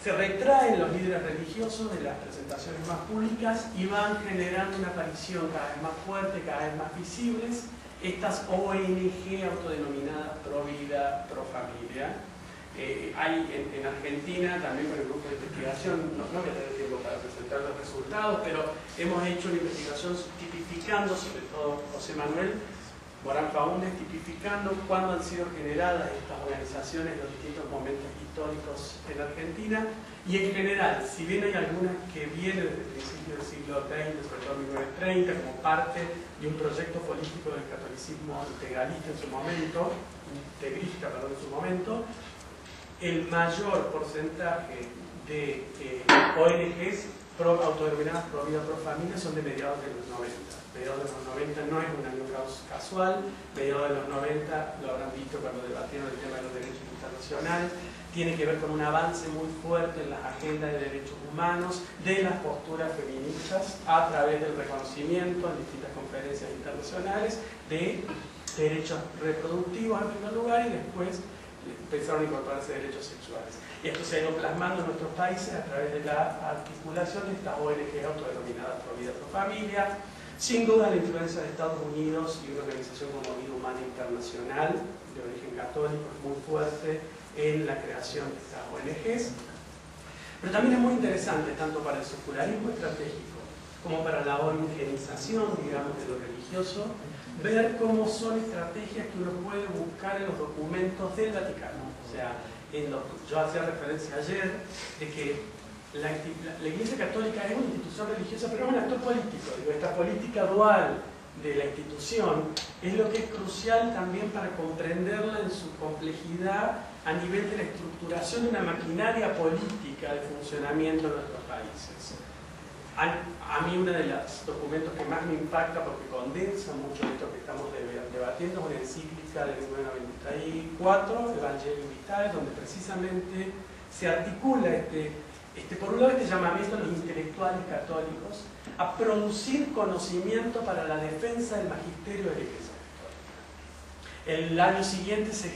se retraen los líderes religiosos de las presentaciones más públicas y van generando una aparición cada vez más fuerte, cada vez más visibles, estas ONG autodenominadas pro vida, pro familia. Hay en Argentina, también con el grupo de investigación, no voy a tener tiempo para presentar los resultados, pero hemos hecho una investigación tipificando, sobre todo José Manuel Morán Faúndez, tipificando cuándo han sido generadas estas organizaciones en los distintos momentos históricos en Argentina, y en general, si bien hay algunas que vienen desde el principio del siglo XX, sobre todo en 1930, como parte de un proyecto político del catolicismo integralista en su momento, en su momento, el mayor porcentaje de ONGs autodenominadas pro vida, pro familia son de mediados de los 90. Mediados de los 90 no es un año casual, mediados de los 90, lo habrán visto cuando debatieron el tema de los derechos internacionales, tiene que ver con un avance muy fuerte en las agendas de derechos humanos, de las posturas feministas, a través del reconocimiento en distintas conferencias internacionales de derechos reproductivos en primer lugar y después pensaron incorporarse derechos sexuales. Y esto se ha ido plasmando en nuestros países a través de la articulación de estas ONG autodenominadas Pro Vida Pro Familia. Sin duda la influencia de Estados Unidos y una organización como Vida Humana Internacional, de origen católico, es muy fuerte en la creación de estas ONGs. Pero también es muy interesante, tanto para el secularismo estratégico como para la homogenización, digamos, de lo religioso, ver cómo son estrategias que uno puede buscar en los documentos del Vaticano. O sea, yo hacía referencia ayer de que la Iglesia Católica es una institución religiosa, pero es un actor político. Digo, esta política dual de la institución es lo que es crucial también para comprenderla en su complejidad a nivel de la estructuración de una maquinaria política de funcionamiento en nuestros países. A mí uno de los documentos que más me impacta porque condensa mucho de esto que estamos debatiendo es una encíclica del 1994, Evangelii Vitae, donde precisamente se articula por un lado este llamamiento a los intelectuales católicos a producir conocimiento para la defensa del magisterio de la Iglesia Católica. El año siguiente se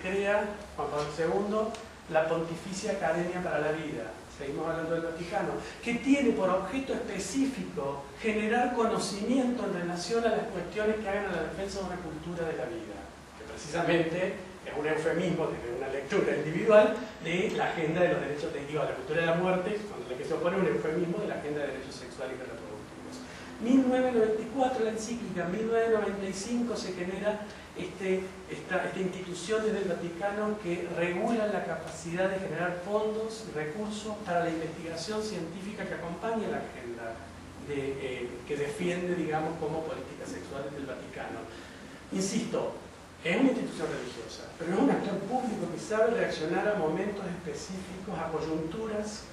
crea, Juan Pablo II, la Pontificia Academia para la Vida. Seguimos hablando del Vaticano, que tiene por objeto específico generar conocimiento en relación a las cuestiones que hagan a la defensa de una cultura de la vida, que precisamente es un eufemismo desde una lectura individual de la agenda de los derechos, digo, la cultura de la muerte, contra la que se opone un eufemismo de la agenda de derechos sexuales y reproductivos. 1994 la encíclica, 1995 se genera esta institución desde el Vaticano que regula la capacidad de generar fondos y recursos para la investigación científica que acompaña la agenda que defiende, digamos, como políticas sexuales del Vaticano. Insisto, es una institución religiosa, pero es un actor público que sabe reaccionar a momentos específicos, a coyunturas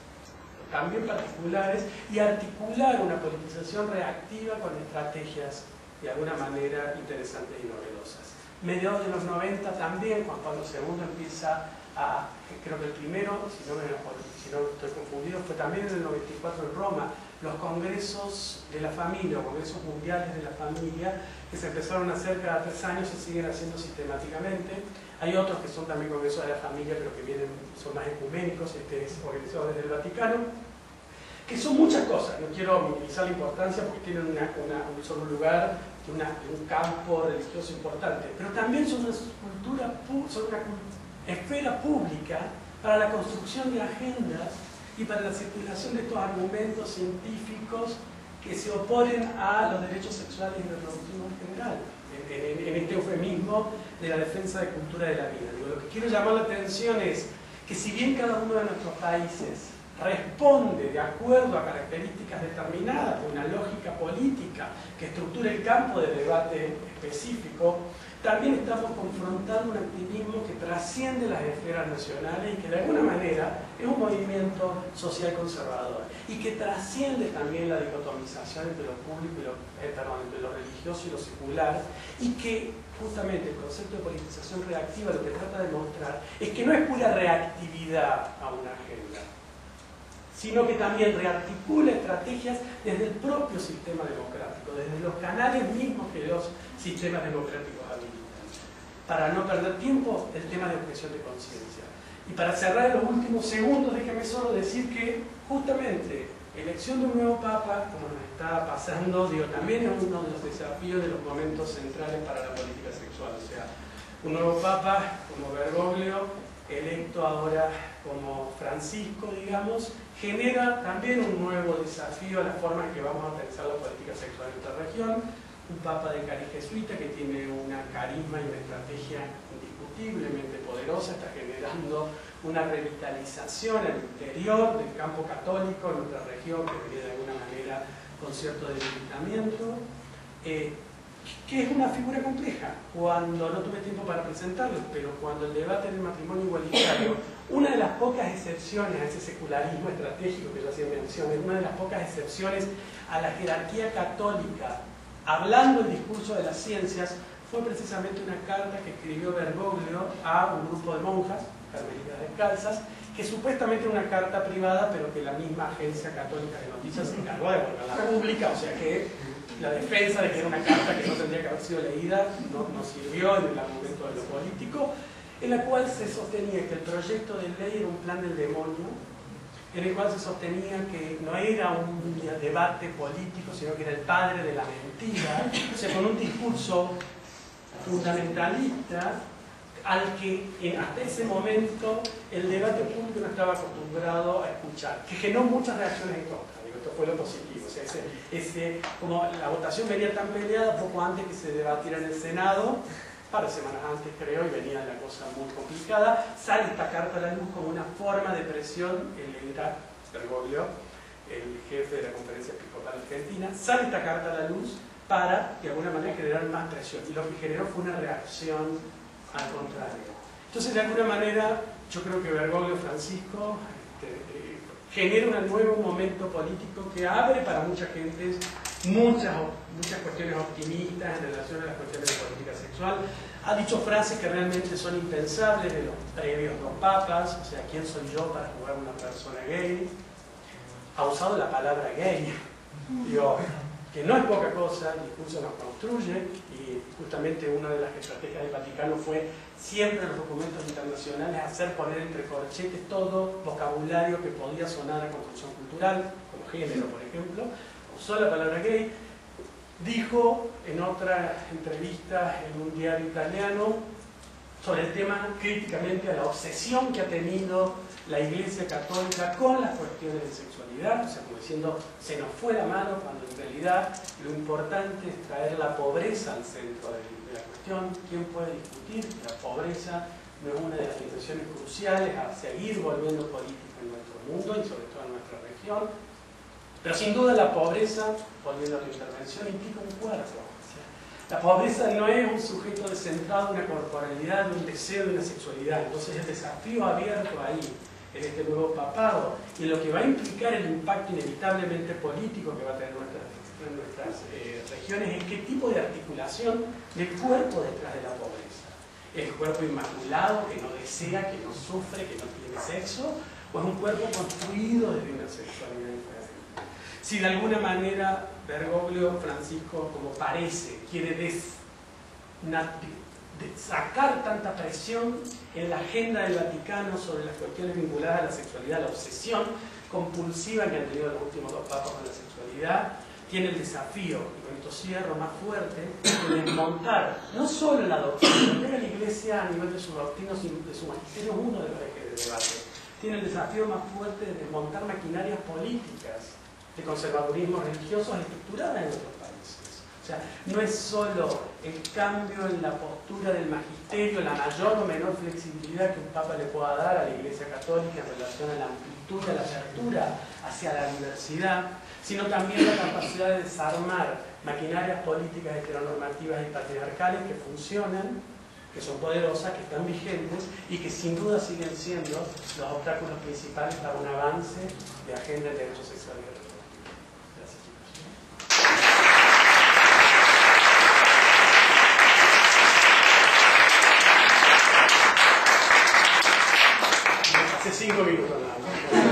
también particulares y articular una politización reactiva con estrategias de alguna manera interesantes y novedosas. Mediados de los 90 también Juan Pablo II empieza a, creo que el primero, si no estoy confundido, fue también en el 94 en Roma, los congresos de la familia, o congresos mundiales de la familia, que se empezaron a hacer cada 3 años, se siguen haciendo sistemáticamente. Hay otros que son también congresos de la familia, pero que son más ecuménicos, este es organizado desde el Vaticano, que son muchas cosas. No quiero minimizar la importancia porque tienen un solo lugar, un campo religioso importante, pero también son una esfera pública para la construcción de agendas y para la circulación de estos argumentos científicos que se oponen a los derechos sexuales y reproductivos en general, en este eufemismo de la defensa de cultura de la vida. Digo, lo que quiero llamar la atención es que si bien cada uno de nuestros países responde de acuerdo a características determinadas de una lógica política que estructura el campo de debate específico, también estamos confrontando un activismo que trasciende las esferas nacionales y que de alguna manera es un movimiento social conservador y que trasciende también la dicotomización entre lo público y entre lo religioso y lo secular, y que justamente el concepto de politización reactiva lo que trata de mostrar es que no es pura reactividad a una agenda, sino que también rearticula estrategias desde el propio sistema democrático, desde los canales mismos que los sistemas democráticos habilitan. Para no perder tiempo, el tema de objeción de conciencia. Y para cerrar en los últimos segundos, déjeme solo decir que justamente elección de un nuevo Papa, como nos está pasando, también es uno de los desafíos de los momentos centrales para la política sexual. O sea, un nuevo Papa como Bergoglio, electo ahora como Francisco, digamos, genera también un nuevo desafío a la forma en que vamos a pensar la política sexual en nuestra región. Un Papa de cariz jesuita que tiene una carisma y una estrategia indiscutiblemente poderosa, está generando una revitalización al interior del campo católico en nuestra región, que venía de alguna manera con cierto debilitamiento, que es una figura compleja. Cuando no tuve tiempo para presentarlo, pero cuando el debate del matrimonio igualitario, una de las pocas excepciones a ese secularismo estratégico que yo hacía mención, es una de las pocas excepciones a la jerarquía católica, hablando el discurso de las ciencias, fue precisamente una carta que escribió Bergoglio a un grupo de monjas, carmelitas descalzas, que supuestamente era una carta privada, pero que la misma agencia católica de noticias se encargó de volverla pública, o sea que la defensa de que era una carta que no tendría que haber sido leída no sirvió en el argumento de lo político. en la cual se sostenía que el proyecto de ley era un plan del demonio, en el cual se sostenía que no era un debate político, sino que era el padre de la mentira, o sea, con un discurso fundamentalista al que hasta ese momento el debate público no estaba acostumbrado a escuchar, que generó muchas reacciones en contra. Digo, esto fue lo positivo. O sea, como la votación venía tan peleada poco antes que se debatiera en el Senado, para semanas antes creo, y venía la cosa muy complicada, sale esta carta a la luz como una forma de presión. Él era Bergoglio, el jefe de la Conferencia Episcopal Argentina, sale esta carta a la luz para, de alguna manera, generar más presión. Y lo que generó fue una reacción al contrario. Entonces, de alguna manera, yo creo que Bergoglio Francisco genera un nuevo momento político que abre para mucha gente muchas cuestiones optimistas en relación a las cuestiones de política sexual. Ha dicho frases que realmente son impensables de los previos dos papas, o sea, ¿quién soy yo para jugar a una persona gay? Ha usado la palabra gay, digo, que no es poca cosa, el discurso nos construye, y justamente una de las estrategias del Vaticano fue siempre en los documentos internacionales hacer poner entre corchetes todo vocabulario que podía sonar a construcción cultural, como género, por ejemplo. Usó la palabra gay, dijo en otra entrevista en un diario italiano sobre el tema críticamente a la obsesión que ha tenido la Iglesia Católica con las cuestiones de sexualidad, o sea, como diciendo, se nos fue la mano, cuando en realidad lo importante es traer la pobreza al centro de la cuestión. ¿Quién puede discutir que la pobreza no es una de las dimensiones cruciales a seguir volviendo política en nuestro mundo y sobre todo en nuestra región? Pero sin duda la pobreza, volviendo a tu intervención, implica un cuerpo. O sea, la pobreza no es un sujeto descentrado de una corporalidad, de un deseo, de una sexualidad. Entonces el desafío abierto ahí, en este nuevo papado, y lo que va a implicar el impacto inevitablemente político que va a tener nuestras regiones, es qué tipo de articulación del cuerpo detrás de la pobreza. ¿El cuerpo inmaculado que no desea, que no sufre, que no tiene sexo? ¿O es un cuerpo construido desde una sexualidad diferente? Si de alguna manera Bergoglio Francisco, como parece, quiere sacar tanta presión en la agenda del Vaticano sobre las cuestiones vinculadas a la sexualidad, la obsesión compulsiva que han tenido los últimos dos papas con la sexualidad, tiene el desafío, y con esto cierro, más fuerte, de desmontar no solo la doctrina, pero la Iglesia a nivel de su doctrina, de su magisterio, es uno de los ejes de debate. Tiene el desafío más fuerte de desmontar maquinarias políticas de conservadurismo religiosos estructuradas en nuestros países. O sea, no es solo el cambio en la postura del magisterio, la mayor o menor flexibilidad que un papa le pueda dar a la Iglesia Católica en relación a la amplitud, a la apertura hacia la diversidad, sino también la capacidad de desarmar maquinarias políticas heteronormativas y patriarcales que funcionan, que son poderosas, que están vigentes y que sin duda siguen siendo los obstáculos principales para un avance de agenda de derechos sexuales y reproductivos. Gracias, chicos. Hace 5 minutos nada más.